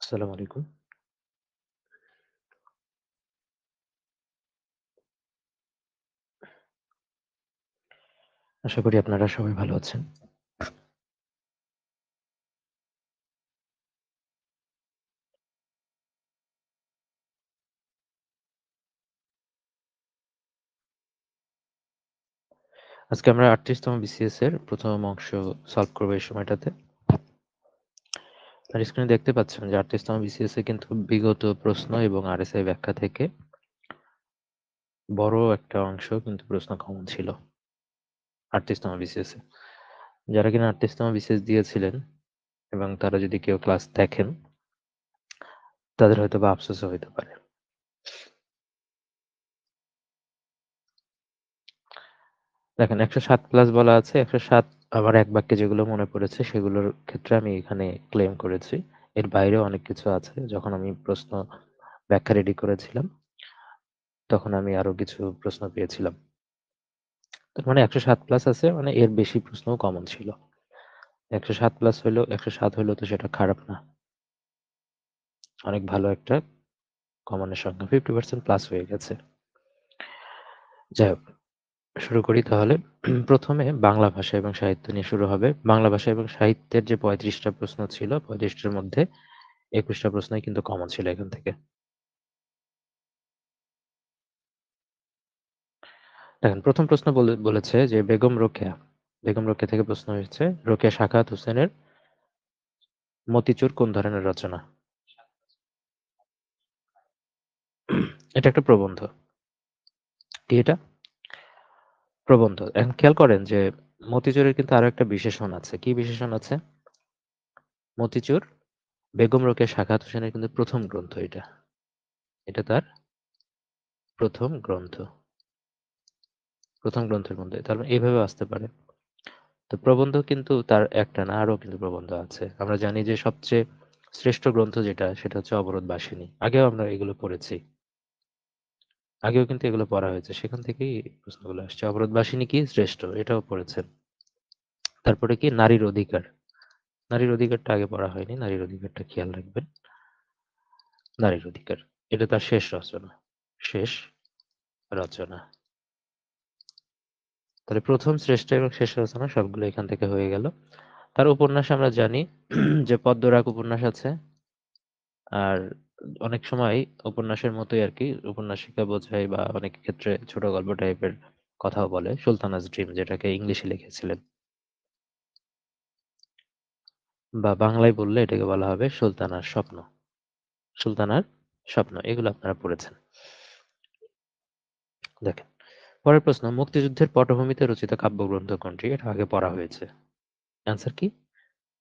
আসসালামু আলাইকুম। আশা করি আপনারা সবাই ভালো আছেন। আজকে আমরা ৩৮ তম বিসিএস এর ১ম অংশ সলভ করব এই সময়টাতে। আর স্ক্রিনে দেখতে পাচ্ছেন যে ৩৮ তম বিসিএস এ কিন্তু বিগত প্রশ্ন এবং আরএসআই ব্যাখ্যা থেকে বড় একটা অংশ কিন্তু প্রশ্ন কমন ছিল ৩৮ তম বিসিএস এ। যারা কিনা ৩৮ তম বিসিএস দিয়েছিলেন এবং তারা যদি কেউ ক্লাস দেখেন, তাদের হয়তোবা আফসোসও হইতে পারে। দেখেন ১০৭ প্লাস বলা আছে। ১০৭ আমার এক বাক্যে যেগুলো মনে পড়েছে সেগুলোর ক্ষেত্রে আমি এখানে ক্লেম করেছি। এর বাইরেও অনেক কিছু আছে। যখন আমি প্রশ্ন ব্যাখ্যা রেডি করেছিলাম, তখন আমি আরো কিছু প্রশ্ন পেয়েছিলাম। তার মানে ১০৭ প্লাস আছে মানে এর বেশি প্রশ্নও কমন ছিল। ১০৭ প্লাস হইলেও ১০৭ হইলেও তো সেটা খারাপ না। অনেক ভালো একটা কমনের সংখ্যা 50% প্লাস হয়ে গেছে। যাই হোক, শুরু করি তাহলে। ১ম এ বাংলা ভাষা এবং সাহিত্য নিয়ে শুরু হবে। বাংলা ভাষা এবং সাহিত্যের যে ৩৫ টা প্রশ্ন ছিল, ৩৫ টার মধ্যে ২১ টা প্রশ্নই কিন্তু কমন ছিল এখান থেকে। দেখেন ১ম প্রশ্ন বলেছে যে বেগম রোকেয়া। বেগম রোকেয়া থেকে প্রশ্ন হয়েছে, রোকেয়া সাখাওয়াত হোসেনের 'মতিচুর' কোন ধরনের রচনা? এটা একটা প্রবন্ধ। কি এটা? প্রবন্ধ। এখন খেয়াল করেন যে মতিচুরের কিন্তু আরো একটা বিশেষণ আছে। কি বিশেষণ আছে? মতিচুর বেগম রোকেয়া সাখাওয়াত হোসেনের কিন্তু ১ম গ্রন্থ এটা। এটা তার ১ম গ্রন্থ। ১ম গ্রন্থের মধ্যে। তার মানে এভাবেও আসতে পারে। তো প্রবন্ধ কিন্তু তার একটা না, আরো কিন্তু প্রবন্ধ আছে। আমরা জানি যে সবচেয়ে শ্রেষ্ঠ গ্রন্থ যেটা, সেটা হচ্ছে অবরোধবাসিনী। আগেও আমরা এগুলো পড়েছি। আগেও কিন্তু এগুলো পড়া হয়েছে। সেখান থেকেই প্রশ্নগুলো আসছে। অবরোধবাসিনী কি? শ্রেষ্ঠ। এটাও পড়েছেন। তারপরে কি? নারীর অধিকার। নারীর অধিকারটা আগে পড়া হয়নি। নারীর অধিকারটা খেয়াল রাখবেন। নারীর অধিকার। এটা তার শেষ রচনা। শেষ রচনা। তাহলে ১ম শ্রেষ্ঠ এবং শেষ রচনা সবগুলো এখান থেকে হয়ে গেল। তার উপন্যাস আমরা জানি যে পদ্মরাগ উপন্যাস আছে। আর অনেক সময় উপন্যাসের মতোই আরকি উপন্যাসিকা বোঝায় বা অনেক ক্ষেত্রে ছোট গল্প টাইপের কথাও বলে। 'সুলতানা'স ড্রিম যেটাকে ইংলিশে লিখেছিলেন। বা বাংলায় বললে এটাকে বলা হবে 'সুলতানার স্বপ্ন'। 'সুলতানার স্বপ্ন' এগুলো আপনারা পড়েছেন। দেখেন। পরের প্রশ্ন, মুক্তিযুদ্ধের পটভূমিতে রচিত কাব্যগ্রন্থ কোনটি? এটা আগে পড়া হয়েছে। অ্যান্সার কি?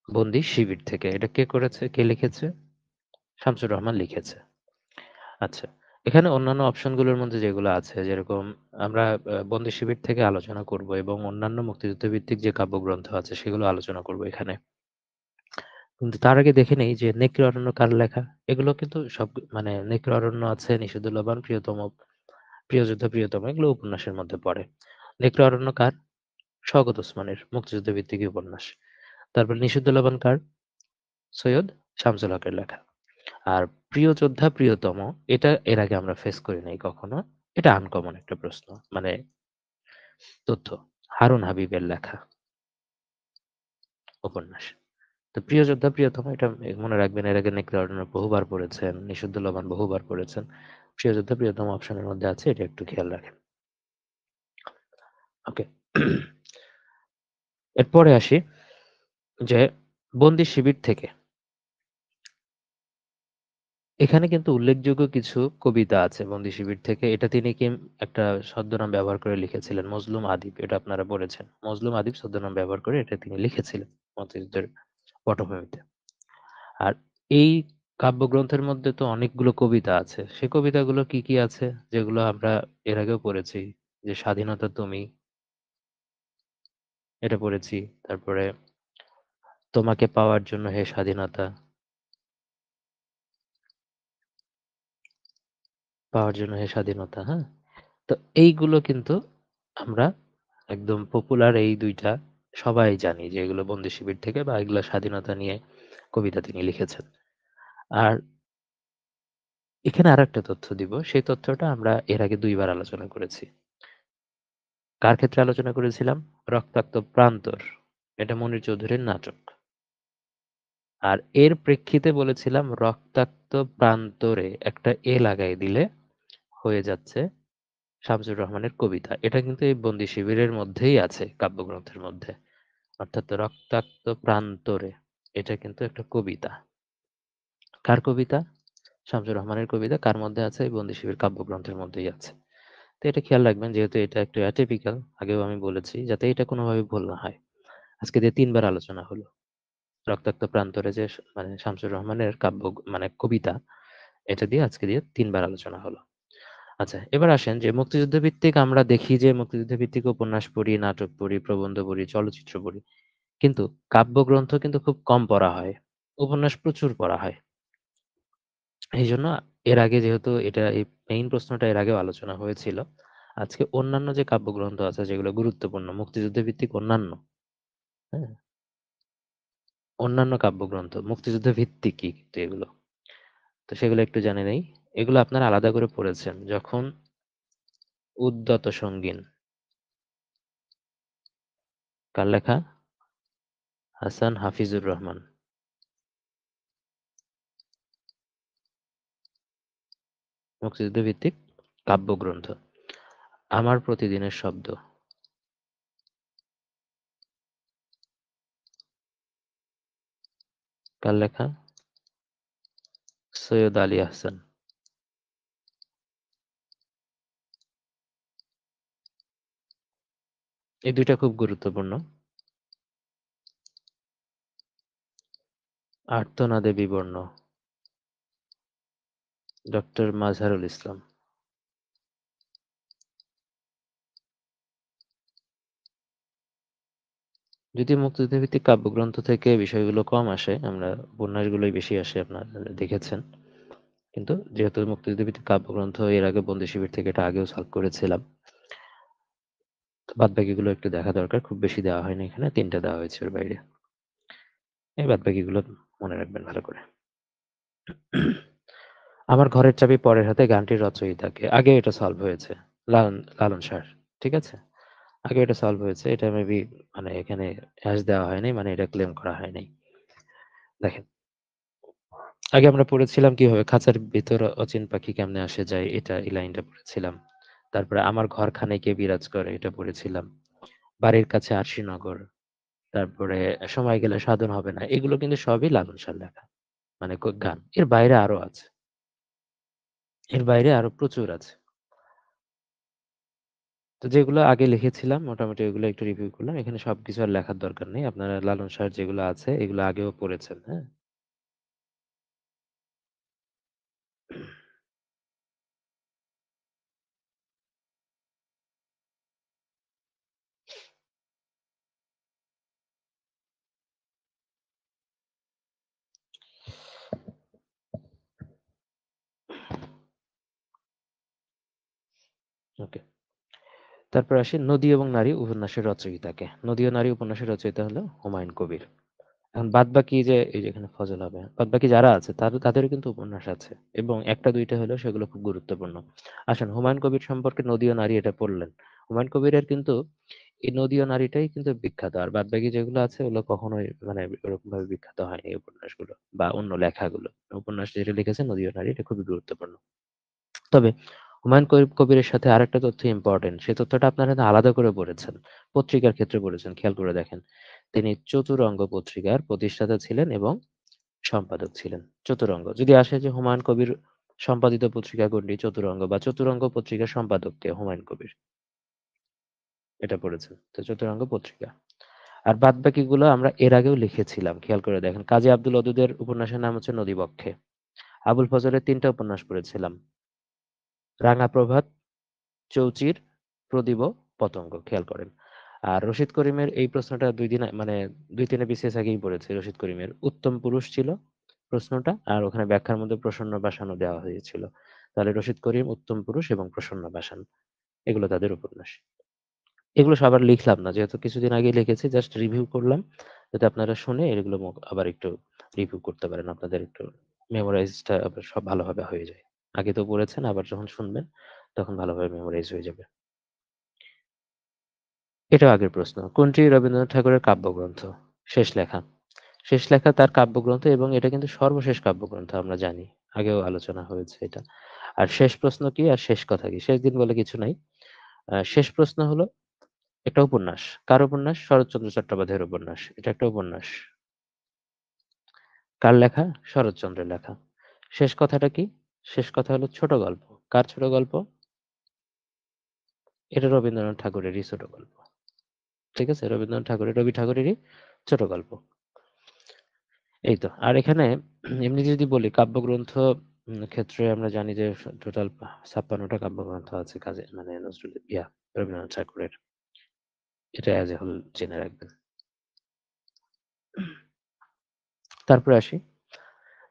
'বন্দী শিবির' থেকে। এটা কে করেছে? কে লিখেছে? শামসুর রহমান লিখেছে। আচ্ছা। এখানে অন্যান্য অপশনগুলোর মধ্যে যেগুলো আছে যেরকম আমরা 'বন্দী শিবির' থেকে আলোচনা করব এবং অন্যান্য মুক্তিযুদ্ধ ভিত্তিক যে কাব্যগ্রন্থ আছে সেগুলো আলোচনা করব এখানে। কিন্তু তার আগে দেখে নেই যে 'নেকড়ে অরণ্য' কার লেখা? এগুলো কিন্তু সব মানে 'নেকড়ে অরণ্য' আছে, 'নিশিদুল্লাহ বান', 'প্রিয়যোদ্ধা প্রিয়তম' এগুলো উপন্যাসের মধ্যে পড়ে। 'নেকড়ে অরণ্য' কার? শওকত ওসমানের মুক্তিযুদ্ধ ভিত্তিক উপন্যাস। তারপর 'নিশিদুল্লাহ বান' কার? সৈয়দ শামসুল হকের লেখা। আর 'প্রিয় যোদ্ধা প্রিয়তম' এটা এর আগে আমরা ফেস করি নাই কখনো। এটা আনকমন একটা প্রশ্ন। মানে তথ্য। হারুন হাবিবের লেখা উপন্যাস। তো 'প্রিয় যোদ্ধা প্রিয়তম' এটা মনে রাখবেন এর আগে নেকড়ে অরণ্য বহুবার পড়েছেন, নিশিদুল্লাহ বান বহুবার পড়েছেন। 'প্রিয় যোদ্ধা প্রিয়তম' অপশনের মধ্যে আছে এটা একটু খেয়াল রাখেন। ওকে। এরপরে আসি যে 'বন্দী শিবির' থেকে এখানে কিন্তু উল্লেখযোগ্য কিছু কবিতা আছে 'বন্দী শিবির' থেকে। এটা তিনি কি একটা ছদ্মনাম ব্যবহার করে লিখেছিলেন। মজলুম আদিব এটা আপনারা পড়েছেন। মজলুম আদিব ছদ্মনাম ব্যবহার করে এটা তিনি লিখেছিলেন মুক্তিযুদ্ধের পটভূমিতে। আর এই কাব্যগ্রন্থের মধ্যে তো অনেকগুলো কবিতা আছে। সে কবিতাগুলো কি, কি আছে? যেগুলো আমরা এর আগেও পড়েছি। যে 'স্বাধীনতা তুমি' এটা পড়েছি। তারপরে 'তোমাকে পাওয়ার জন্য হে স্বাধীনতা', পাওয়ার জন্য হে স্বাধীনতা, হ্যাঁ? তো এইগুলো কিন্তু আমরা একদম পপুলার এই ২ টা সবাই জানি যে এগুলো বন্দী শিবির থেকে বা এগুলো স্বাধীনতা নিয়ে কবিতা তিনি লিখেছেন। আর এখানে আরেকটা তথ্য দিব। সেই তথ্যটা আমরা এর আগে ২ বার আলোচনা করেছি। কার ক্ষেত্রে আলোচনা করেছিলাম? 'রক্তাক্ত প্রান্তর'। এটা মনির চৌধুরীর নাটক। আর এর প্রেক্ষিতে বলেছিলাম 'রক্তাক্ত প্রান্তরে' একটা লাগাই দিলে হয়ে যাচ্ছে শামসুর রহমানের কবিতা। এটা কিন্তু এই বন্দি শিবিরের মধ্যেই আছে কাব্যগ্রন্থের মধ্যে। অর্থাৎ 'রক্তাক্ত প্রান্তরে' এটা কিন্তু একটা কবিতা। কার কবিতা? শামসুর রহমানের কবিতা। কার মধ্যে আছে? এই বন্দি শিবির কাব্যগ্রন্থের মধ্যেই আছে। তো এটা খেয়াল রাখবেন যেহেতু এটা একটু অ্যাটিপিক্যাল, আগেও আমি বলেছি যাতে এটা কোনোভাবে ভুল না হয়। আজকে দিয়ে ৩ বার আলোচনা হলো। 'রক্তাক্ত প্রান্তরে' যে মানে শামসুর রহমানের মানে কবিতা, এটা দিয়ে আজকে দিয়ে ৩ বার আলোচনা হলো। আচ্ছা, এবার আসেন যে মুক্তিযুদ্ধ ভিত্তিক আমরা দেখি যে মুক্তিযুদ্ধ ভিত্তিক উপন্যাস পড়ি, নাটক পড়ি, প্রবন্ধ পড়ি, চলচ্চিত্র পড়ি। কিন্তু কাব্যগ্রন্থ কিন্তু খুব কম পড়া হয়। উপন্যাস প্রচুর পড়া হয়। এইজন্য এর আগে যেহেতু এটা এই মেইন প্রশ্নটা এর আগেও আলোচনা হয়েছিল। আজকে অন্যান্য যে কাব্যগ্রন্থ আছে যেগুলো গুরুত্বপূর্ণ মুক্তিযুদ্ধ ভিত্তিক অন্যান্য, হ্যাঁ? অন্যান্য কাব্যগ্রন্থ মুক্তিযুদ্ধ ভিত্তিকই কিন্তু এগুলো। তো সেগুলো একটু জেনে নেই। এগুলো আপনারা আলাদা করে পড়েছেন। যখন 'উদ্যত সঙ্গীন' কার লেখা? হাসান হাফিজুর রহমান। মুক্তিযুদ্ধ ভিত্তিক কাব্যগ্রন্থ। 'আমার প্রতিদিনের শব্দ' কার লেখা? সৈয়দ আলী আহসান। এই ২ টা খুব গুরুত্বপূর্ণ। 'আর্তনাদে বিবর্ণ' ডক্টর মাজহারুল ইসলাম। যদিও মুক্তিযুদ্ধ ভিত্তিক কাব্যগ্রন্থ থেকে বিষয়গুলো কম আসে, আমরা উপন্যাসগুলোই বেশি আসে আপনারা দেখেছেন। কিন্তু যেহেতু মুক্তিযুদ্ধ ভিত্তিক কাব্যগ্রন্থ এর আগে বন্দি শিবির থেকে এটা আগেও সলভ করেছিলাম। তো বাদবাকিগুলো একটু দেখা দরকার। খুব বেশি দেওয়া হয়নি এখানে। ৩ টা দেওয়া হয়েছে এর বাইরে। এই বাদবাকিগুলো মনে রাখবেন ভালো করে। আমার ঘরের চাবি পরের হাতে গানটির রচয়িতাকে। আগে এটা সলভ হয়েছে। লালন শাহর। ঠিক আছে? আগে এটা সলভ হয়েছে। এটা মেবি মানে এখানে হ্যাশ দেওয়া হয়নি। মানে এটা ক্লেম করা হয় নাই। দেখেন, আগে আমরা পড়েছিলাম কিভাবে খাঁচার ভিতর অচিন পাখি কেমনে আসে যায় এই লাইনটা পড়েছিলাম। তারপরে আমার ঘরখানে কে বিরাজ করে এটা পড়েছিলাম। বাড়ির কাছে আরশিনগর। তারপরে সময় গেলে সাধন হবে না। এগুলো কিন্তু সবই লালন শাহর লেখা। মানে গান। এর বাইরে আরো আছে। এর বাইরে আরো প্রচুর আছে। তো যেগুলো আগে লিখেছিলাম মোটামুটি ওগুলো একটু রিভিউ করলাম। এখানে সবকিছু আর লেখার দরকার নেই। আপনারা লালন শাহর যেগুলো আছে এগুলো আগেও পড়েছেন, হ্যাঁ? ওকে। তারপর আসি 'নদী এবং নারী' উপন্যাসের রচয়িতাকে। 'নদী ও নারী' উপন্যাসের রচয়িতা হলো হুমায়ুন কবির। এখন বাদবাকি যে এই যে এখানে ফজল হবে। বাদবাকি যারা আছে তাদেরও কিন্তু উপন্যাস আছে এবং ১ টা ২ টা হলেও সেগুলো খুব গুরুত্বপূর্ণ। আসেন হুমায়ুন কবির সম্পর্কে 'নদী ও নারী' এটা পড়লেন। হুমায়ুন কবিরের কিন্তু এই 'নদী ও নারীটাই কিন্তু বিখ্যাত। আর বাদবাকি যেগুলো আছে ওগুলো কখনোই মানে ওরকমভাবে বিখ্যাত হয়নি এই উপন্যাসগুলো বা অন্য লেখাগুলো। উপন্যাস যেটা লিখেছেন 'নদী ও নারী' এটা খুবই গুরুত্বপূর্ণ। তবে হুমায়ুন কবিরের সাথে আরেকটা তথ্য ইম্পোর্টেন্ট। সেই তথ্যটা আপনারা কিন্তু আলাদা করে পড়েছেন। পত্রিকার ক্ষেত্রে পড়েছেন। খেয়াল করে দেখেন। তিনি 'চতুরঙ্গ' পত্রিকার প্রতিষ্ঠাতা ছিলেন এবং সম্পাদক ছিলেন। 'চতুরঙ্গ'। যদি আসে যে হুমায়ুন কবির সম্পাদিত পত্রিকা কোনটি? 'চতুরঙ্গ' বা 'চতুরঙ্গ' পত্রিকার সম্পাদক কে? হুমায়ুন কবির। এটা পড়েছেন। তো 'চতুরঙ্গ' পত্রিকা। আর বাদবাকিগুলো আমরা এর আগেও লিখেছিলাম। খেয়াল করে দেখেন। কাজী আব্দুল ওদুদের উপন্যাসের নাম হচ্ছে 'নদীবক্ষে'। আবুল ফজলের ৩ টা উপন্যাস পড়েছিলাম। 'রাঙা প্রভাত', 'চৌচির', 'প্রদীপ', 'পতঙ্গ' খেয়াল করেন। আর রশিদ করিমের এই প্রশ্নটা ২ দিন মানে ২-৩ টা বিসিএস আগেই পড়েছি রশিদ করিমের। 'উত্তম পুরুষ' ছিল প্রশ্নটা। আর ওখানে ব্যাখ্যার মধ্যে 'প্রসন্ন পাষাণও' দেওয়া হয়েছিল। তাহলে রশিদ করিম, 'উত্তম পুরুষ' এবং 'প্রসন্ন পাষাণ' এগুলো তাদের উপন্যাস। এগুলো সবার লিখলাম না। যেহেতু কিছুদিন আগেই লিখেছি জাস্ট রিভিউ করলাম। যাতে আপনারা শুনে এগুলো আবার একটু রিভিউ করতে পারেন। আপনাদের একটু মেমোরাইজটা আবার সব ভালোভাবে হয়ে যায়। আগে তো পড়েছেন, আবার যখন শুনবেন তখন ভালোভাবে মেমোরাইজ হয়ে যাবে। এটাও আগের প্রশ্ন। কোনটি রবীন্দ্রনাথ ঠাকুরের কাব্যগ্রন্থ? শেষ লেখা। শেষ লেখা তার কাব্যগ্রন্থ এবং এটা কিন্তু সর্বশেষ কাব্যগ্রন্থ আমরা জানি। আগেও আলোচনা হয়েছে এটা। আর শেষ প্রশ্ন কি আর শেষ কথা কি? শেষ দিন বলে কিছু নাই। শেষ প্রশ্ন হলো একটা উপন্যাস। কার উপন্যাস? শরৎচন্দ্র চট্টোপাধ্যায়ের উপন্যাস। এটা একটা উপন্যাস। কার লেখা? শরৎচন্দ্রের লেখা। শেষ কথাটা কি? শেষ কথা হলো ছোট গল্প। কার ছোট গল্প? এটা রবীন্দ্রনাথ ঠাকুরেরই ছোট গল্প। ঠিক আছে? রবীন্দ্রনাথ ঠাকুরের, রবি ঠাকুরেরই ছোট গল্প। এই তো। আর এখানে এমনি যদি বলি কাব্যগ্রন্থ ক্ষেত্রে আমরা জানি যে টোটাল ৫৬ টা কাব্যগ্রন্থ আছে কাজী মানে নজরুল রবীন্দ্রনাথ ঠাকুরের। এটা এজ এ হোল জেনে রাখবেন। তারপরে আসি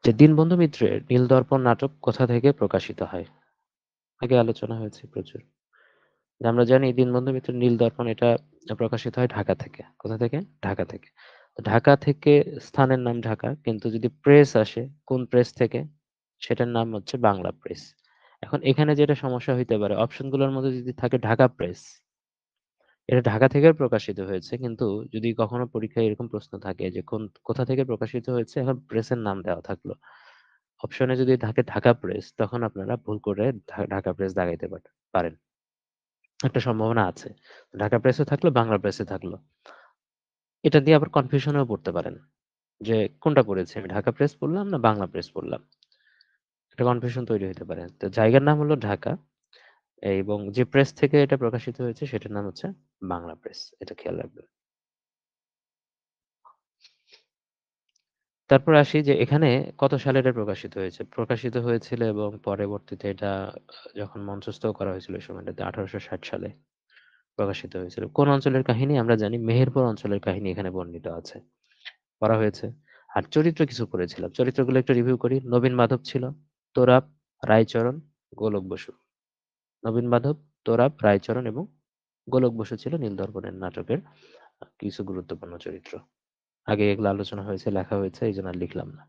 যে দীনবন্ধু মিত্রের নীলদর্পণ নাটক কোথা থেকে প্রকাশিত হয়? আগে আলোচনা হয়েছে প্রচুর। যে আমরা জানি দীনবন্ধু মিত্রের নীলদর্পণ এটা প্রকাশিত হয় ঢাকা থেকে। কোথা থেকে? ঢাকা থেকে। তো ঢাকা থেকে স্থানের নাম ঢাকা। কিন্তু যদি প্রেস আসে, কোন প্রেস থেকে? সেটার নাম হচ্ছে বাংলা প্রেস। এখন এখানে যেটা সমস্যা হইতে পারে, অপশনগুলোর মধ্যে যদি থাকে ঢাকা প্রেস, এটা ঢাকা থেকে প্রকাশিত হয়েছে। কিন্তু যদি কখনো পরীক্ষায় এরকম প্রশ্ন থাকে যে কোথা থেকে প্রকাশিত হয়েছে, এখন প্রেসের নাম দেওয়া থাকলো। অপশনে যদি থাকে ঢাকা প্রেস, তখন আপনারা ভুল করে ঢাকা প্রেস দাগাইতে পারেন। একটা সম্ভাবনা আছে। ঢাকা প্রেসে থাকলো, বাংলা প্রেসে থাকলো। এটা দিয়ে আবার কনফিউশনেও পড়তে পারেন। যে কোনটা পড়েছি আমি, ঢাকা প্রেস পড়লাম না বাংলা প্রেস পড়লাম। একটা কনফিউশন তৈরি হতে পারে। তো জায়গার নাম হলো ঢাকা এবং যে প্রেস থেকে এটা প্রকাশিত হয়েছে সেটার নাম হচ্ছে বাংলা প্রেস। এটা খেয়াল রাখবেন। তারপর আসি যে এখানে কত সালে এটা প্রকাশিত হয়েছে? প্রকাশিত হয়েছিল এবং পরবর্তীতে এটা যখন মঞ্চস্থও করা হয়েছিল ওই সময়টাতে ১৮৬০ সালে প্রকাশিত হয়েছিল। কোন অঞ্চলের কাহিনী? আমরা জানি মেহেরপুর অঞ্চলের কাহিনী এখানে বর্ণিত আছে। পড়া হয়েছে। আর চরিত্র কিছু পড়েছিলাম। চরিত্রগুলো একটু রিভিউ করি। নবীন মাধব ছিল, তোরাব, রায়চরণ, গোলক বসু। নবীন মাধব, তোরাব, রায়চরণ এবং গোলক বসু ছিল নীলদর্পণের নাটকের কিছু গুরুত্বপূর্ণ চরিত্র। আগে এগুলো আলোচনা হয়েছে, লেখা হয়েছে, এইজন্য আর লিখলাম না।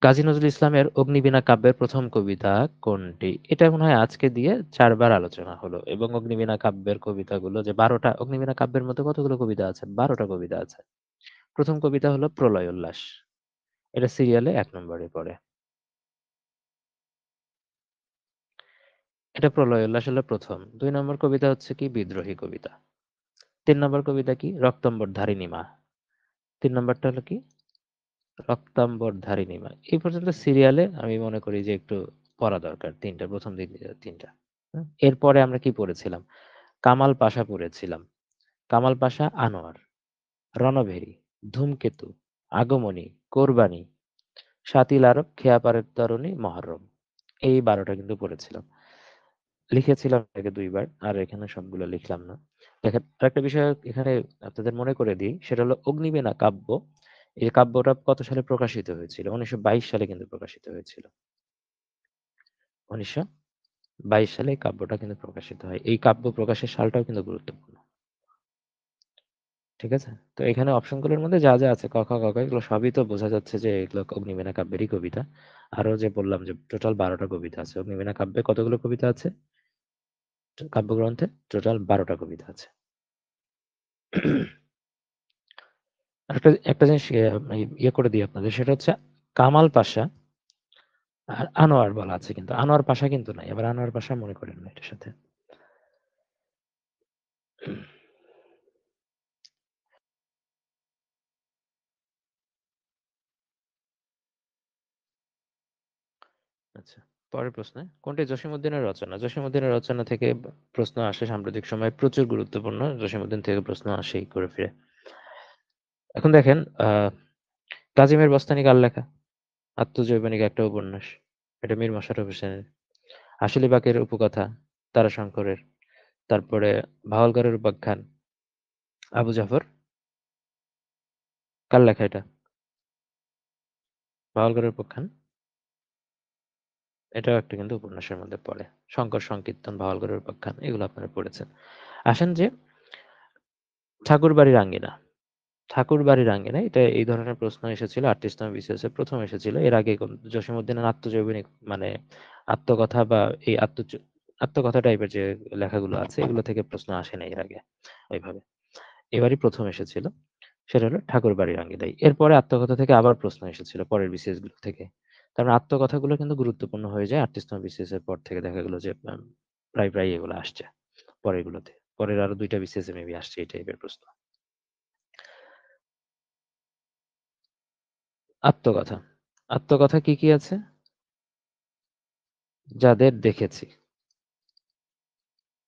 কাজী নজরুল ইসলামের অগ্নিবীণা কাব্যের প্রথম কবিতা কোনটি? এটা মনে হয় আজকে দিয়ে ৪ বার আলোচনা হলো এবং অগ্নিবীণা কাব্যের কবিতাগুলো যে ১২ টা, অগ্নিবীণা কাব্যের মধ্যে কতগুলো কবিতা আছে? ১২ টা কবিতা আছে। প্রথম কবিতা হলো প্রলয় উল্লাস। এটা সিরিয়ালে ১ নম্বরে পড়ে। এটা প্রলয় উল্লাস হলো প্রথম। ২ নম্বর কবিতা হচ্ছে কি বিদ্রোহী কবিতা। ৩ নম্বর কবিতা কি রক্তাম্বরধারিণী মা। ৩ নম্বরটা হলো কি রক্তাম্বরধারিণী মা। এই পর্যন্ত সিরিয়ালে আমি মনে করি যে একটু পড়া দরকার। ৩ টা, প্রথম দিক দিয়ে ৩ টা। এরপরে আমরা কি পড়েছিলাম? কামাল পাশা পড়েছিলাম। কামাল পাশা, আনোয়ার, রণভেরী, ধূমকেতু, আগমনী, কোরবানী, শাতিল আরব, খেয়া পারের তরণী, মহরম। এই ১২ টা কিন্তু পড়েছিলাম। লিখেছিলাম আগে ২ বার। আর এখানে সবগুলো লিখলাম না। দেখেন আরেকটা বিষয় এখানে আপনাদের মনে করে দিই, সেটা হলো অগ্নিবীণা কাব্য। এই কাব্যটা কত সালে প্রকাশিত হয়েছিল? ১৯২২ সালে কিন্তু প্রকাশিত হয়েছিল। ১৯২২ সালে এই কাব্যটা কিন্তু প্রকাশিত হয়। এই কাব্য প্রকাশের সালটাও কিন্তু গুরুত্বপূর্ণ। ঠিক আছে? তো এখানে অপশনগুলোর মধ্যে যা আছে ক, খ, গ, ঘ এগুলো সবই তো বোঝা যাচ্ছে যে এগুলো অগ্নিবীণা কাব্যেরই কবিতা। আরো যে বললাম যে টোটাল ১২ টা কবিতা আছে। অগ্নিবীণা কাব্যে কতগুলো কবিতা আছে? কাব্যগ্রন্থে টোটাল ১২ টা কবিতা আছে। একটা জিনিস ইয়ে করে দিই আপনাদের, সেটা হচ্ছে কামাল পাশা আর আনোয়ার বলা আছে কিন্তু আনোয়ার পাশা কিন্তু নাই। আবার আনোয়ার পাশা মনে করেন না এটার সাথে। আচ্ছা, পরের প্রশ্নে কোনটি জসীমউদ্দিনের রচনা? জসীমউদ্দিনের রচনা থেকে প্রশ্ন আসে সাম্প্রতিক সময়ে, প্রচুর গুরুত্বপূর্ণ। জসীমউদ্দিন থেকে প্রশ্ন আসেই ঘুরে ফিরে। এখন দেখেন কাজী মীর বস্তানী কার লেখা? আত্মজৈবনিক একটা উপন্যাস। এটা মীর মশাররফ হোসেনের। আশুলি বাকের উপকথা তারাশঙ্করের। তারপরে ভাওয়ালকারের উপাখ্যান আবু জাফর কার লেখা এটা? ভাওয়ালকারের উপাখ্যান এটাও একটা কিন্তু উপন্যাসের মধ্যে পড়ে। শঙ্কর সংকীর্তন, ভাওয়ালকারের উপাখ্যান এগুলো আপনারা পড়েছেন। আসেন যে ঠাকুরবাড়ির আঙ্গিনা। ঠাকুরবাড়ির আঙ্গিনায় এটা এই ধরনের প্রশ্ন এসেছিল ৩৮তম বিসিএস এ ১ম এসেছিল। এর আগে জসীমউদ্দিনের আত্মজৈবনিক মানে আত্মকথা বা এই আত্মকথা টাইপের যে লেখাগুলো আছে এগুলো থেকে প্রশ্ন আসে নাই এর আগে ওইভাবে। এবারই ১ম এসেছিল। সেটা হলো ঠাকুরবাড়ির আঙ্গিনায়। এরপরে আত্মকথা থেকে আবার প্রশ্ন এসেছিল পরের বিসিএস গুলো থেকে। তার মানে আত্মকথাগুলো কিন্তু গুরুত্বপূর্ণ হয়ে যায় ৩৮তম বিসিএস এর পর থেকে দেখা গেল যে প্রায় এগুলো আসছে পরেরগুলোতে। পরের আরো ২ টা বিসিএস এ মেবি আসছে এই টাইপের প্রশ্ন। আত্মকথা। আত্মকথা কি আছে? যাদের দেখেছি।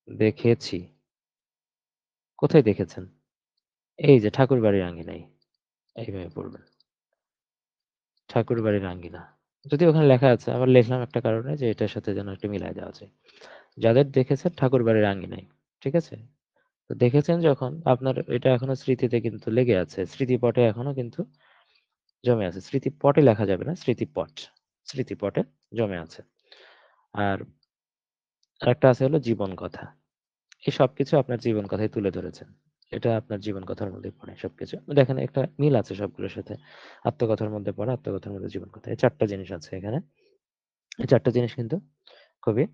দেখেছি। কোথায় দেখেছেন? এই যে ঠাকুরবাড়ির আঙ্গিনায়। এইভাবে পড়বেন। ঠাকুরবাড়ির আঙ্গিনা। যদিও ওখানে লেখা আছে, আবার লিখলাম একটা কারণে যে এটার সাথে যেন একটু মিলায় দেওয়া যায়। যাদের দেখেছেন ঠাকুরবাড়ির আঙ্গিনায়। ঠিক আছে? তো দেখেছেন যখন আপনার এটা এখনো স্মৃতিতে কিন্তু লেগে আছে। স্মৃতিপটে এখনো কিন্তু জমে আছে। স্মৃতিপটে লেখা যাবে না, স্মৃতিপট। স্মৃতিপটে জমে আছে। আর আরেকটা আছে হলো জীবন কথা। এই সবকিছু আপনার জীবন কথাই তুলে ধরেছেন। এটা আপনার জীবন কথার মধ্যেই পড়ে সবকিছু। দেখেন একটা মিল আছে সবগুলোর সাথে। আত্মকথার মধ্যে পড়ে, আত্মকথার মধ্যে জীবন কথা। এই ৪ টা জিনিস আছে এখানে। এই ৪ টা জিনিস কিন্তু খুবই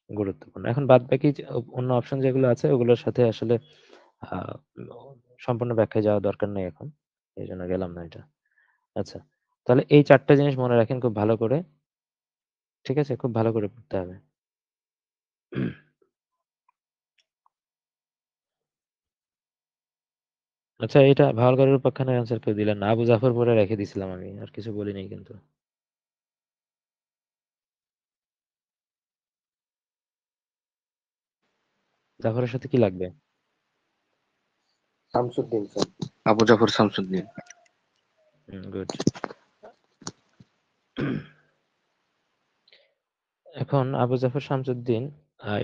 গুরুত্বপূর্ণ। এখন বাদবাকি যে অন্য অপশন যেগুলো আছে ওগুলোর সাথে আসলে আ সম্পূর্ণ ব্যাখ্যায় যাওয়া দরকার নেই এখন। এজন্য গেলাম না এটা। আচ্ছা। তাহলে এই ৪ টা জিনিস মনে রাখেন খুব ভালো করে। ঠিক আছে? খুব ভালো করে পড়তে হবে। আচ্ছা এটা ভাওয়াল উপাখ্যানের অ্যান্সার কেউ দিলেন না। আবু জাফর পরে রেখে দিছিলাম আমি। আর কিছু বলি নাই কিন্তু। জাফরের সাথে কি লাগবে? শামসুদ্দিন স্যার, আবু জাফর শামসুদ্দিন। গুড। এখন আবু জাফর শামসুদ্দিন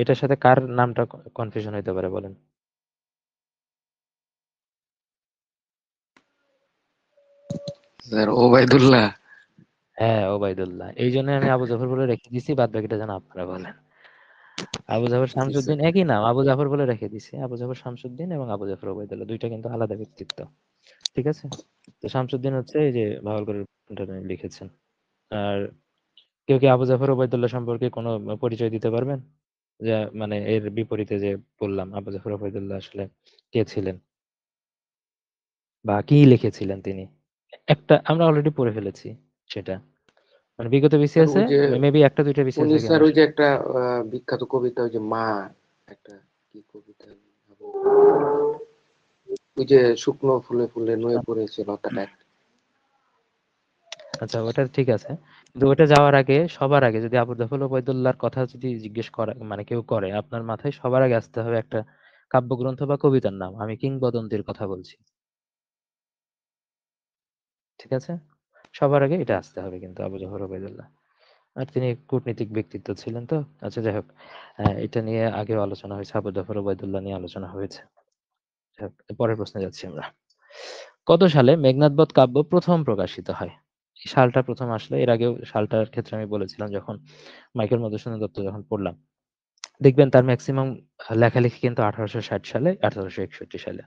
এটার সাথে কার নামটা কনফিউশন হইতে পারে বলেন? স্যার ওবায়দুল্লাহ। হ্যাঁ, ওবায়দুল্লাহ। এইজন্যই আমি আবু জাফর বলে রেখে দিছি। বাদবাকিটা যেন আপনারা বলেন। আবু জাফর জি স্যার। শামসুদ্দিন একই নাম। আবু জাফর বলে রেখে দিছি। আবু জাফর শামসুদ্দিন এবং আবু জাফর ওবায়দুল্লাহ ২ টা কিন্তু আলাদা ব্যক্তিত্ব। ঠিক আছে? তো শামসুদ্দিন হচ্ছে এই যে ভাওয়ালকরের লিখেছেন। আর কেউ কি আবু জাফর ওবায়দুল্লাহ সম্পর্কে কোনো পরিচয় দিতে পারবেন? যে মানে এর বিপরীতে যে বললাম আবু জাফর ওবায়দুল্লাহ আসলে কে ছিলেন বা কি লিখেছিলেন তিনি? একটা আমরা অলরেডি পড়ে ফেলেছি সেটা। মানে বিগত স্যার বিসিএস এ ওই যে মেবি ১ টা ২ টা বিসিএস উনি থেকে স্যার ওই আসে। যে একটা বিখ্যাত কবিতা ওই যে মা, একটা কি কবিতা, ওই যে শুকনো ফুলে ফুলে নুয়ে পড়েছে লতাটা একটা। আচ্ছা ওটা ঠিক আছে। কিন্তু ওটা যাওয়ার আগে সবার আগে যদি আবু জাফর ওবায়দুল্লাহর কথা যদি জিজ্ঞেস করা মানে কেউ করে আপনার মাথায় সবার আগে আসতে হবে একটা কাব্যগ্রন্থ বা কবিতার নাম। আমি কিংবদন্তির কথা বলছি। ঠিক আছে? সবার আগে এটা আসতে হবে কিন্তু আবু জাফর ওবায়দুল্লাহ। আর তিনি কূটনীতিক ব্যক্তিত্ব ছিলেন তো। আচ্ছা যাই হোক। এটা নিয়ে আগেও আলোচনা হয়েছে। আবু জাফর ওবায়দুল্লাহ নিয়ে আলোচনা হয়েছে। যাই হোক, পরের প্রশ্নে যাচ্ছি আমরা। কত সালে মেঘনাদ বধ কাব্য প্রথম প্রকাশিত হয়? এই সালটা প্রথম আসলে এর আগেও সালটার ক্ষেত্রে আমি বলেছিলাম যখন মাইকেল মধুসূদন দত্ত যখন পড়লাম। দেখবেন তার মেক্সিমাম লেখালেখি কিন্তু ১৮৬০ সালে, ১৮৬১ সালে।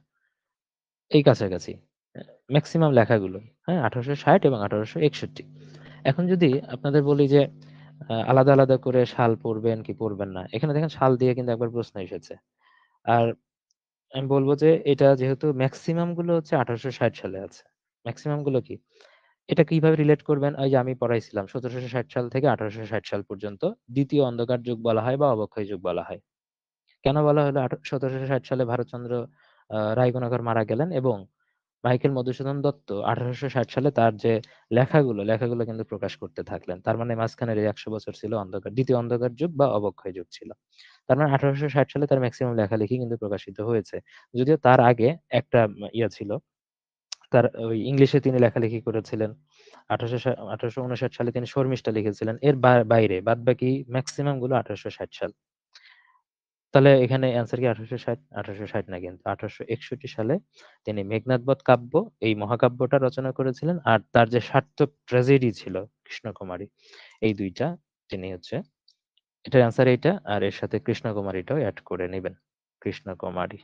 এই কাছাকাছি। মেক্সিমাম লেখাগুলো, হ্যাঁ? ১৮৬০ এবং ১৮৬১। এখন যদি আপনাদের বলি যে আলাদা করে সাল পড়বেন কি পড়বেন না। এখানে দেখেন সাল দিয়ে কিন্তু একবার প্রশ্ন এসেছে। আর আমি বলব যে এটা যেহেতু মেক্সিমাম গুলো হচ্ছে ১৮৬০ সালে আছে। মেক্সিমাম গুলো কি? এটা কিভাবে রিলেট করবেন? ওই যে আমি পড়াইছিলাম ১৭৬০ সাল থেকে ১৮৬০ সাল পর্যন্ত ২য় অন্ধকার যুগ বলা হয় বা অবক্ষয় যুগ বলা হয়। কেন বলা হলো ১৭৬০ সালে ভারতচন্দ্র রায়গুণাকর মারা গেলেন এবং মাইকেল মধুসূদন দত্ত ১৮৬০ সালে তার যে লেখাগুলো কিন্তু প্রকাশ করতে থাকলেন। তার মানে মাঝখানের এই ১০০ বছর ছিল অন্ধকার ২য় অন্ধকার যুগ বা অবক্ষয় যুগ ছিল। তার মানে ১৮৬০ সালে তার মেক্সিমাম লেখালেখি কিন্তু প্রকাশিত হয়েছে। যদিও তার আগে একটা ছিল। তার ওই ইংলিশে তিনি লেখালেখি করেছিলেন। ১৮৫৯ সালে তিনি শর্মিষ্ঠা লিখেছিলেন। এর বাইরে বাদবাকি মেক্সিমাম গুলো ১৮৬০ সাল। তাহলে এখানে অ্যান্সার কি ১৮৬০? ১৮৬০ না কিন্তু ১৮৬১ সালে তিনি মেঘনাদ বধ কাব্য এই মহাকাব্যটা রচনা করেছিলেন। আর তার যে সার্থক ট্র্যাজেডি ছিল কৃষ্ণকুমারী এই ২ টা তিনি হচ্ছে এটার অ্যান্সার এইটা আর এর সাথে কৃষ্ণকুমারীটাও এড করে নিবেন। কৃষ্ণকুমারী।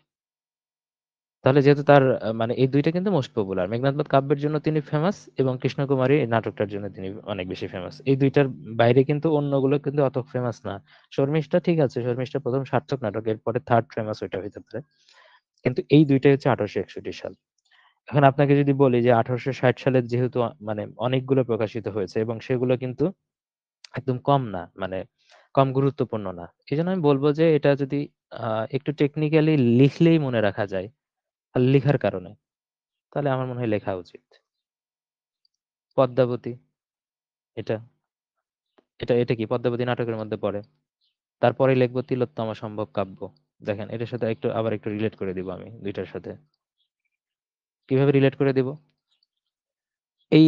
তাহলে যেহেতু তার মানে এই ২ টা কিন্তু মোস্ট পপুলার। মেঘনাদবধ কাব্যের জন্য তিনি ফেমাস এবং কৃষ্ণকুমারী এই নাটকটার জন্য তিনি অনেক বেশি ফেমাস। এই ২ টার বাইরে কিন্তু অন্যগুলো কিন্তু অত ফেমাস না। শর্মিষ্ঠা ঠিক আছে, শর্মিষ্ঠা ১ম সার্থক নাটক। এরপরে 3rd ফেমাস ওইটা হইতে পারে। কিন্তু এই ২ টাই হচ্ছে ১৮৬১ সাল। এখন আপনাকে যদি বলি যে ১৮৬০ সালে যেহেতু মানে অনেকগুলো প্রকাশিত হয়েছে এবং সেগুলো কিন্তু একদম কম না, মানে কম গুরুত্বপূর্ণ না। এজন্য আমি বলব যে এটা যদি আ একটু টেকনিক্যালি লিখলেই মনে রাখা যায়, আর লিখার কারণে, তাহলে আমার মনে হয় লেখা উচিত। পদ্মাবতী এটা, এটা কি পদ্মাবতী নাটকের মধ্যে পড়ে। তারপরেই লিখব তিলোত্তমা সম্ভব কাব্য। দেখেন এটার সাথে আবার একটু রিলেট করে দিব আমি ২ টার সাথে। কিভাবে রিলেট করে দিব? এই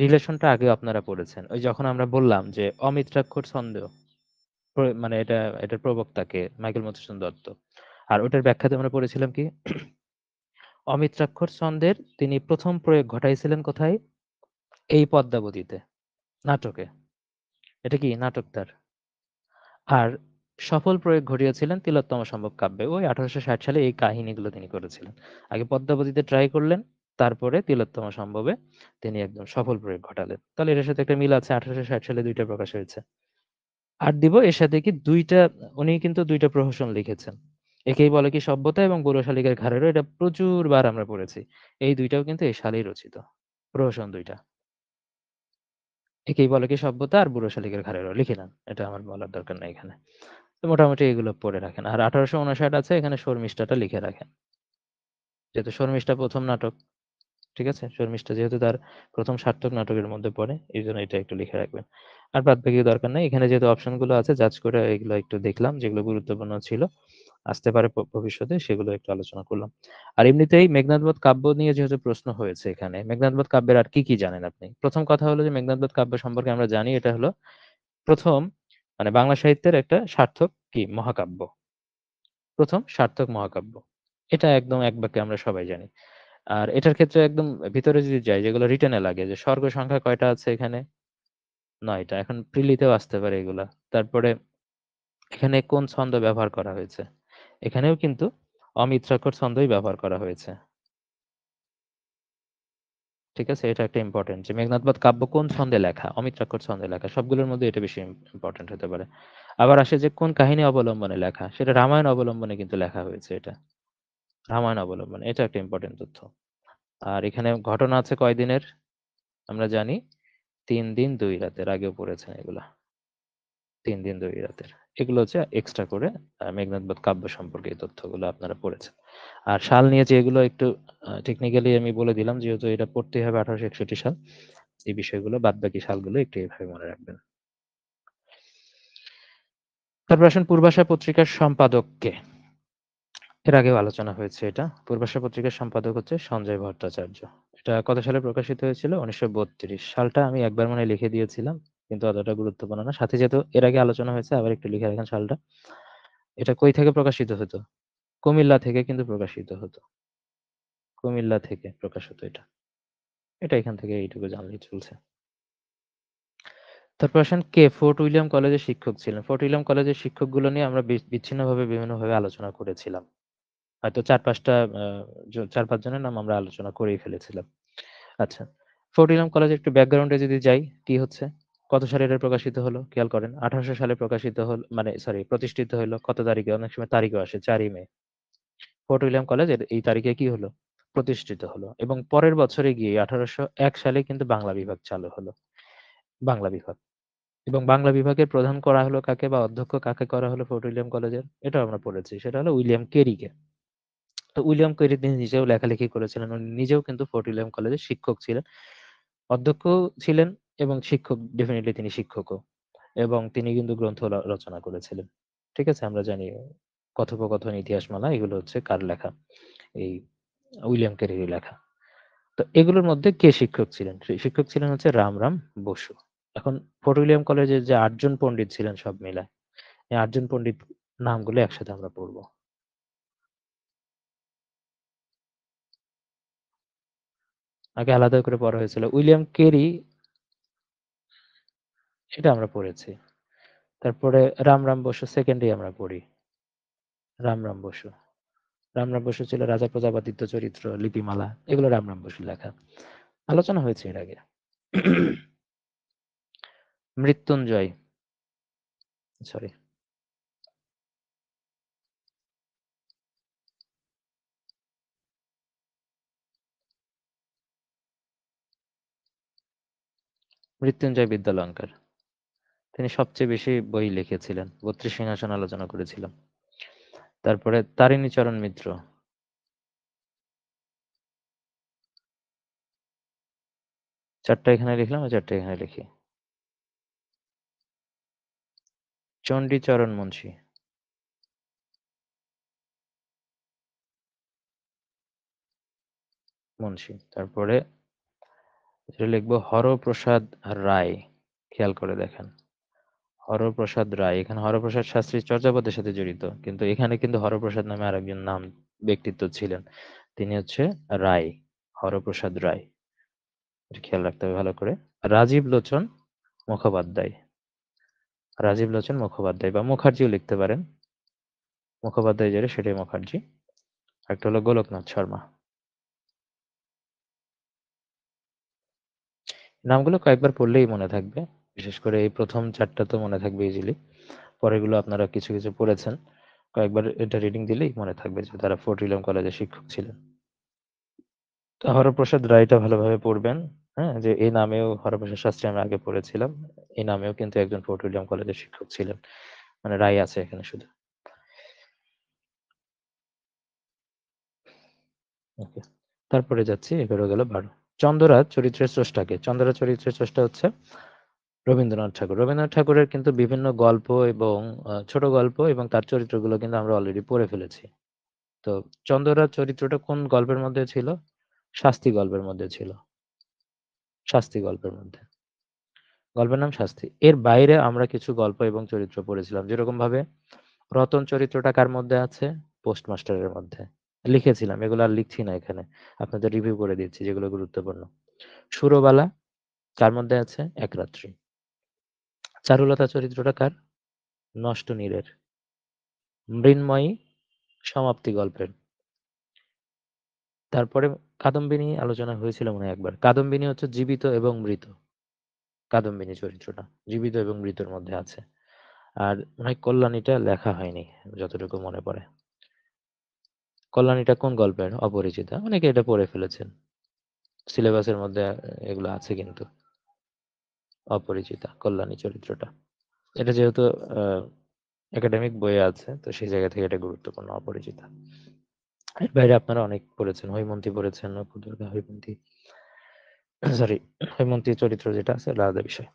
রিলেশনটা আগেও আপনারা পড়েছেন। ওই যখন আমরা বললাম যে অমিত্রাক্ষর ছন্দ মানে এটার প্রবক্তা কে? মাইকেল মধুসূদন দত্ত। আর ওটার ব্যাখ্যাতে আমরা পড়েছিলাম কি? অমিত্রাক্ষর ছন্দের তিনি ১ম প্রয়োগ ঘটাইছিলেন কোথায়? এই পদ্মাবতীতে, নাটকে। এটা কি নাটক তার। আর সফল প্রয়োগ ঘটিয়েছিলেন তিলোত্তমা সম্ভব কাব্যে। ওই ১৮৬০ সালে এই কাহিনীগুলো তিনি করেছিলেন। আগে পদ্মাবতীতে ট্রাই করলেন, তারপরে তিলোত্তমা সম্ভবে তিনি একদম সফল প্রয়োগ ঘটালেন। তাহলে এটার সাথে একটা মিল আছে। ১৮৬০ সালে ২ টা প্রকাশ হয়েছে। আর দিব এর সাথে কি ২ টা, উনি কিন্তু ২ টা প্রহসন লিখেছেন। একেই বলে কি সভ্যতা এবং বুড়ো শালিকের ঘাড়েরও, এটা প্রচুরবার আমরা পড়েছি। এই ২ টাও কিন্তু এই সালেই রচিত। প্রহসন ২ টা। একেই বলে কি সভ্যতা আর বুড়ো শালিকের ঘাড়েরও। লিখে নেন। এটা আমার বলার দরকার নাই এখানে। তো মোটামুটি এগুলো পড়ে রাখেন। আর ১৮৫৯ আছে, এখানে শর্মিষ্ঠাটা লিখে রাখেন। যেহেতু শর্মিষ্ঠা ১ম নাটক, ঠিক আছে? শর্মিষ্ঠা যেহেতু তার ১ম সার্থক নাটকের মধ্যে পড়ে, এইজন্য এটা একটু লিখে রাখবেন। আর বাদবাকি দরকার নাই। এখানে যেহেতু অপশনগুলো আছে জাজ করে এগুলো একটু দেখলাম, যেগুলো গুরুত্বপূর্ণ ছিল। আসতে পারে ভবিষ্যতে, সেগুলো একটু আলোচনা করলাম। আর এমনিতেই মেঘনাদ বধ কাব্য নিয়ে যেহেতু প্রশ্ন হয়েছে এখানে, মেঘনাদ বধ কাব্যের আর কি, কি জানেন আপনি? ১ম কথা হলো যে মেঘনাদ বধ কাব্য সম্পর্কে আমরা জানি এটা হলো ১ম মানে বাংলা সাহিত্যের একটা সার্থক কি মহাকাব্য। ১ম সার্থক মহাকাব্য। এটা একদম এক বাক্যে আমরা সবাই জানি। আর এটার ক্ষেত্রে একদম ভিতরে যদি যাই, যেগুলো রিটেন এ লাগে, যে স্বর্গ সংখ্যা কয়টা আছে এখানে? ৯ টা। এখন প্রিলিতেও আসতে পারে এগুলা। তারপরে এখানে কোন ছন্দ ব্যবহার করা হয়েছে? এখানেও কিন্তু অমিত্রাক্ষর ছন্দই ব্যবহার করা হয়েছে। ঠিক আছে? এটা একটা ইম্পোর্টেন্ট যে মেঘনাদ বধ কাব্য কোন ছন্দে লেখা? অমিত্রাক্ষর ছন্দে লেখা। সবগুলোর মধ্যে এটা বেশি ইম্পোর্টেন্ট হতে পারে। আবার আসে যে কোন কাহিনী অবলম্বনে লেখা? সেটা রামায়ণ অবলম্বনে কিন্তু লেখা হয়েছে এটা। রামায়ণ অবলম্বনে। এটা একটা ইম্পোর্টেন্ট তথ্য। আর এখানে ঘটনা আছে কয় দিনের? আমরা জানি ৩ দিন ২ রাতের। আগেও পড়েছেন এগুলা। ৩ দিন ২ রাতের। এগুলো হচ্ছে এক্সট্রা করে মেঘনাদ বধ কাব্য সম্পর্কে এই তথ্যগুলো আপনারা পড়েছেন। আর সাল নিয়ে যে এগুলো একটু টেকনিক্যালি আমি বলে দিলাম, যেহেতু এটা পড়তেই হবে ১৮৬১ সাল। এই বিষয়গুলো বাদবাকি সালগুলো একটু এভাবে মনে রাখবেন। তারপর আসেন পূর্বাশা পত্রিকার সম্পাদক কে? এর আগেও আলোচনা হয়েছে এটা। পূর্বাশা পত্রিকার সম্পাদক হচ্ছে সঞ্জয় ভট্টাচার্য। এটা কত সালে প্রকাশিত হয়েছিল? ১৯৩২ সালটা আমি একবার মনে হয় লিখে দিয়েছিলাম। কিন্তু অতটা গুরুত্বপূর্ণ না। সাথে যেহেতু এর আগে আলোচনা হয়েছে, আবার একটু লিখে রাখেন সালটা। এটা কই থেকে প্রকাশিত হতো? কুমিল্লা থেকে কিন্তু প্রকাশিত হতো। কুমিল্লা থেকে প্রকাশ হতো এটা। এটা এখান থেকে এইটুকু জানলেই চলছে। তারপর আসেন কে ফোর্ট উইলিয়াম কলেজের শিক্ষক ছিলেন? ফোর্ট উইলিয়াম কলেজের শিক্ষকগুলো নিয়ে আমরা বিচ্ছিন্নভাবে বিভিন্নভাবে আলোচনা করেছিলাম। হয়তো ৪-৫ টা ৪-৫ জনের নাম আমরা আলোচনা করেই ফেলেছিলাম। আচ্ছা। ফোর্ট উইলিয়াম কলেজের একটু ব্যাকগ্রাউন্ডে যদি যাই, কি হচ্ছে? কত সালে এটা প্রকাশিত হলো? খেয়াল করেন। ১৮০০ সালে প্রকাশিত মানে সরি প্রতিষ্ঠিত হলো কত তারিখে? অনেক সময় তারিখও আসে ৪ই মে। ফোর্ট উইলিয়াম কলেজ এই তারিখে কি হলো? প্রতিষ্ঠিত হলো। এবং পরের বছরে গিয়ে ১৮০১ সালে কিন্তু বাংলা বিভাগ চালু হলো। বাংলা বিভাগ। এবং বাংলা বিভাগের প্রধান করা হলো কাকে, বা অধ্যক্ষ কাকে করা হলো ফোর্ট উইলিয়াম কলেজের? এটাও আমরা পড়েছি। সেটা হলো উইলিয়াম কেরিকে। তো উইলিয়াম কেরি তিনি নিজেও লেখালেখি করেছিলেন। উনি নিজেও কিন্তু ফোর্ট উইলিয়াম কলেজের শিক্ষক ছিলেন। অধ্যক্ষও ছিলেন এবং শিক্ষক, ডেফিনিটলি তিনি শিক্ষকও। এবং তিনি কিন্তু গ্রন্থ রচনা করেছিলেন। ঠিক আছে? আমরা জানি কথোপকথন, ইতিহাসমালা এগুলো হচ্ছে কার লেখা? এই উইলিয়াম ক্যারির লেখা। তো এগুলোর মধ্যে কে শিক্ষক ছিলেন? সেই শিক্ষক ছিলেন হচ্ছে রামরাম বসু। এখন ফোর্ট উইলিয়াম কলেজের যে ৮ জন পন্ডিত ছিলেন সব মিলায়, এই ৮ জন পন্ডিত নামগুলো একসাথে আমরা পড়ব। আগে আলাদা করে পড়া হয়েছিল। উইলিয়াম কেরি এটা আমরা পড়েছি। তারপরে রামরাম বসু 2nd এই আমরা পড়ি। রামরাম বসু। রামরাম বসু ছিল রাজা প্রজাপতিত্ব চরিত্র, লিপিমালা, এগুলো রামরাম বসুর লেখা। আলোচনা হয়েছে এর আগে। মৃত্যুঞ্জয়, সরি, মৃত্যুঞ্জয় বিদ্যালঙ্কার। তিনি সবচেয়ে বেশি বই লিখেছিলেন, ৩২ সিংহাসন আলোচনা করেছিলাম। তারপরে তারিণীচরণ মিত্র, চারটা এখানে লিখলাম, আর চারটা এখানে লিখি। চণ্ডীচরণ মুন্সী, তারপরে যেটা লিখবো হরপ্রসাদ রায়, খেয়াল করে দেখেন। হরপ্রসাদ রায়, এখানে হরপ্রসাদ শাস্ত্রী চর্যাপদের সাথে জড়িত, কিন্তু এখানে কিন্তু হরপ্রসাদ নামে আরেকজন নাম ব্যক্তিত্ব ছিলেন, তিনি হচ্ছে রায়, হরপ্রসাদ রায়। এটা খেয়াল রাখতে হবে ভালো করে। রাজীব লোচন মুখোপাধ্যায়, রাজীব লোচন মুখোপাধ্যায় বা মুখার্জিও লিখতে পারেন, মুখোপাধ্যায় যেটা সেটাই মুখার্জি। একটা হলো গোলকনাথ শর্মা। নামগুলো কয়েকবার পড়লেই মনে থাকবে, বিশেষ করে এই প্রথম চারটা তো মনে থাকবে ইজিলি, পরেগুলো আপনারা কিছু কিছু পড়েছেন, কয়েকবার এটা রিডিং দিলেই মনে থাকবে যে তারা ফোর্ট উইলিয়াম কলেজের শিক্ষক ছিলেন। তো হরপ্রসাদ রায়টা ভালোভাবে পড়বেন। হ্যাঁ, যে এই নামেও হরপ্রসাদ শাস্ত্রী আমরা আগে পড়েছিলাম, এই নামেও কিন্তু একজন ফোর্ট উইলিয়াম কলেজের শিক্ষক ছিলেন, মানে রায় আছে এখানে শুধু। ওকে, তারপরে যাচ্ছি 11 গেল 12। চন্দ্ররাজ চরিত্রের স্রষ্টাকে, চন্দ্ররাজ চরিত্রের স্রষ্টা হচ্ছে রবীন্দ্রনাথ ঠাকুর। রবীন্দ্রনাথ ঠাকুরের কিন্তু বিভিন্ন গল্প এবং ছোট গল্প এবং তার চরিত্রগুলো কিন্তু আমরা অলরেডি পড়ে ফেলেছি। তো চন্দ্ররাজ চরিত্রটা কোন গল্পের মধ্যে ছিল? শাস্তি গল্পের মধ্যে ছিল, শাস্তি গল্পের মধ্যে। গল্পের নাম শাস্তি। এর বাইরে আমরা কিছু গল্প এবং চরিত্র পড়েছিলাম, যেরকম ভাবে রতন চরিত্রটা কার মধ্যে আছে? পোস্টমাস্টারের মধ্যে লিখেছিলাম, এগুলো আর লিখছি না এখানে, আপনাদের রিভিউ করে দিচ্ছি যেগুলো গুরুত্বপূর্ণ। সুরবালা কার মধ্যে আছে? এক রাত্রি। চারুলতা চরিত্রটা কার? নষ্ট নীরের। মৃন্ময়ী সমাপ্তি গল্পের। তারপরে কাদম্বিনী আলোচনা হয়েছিল মনে হয় একবার। কাদম্বিনী হচ্ছে জীবিত এবং মৃত, কাদম্বিনী চরিত্রটা জীবিত এবং মৃতের মধ্যে আছে। আর মনে হয় কল্যাণীটা লেখা হয়নি যতটুকু মনে পড়ে। কল্যাণীটা কোন গল্পের? অপরিচিতা, অনেকে এটা পড়ে ফেলেছেন, সিলেবাসের মধ্যে এগুলো আছে কিন্তু। অপরিচিতা কল্যাণী চরিত্রটা, এটা যেহেতু একাডেমিক বইয়ে আছে, তো সেই জায়গা থেকে এটা গুরুত্বপূর্ণ, অপরিচিতা। এর বাইরে আপনারা অনেক পড়েছেন, হৈমন্তী পড়েছেন, নকুল হৈমন্তী, সরি, হৈমন্তী চরিত্র যেটা আছে আলাদা বিষয়।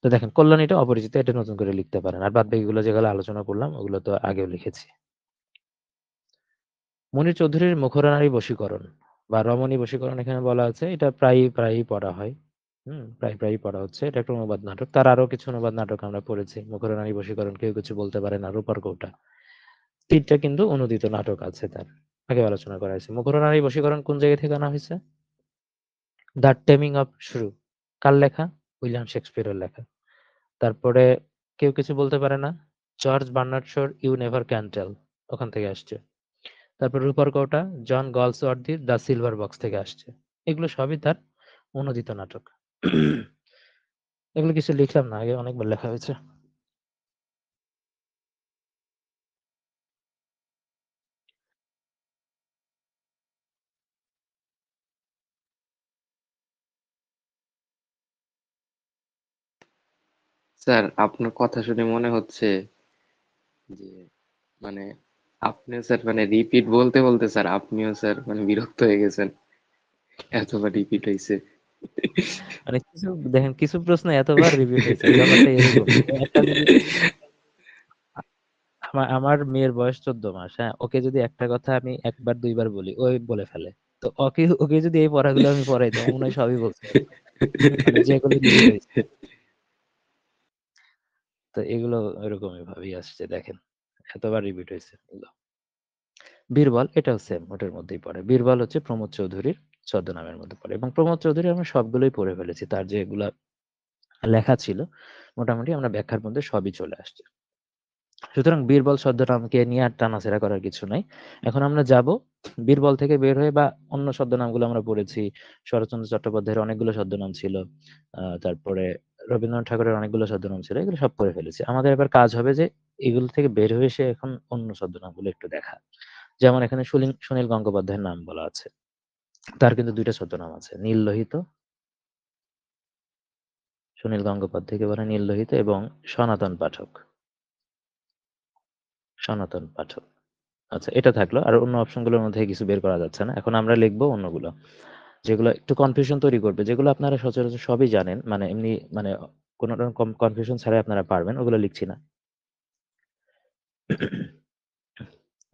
তো দেখেন কল্যাণীটা অপরিচিত, এটা নতুন করে লিখতে পারেন, আর বাদ বাকিগুলো যেগুলো আলোচনা করলাম ওগুলো তো আগেও লিখেছি। মনির চৌধুরীর মুখরানারী বশীকরণ বা রমণী বশীকরণ এখানে বলা আছে, এটা প্রায়ই পড়া হয়। প্রায়ই পড়া হচ্ছে, এটা একটা অনুবাদ নাটক। তার আরো কিছু অনুবাদ নাটক আমরা পড়েছি, মুখরানারী বশীকরণ, কেউ কিছু বলতে পারে না, রূপার কৌটা, তিনটা কিন্তু অনুদিত নাটক আছে তার, আগে আলোচনা করা হয়েছে। মুখরানারী বশীকরণ কোন জায়গা থেকে আনা হয়েছে? দ্য টেমিং অফ শ্রু, কার লেখা? উইলিয়াম শেক্সপিয়রের লেখা। তারপরে কেউ কিছু বলতে পারে না, জর্জ বার্নার্ড শোর ইউ নেভার ক্যান টেল, ওখান থেকে আসছে। তারপর রূপার কৌটা জন গলসওয়ার্থির দ্য সিলভার বক্স থেকে আসছে। এগুলো সবই তার অনূদিত নাটক। এগুলো কিছু লিখলাম না, আগে অনেকবার লেখা হয়েছে। স্যার আপনার কথা শুনে মনে হচ্ছে যে মানে আপনিও স্যার মানে রিপিট বলতে বলতে স্যার আপনিও স্যার মানে বিরক্ত হয়ে গেছেন, এতবার রিপিট হয়েছে। মানে কিছু দেখেন, কিছু প্রশ্ন এতবার রিপিট হয়েছে, ব্যাপারটা এরকম। একটা যদি আমার মেয়ের বয়স 14 মাস, হ্যাঁ, ওকে যদি একটা কথা আমি একবার দুইবার বলি ওই বলে ফেলে। তো ওকে ওকে যদি এই পড়াগুলো আমি পড়াই তো ও মনে হয় সবই বলতে পারবে, মানে যেগুলো রিপিট হয়েছে। তো এগুলো ওইরকমই ভাবেই আসছে, দেখেন এতবার রিপিট হয়েছে এগুলো। বীরবল এটাও সেম, ওটার মধ্যেই পড়ে। বীরবল হচ্ছে প্রমোদ চৌধুরীর ছদ্মনামের মধ্যে পড়ে, এবং প্রমোদ চৌধুরী আমরা সবগুলোই পড়ে ফেলেছি, তার যেগুলা লেখা ছিল মোটামুটি আমরা ব্যাখ্যার মধ্যে সবই চলে আসছে। সুতরাং বীরবল ছদ্মনামকে নিয়ে আর টানাছেড়া করার কিছু নাই। এখন আমরা যাব বীরবল থেকে বের হয়ে, বা অন্য ছদ্মনামগুলো আমরা পড়েছি। শরৎচন্দ্র চট্টোপাধ্যায়ের অনেকগুলো ছদ্মনাম ছিল। তারপরে রবীন্দ্রনাথ ঠাকুরের অনেকগুলো ছদ্মনাম ছিল। এগুলো সব পড়ে ফেলেছি। আমাদের এবার কাজ হবে যে এগুলো থেকে বের হয়ে এসে এখন অন্য ছদ্মনামগুলো একটু দেখা। যেমন এখানে সুনীল গঙ্গোপাধ্যায়ের নাম বলা আছে। তার কিন্তু ২ টা ছদ্মনাম আছে। নীল লোহিত, সুনীল গঙ্গোপাধ্যায়কে বলে নীল লোহিত, এবং সনাতন পাঠক। সনাতন পাঠক। আচ্ছা, এটা থাকলো। আর অন্য অপশনগুলোর মধ্যে কিছু বের করা যাচ্ছে না। এখন আমরা লিখবো অন্যগুলো। যেগুলো একটু কনফিউশন তৈরি করবে, যেগুলো আপনারা সচরাচর সবই জানেন। মানে এমনি মানে কোন রকম কনফিউশন ছাড়াই আপনারা পারবেন। ওগুলো লিখছি না।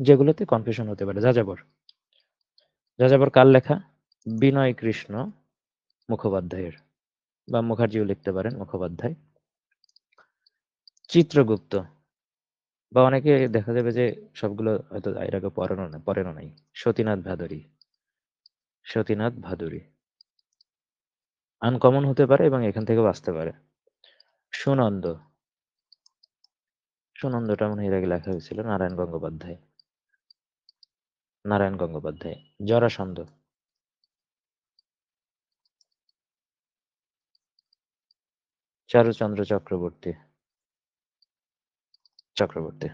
যেগুলোতে কনফিউশন হতে পারে। যাযাবর। যাযাবর কার লেখা? বিনয় কৃষ্ণ মুখোপাধ্যায়ের, বা মুখার্জিও লিখতে পারেন, মুখোপাধ্যায়। চিত্রগুপ্ত, বা অনেকে দেখা যাবে যে সবগুলো হয়তো এর আগে পড়েনও নাই। সতীনাথ ভাদুরী। সতীনাথ ভাদুরী আনকমন হতে পারে এবং এখান থেকেও আসতে পারে। সুনন্দ। সুনন্দটা মনে হয় এর আগে লেখা হয়েছিল নারায়ণ গঙ্গোপাধ্যায়। নারায়ণ গঙ্গোপাধ্যায়। জরাসন্ধ। চারুচন্দ্র চক্রবর্তী। চক্রবর্তী।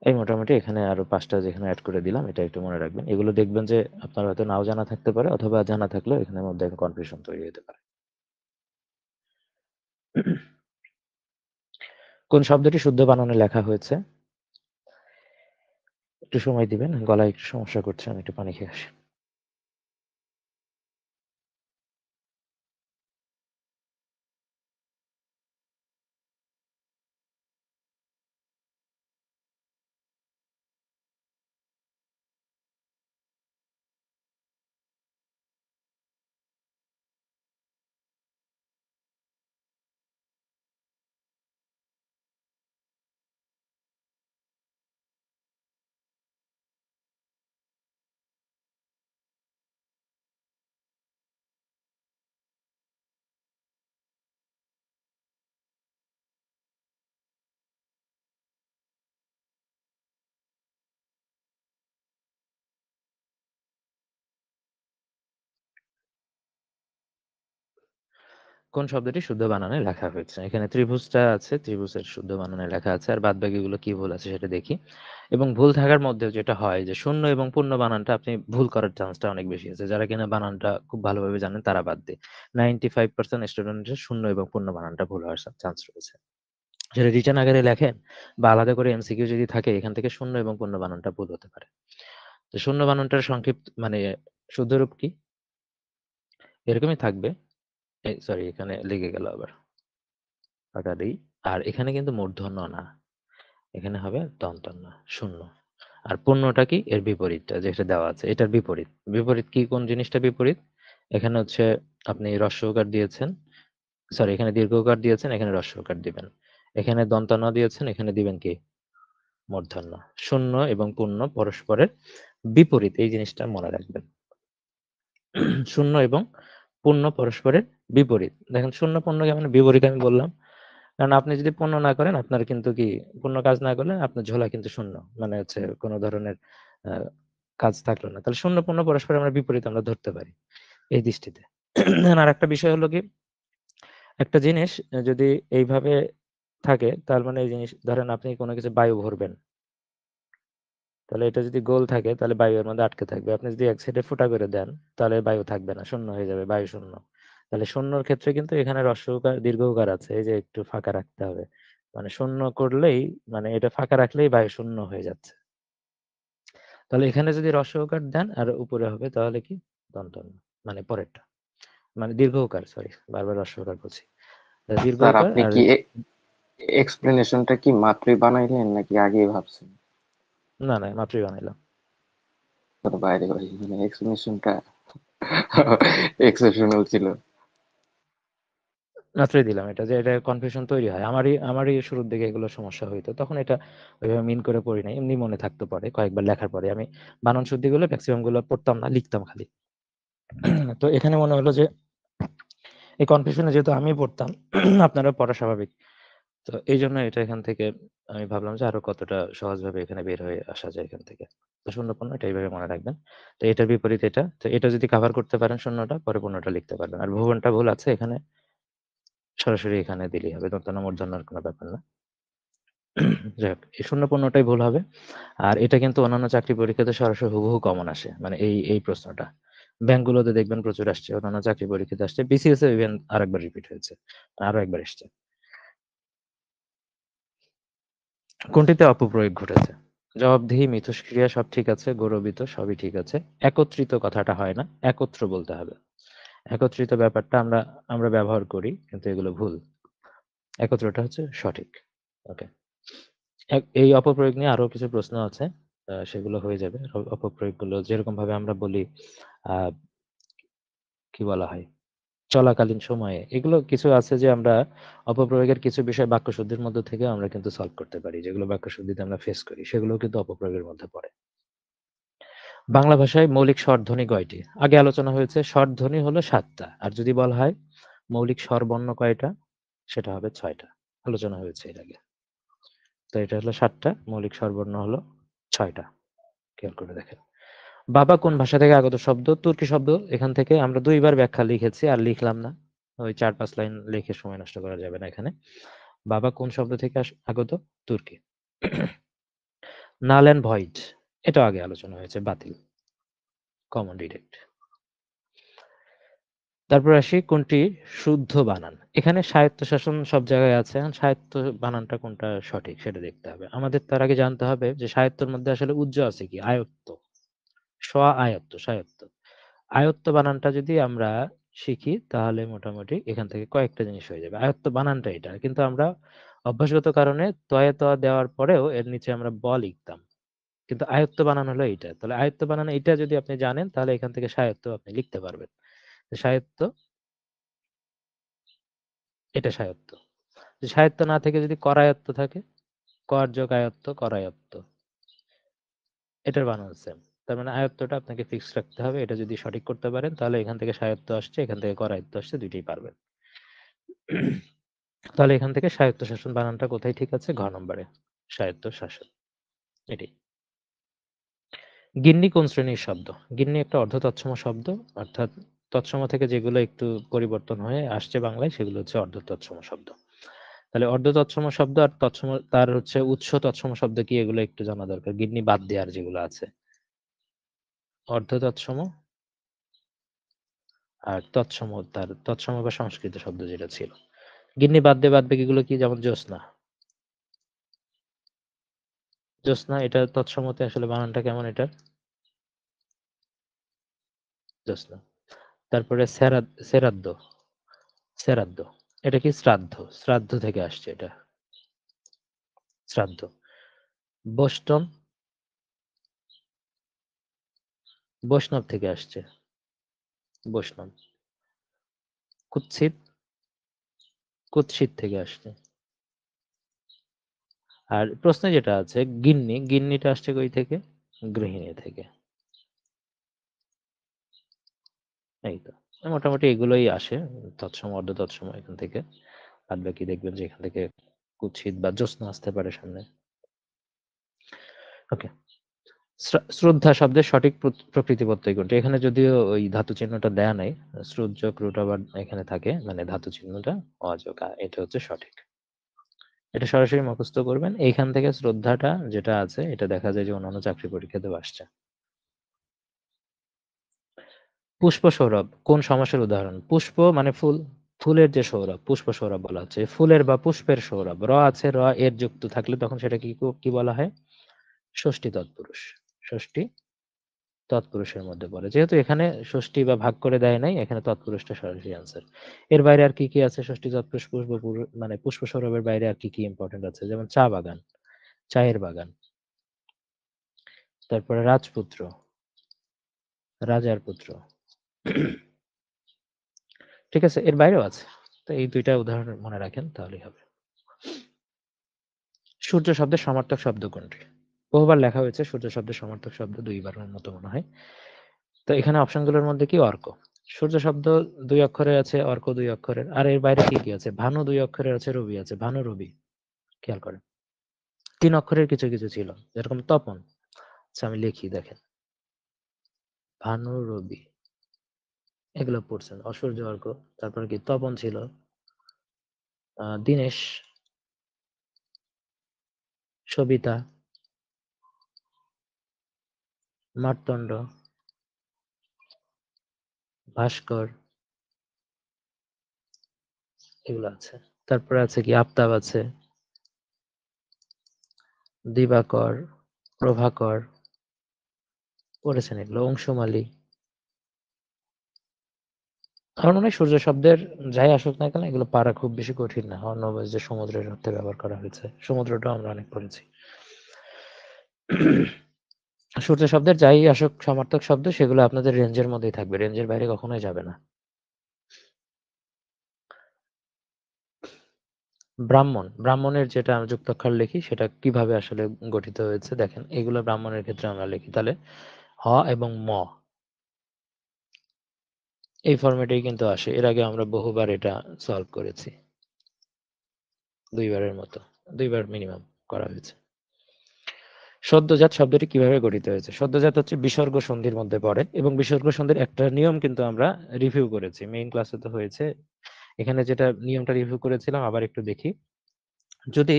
এই মোটামুটি এখানে আরো ৫ টা যেখানে এড করে দিলাম, এটা একটু মনে রাখবেন। এগুলো দেখবেন যে আপনার হয়তো নাও জানা থাকতে পারে, অথবা জানা থাকলেও এখানের মধ্যে কনফিউশন তৈরি হতে পারে। কোন শব্দটি শুদ্ধ বানানে লেখা হয়েছে? একটু সময় দিবেন। গলায় একটু সমস্যা করছে। আমি একটু পানি খেয়ে আসি। কোন শব্দটি শুদ্ধ বানানে লেখা হয়েছে? এখানে ত্রিভুজটা আছে, ত্রিভুজের শুদ্ধ বানানে লেখা আছে। আর বাদবাকিগুলো কি ভুল আছে সেটা দেখি। এবং ভুল থাকার মধ্যেও যেটা হয় যে শূন্য এবং পূর্ণ বানানটা আপনি ভুল করার চান্সটা অনেক বেশি আছে। যারা কিনা বানানটা খুব ভালোভাবে জানেন তারা বাদ দিয়ে। 95% স্টুডেন্টের শূন্য এবং পূর্ণ বানানটা ভুল হওয়ার চান্স রয়েছে। সেটা রিটেন আকারে লেখেন বা আলাদা করে এমসিকিউ যদি থাকে, এখান থেকে শূন্য এবং পূর্ণ বানানটা ভুল হতে পারে। তো শূন্য বানানটার সংক্ষিপ্ত মানে শুদ্ধ রূপ কি? এরকমই থাকবে। সরি, এখানে লেগে গেল আবার। হঠাৎই। আর এখানে কিন্তু মূর্ধন্য না। এখানে হবে দন্তন্য, শূন্য। আর পূর্ণটা কি? এর বিপরীতটা যেটা দেওয়া আছে, এটার বিপরীত। বিপরীত কি? কোন জিনিসটা বিপরীত? এখানে হচ্ছে আপনি হ্রস্ব উকার দিয়েছেন, সরি এখানে দীর্ঘ উকার দিয়েছেন, এখানে হ্রস্ব উকার দিবেন। এখানে দন্তন্য দিয়েছেন, এখানে দিবেন কি? মূর্ধন্য। শূন্য এবং পূর্ণ পরস্পরের বিপরীত, এই জিনিসটা মনে রাখবেন। শূন্য এবং পূর্ণ পরস্পরের বিপরীত। দেখেন শূন্য পূর্ণ কেমন বিপরীত আমি বললাম। কারণ আপনি যদি পূর্ণ না করেন, আপনার কিন্তু কি পূর্ণ কাজ না করলে আপনার ঝোলা কিন্তু শূন্য। মানে হচ্ছে কোন ধরনের আ কাজ থাকলো না। তাহলে শূন্য পূর্ণ পরস্পরের আমরা বিপরীত আমরা ধরতে পারি এই দৃষ্টিতে। আরেকটা বিষয় হলো কি, একটা জিনিস যদি এইভাবে থাকে, তার মানে এই জিনিস ধরেন আপনি কোন কিছু বায়ু ভরবেন। তাহলে এটা যদি গোল থাকে তাহলে বায়ু এর মধ্যে আটকে থাকবে। আপনি যদি এক সাইডে ফুটা করে দেন তাহলে বায়ু থাকবে না, শূন্য হয়ে যাবে, বায়ু শূন্য। তাহলে শূন্যর ক্ষেত্রে কিন্তু এখানে হ্রস্ব উকার দীর্ঘ উকার আছে, এই যে একটু ফাঁকা রাখতে হবে। মানে শূন্য করলেই, মানে এটা ফাঁকা রাখলেই বায়ু শূন্য হয়ে যাচ্ছে। তাহলে এখানে যদি হ্রস্ব উকার দেন আর উপরে হবে তাহলে কি? দন্ত ন। মানে পরেরটা। মানে দীর্ঘ উকার, সরি বারবার হ্রস্ব উকার বলছি। দীর্ঘ স্যার উকার আপনি আর কি এক্সপ্লেনেশনটা কি মাত্রই বানাইলেন নাকি আগেই ভাবছেন? না, না মাত্রই বানাইলাম। তোর বাইরে ভাই, মানে এক্সপ্লেনেশনটা এক্সেপশনাল ছিল। মাত্রই দিলাম এটা, যে এটা কনফিউশন তৈরি হয়। আমারই শুরুর দিকে এগুলো সমস্যা হইতো। তখন এটা ওইভাবে মিন করে পড়ি নাই। এমনি মনে থাকতো পরে কয়েকবার লেখার পরে। আমি বানান শুদ্ধিগুলো মেক্সিমাম গুলো পড়তাম না, লিখতাম খালি। তো এখানে মনে হলো যে এই কনফিউশনে যেহেতু আমি পড়তাম, আপনারা পড়া স্বাভাবিক। তো এইজন্য এটা এখান থেকে আমি ভাবলাম যে আরো কতটা সহজভাবে এখানে বের হয়ে আসা যায় এখান থেকে। তো শূন্যপন্ন এটা এইভাবে মনে রাখবেন। তো এটার বিপরীত এটা। তো এটা যদি কভার করতে পারেন শূন্যটা, পরে পূর্ণটা লিখতে পারবেন। আর ভুবনটা ভুল আছে এখানে, সরাসরি এখানে দিলেই হবে। দন্তন্য মূর্ধন্যর কোনো ব্যাপার না। যাই হোক, এই শূন্যপন্নটাই ভুল হবে। আর এটা কিন্তু অন্যান্য চাকরি পরীক্ষাতে সরাসরি হুবহু কমন আসে। মানে এই প্রশ্নটা। ব্যাংকগুলোতে দেখবেন প্রচুর আসছে, অন্যান্য চাকরি পরীক্ষাতে আসছে। বিসিএস এ ইভেন আরেকবার রিপিট হয়েছে। আরো একবার এসছে। কোনটিতে অপপ্রয়োগ ঘটেছে? জবাবদিহি, মিথস্ক্রিয়া সব ঠিক আছে, গৌরবিত সবই ঠিক আছে। একত্রিত কথাটা হয় না, একত্র বলতে হবে। একত্রিত ব্যাপারটা আমরা আমরা ব্যবহার করি, কিন্তু এগুলো ভুল। একত্রটা হচ্ছে সঠিক। ওকে। এই অপপ্রয়োগ নিয়ে আরো কিছু প্রশ্ন আছে। সেগুলো হয়ে যাবে। অপপ্রয়োগগুলো যেরকমভাবে আমরা বলি, আ কি বলা হয়? চলাকালীন সময়ে। এগুলো কিছু আছে যে আমরা অপপ্রয়োগের কিছু বিষয় বাক্যশুদ্ধির মধ্য থেকে আমরা কিন্তু সলভ করতে পারি। যেগুলো বাক্যশুদ্ধিতে আমরা ফেস করি, সেগুলোও কিন্তু অপপ্রয়োগের মধ্যে পড়ে। বাংলা ভাষায় মৌলিক স্বরধ্বনি কয়টি? আগে আলোচনা হয়েছে স্বরধ্বনি হলো ৭ টা। আর যদি বলা হয় মৌলিক স্বরবর্ণ কয়টা? সেটা হবে ৬ টা। আলোচনা হয়েছে এর আগে। তো এটা হলো ৭ টা, মৌলিক স্বরবর্ণ হলো ৬ টা। খেয়াল করে দেখেন। বাবা কোন ভাষা থেকে আগত শব্দ? তুর্কি শব্দ। এখান থেকে আমরা ২ বার ব্যাখ্যা লিখেছি, আর লিখলাম না। ওই ৪-৫ লাইন লিখে সময় নষ্ট করা যাবে না এখানে। বাবা কোন শব্দ থেকে আগত? তুর্কি। নাল অ্যান্ড ভয়েড, এটাও আগে আলোচনা হয়েছে, বাতিল। Common direct. তারপর আসি কোনটি শুদ্ধ বানান। এখানে স্বায়ত্তশাসন সব জায়গায় আছে। এখন স্বায়ত্ত বানানটা কোনটা সঠিক সেটা দেখতে হবে। আমাদের তার আগে জানতে হবে যে স্বায়ত্তর মধ্যে আসলে উজ্জ আছে কি? আয়ত্ত। স্ব-আয়ত্ত, স্বায়ত্ত। আয়ত্ত বানানটা যদি আমরা শিখি তাহলে মোটামুটি এখান থেকে কয়েকটা জিনিস হয়ে যাবে। আয়ত্ত বানানটা এটা। কিন্তু আমরা অভ্যাসগত কারণে তয়ে ত দেওয়ার পরেও এর নিচে আমরা ব লিখতাম। কিন্তু আয়ত্ত বানান হলো এইটা। তাহলে আয়ত্ত বানান এইটা যদি আপনি জানেন তাহলে এখান থেকে স্বায়ত্ত আপনি লিখতে পারবেন। স্বায়ত্ত, এটা স্বায়ত্ত। সাহিত্য না থেকে যদি করায়ত্ত থাকে, কর যোগ আয়ত্ত, করায়ত্ত। এটার বানান সেম। তার মানে আয়ত্তটা আপনাকে ফিক্স রাখতে হবে। এটা যদি সঠিক করতে পারেন তাহলে এখান থেকে সায়ত্ত আসছে, এখান থেকে করায়ত্ত আসছে, দুইটাই পারবেন। তাহলে এখান থেকে স্বায়ত্তশাসন বানানটা কোথায় ঠিক আছে? ঘ নম্বরে। স্বায়ত্তশাসন। এটাই। গিন্নি কোন শ্রেণীর শব্দ? গিন্নি একটা অর্ধতৎসম শব্দ, অর্থাৎ তৎসম থেকে যেগুলো একটু পরিবর্তন হয়ে আসছে বাংলায় সেগুলো হচ্ছে অর্ধতৎসম শব্দ। তাহলে অর্ধতৎসম শব্দ আর তৎসম, তার হচ্ছে উৎস তৎসম শব্দ কি, এগুলো একটু জানা দরকার। গিন্নি বাদ দিয়ে আর যেগুলো আছে। অর্ধতৎসম আর তৎসম, তার তৎসম বা সংস্কৃত শব্দ যেটা ছিল। গিন্নি বাদ দিয়ে বাদ বাকিগুলো কি? যেমন জ্যোৎস্না। জ্যোৎস্না এটা তৎসমতে আসলে বানানটা কেমন এটার? জ্যোৎস্না। তারপরে সেরাদ্দ, সেরাদ্দ। এটা কি? শ্রাদ্ধ। শ্রাদ্ধ থেকে আসছে এটা। শ্রাদ্ধ। বৈষ্ণব, বৈষ্ণব থেকে আসছে। বৈষ্ণব। কুৎসিত, কুৎসিত থেকে আসছে। আর প্রশ্নে যেটা আছে গিন্নি, গিন্নিটা আসছে কই থেকে? গৃহিণী থেকে। এই তো। মোটামুটি এগুলোই আসে। তৎসম, অর্ধ তৎসম এখান থেকে। বাদ বাকি দেখবেন যে এখান থেকে কুৎসিত বা জ্যোৎস্না আসতে পারে সামনে। ওকে। শ্রদ্ধা শব্দের সঠিক প্রকৃতি প্রত্যয় কোনটি? এখানে যদিও ওই ধাতু চিহ্নটা দেয়া নাই। শ্রুতযোগ রুট আবার এখানে থাকে, মানে ধাতু চিহ্নটা অযোগ। এটা হচ্ছে সঠিক। এটা সরাসরি মুখস্থ করবেন। এইখান থেকে শ্রদ্ধাটা যেটা আছে এটা দেখা যায় যে অন্যান্য চাকরি পরীক্ষাতেও আসছে। পুষ্প সৌরভ কোন সমাসের উদাহরণ? পুষ্প মানে ফুল, ফুলের যে সৌরভ, পুষ্প সৌরভ বলা হচ্ছে। ফুলের বা পুষ্পের সৌরভ, র আছে, র এর যুক্ত থাকলে তখন সেটা কি কি বলা হয়? ষষ্ঠী তৎপুরুষ। ষষ্ঠী তৎপুরুষের মধ্যে পড়ে। যেহেতু এখানে ষষ্ঠী বা ভাগ করে দেয় নাই, এখানে তৎপুরুষটা সরাসরি আনসার। এর বাইরে আর কি কি আছে? ষষ্ঠী তৎপুরুষ, মানে পুষ্প সৌরভের বাইরে আর কি কি ইম্পর্টেন্ট আছে? যেমন চা বাগান, চায়ের বাগান। তারপরে রাজপুত্র, রাজার পুত্র। ঠিক আছে, এর বাইরেও আছে। তো এই দুইটা উদাহরণ মনে রাখেন তাহলেই হবে। সূর্য শব্দের সমার্থক শব্দ কোনটি? বহুবার লেখা হয়েছে সূর্য শব্দের সমার্থক শব্দ, দুইবারের মতো মনে হয়। তো এখানে অপশনগুলোর মধ্যে কি? অর্ক। সূর্য শব্দ ২ অক্ষরের আছে, অর্ক ২ অক্ষরের। আর এর বাইরে কি কি আছে? ভানু ২ অক্ষরের আছে, রবি আছে। ভানু, রবি। খেয়াল করেন। ৩ অক্ষরের কিছু, কিছু ছিল। যেরকম তপন। আচ্ছা আমি লিখি দেখেন। ভানু, রবি এগুলো পড়ছেন। অসূর্য, অর্ক। তারপরে কি তপন ছিল। দীনেশ, সবিতা, মার্তণ্ড, ভাস্কর এগুলো আছে। তারপরে আছে কি আফতাব আছে, দিবাকর, প্রভাকর পড়েছেন এগুলো। অংশুমালী। আমার মনে হয় সূর্য শব্দের যাই আসুক না কেন এগুলো পারা খুব বেশি কঠিন না। অন্যভাবে যে সমুদ্রের অর্থে ব্যবহার করা হয়েছে। সমুদ্রটাও আমরা অনেক পড়েছি। সূর্য শব্দের যাই আসুক সমার্থক শব্দ সেগুলো আপনাদের রেঞ্জের মধ্যেই থাকবে। রেঞ্জের বাইরে কখনোই যাবে না। ব্রাহ্মণ, ব্রাহ্মণের যেটা আমি যুক্তাক্ষর লিখি সেটা কিভাবে আসলে গঠিত হয়েছে দেখেন। এগুলো ব্রাহ্মণের ক্ষেত্রে আমরা লিখি। তাহলে হ এবং ম এই ফরম্যাটেই কিন্তু আসে। এর আগে আমরা বহুবার এটা সলভ করেছি। ২ বারের মতো। ২ বার মিনিমাম করা হয়েছে। সদ্যজাত শব্দটি কিভাবে গঠিত হয়েছে? সদ্যজাত হচ্ছে বিসর্গ সন্ধির মধ্যে পড়ে এবং বিসর্গ সন্ধির একটা নিয়ম কিন্তু আমরা রিভিউ করেছি। মেইন ক্লাসে তো হয়েছে। এখানে যেটা নিয়মটা রিভিউ করেছিলাম আবার একটু দেখি। যদি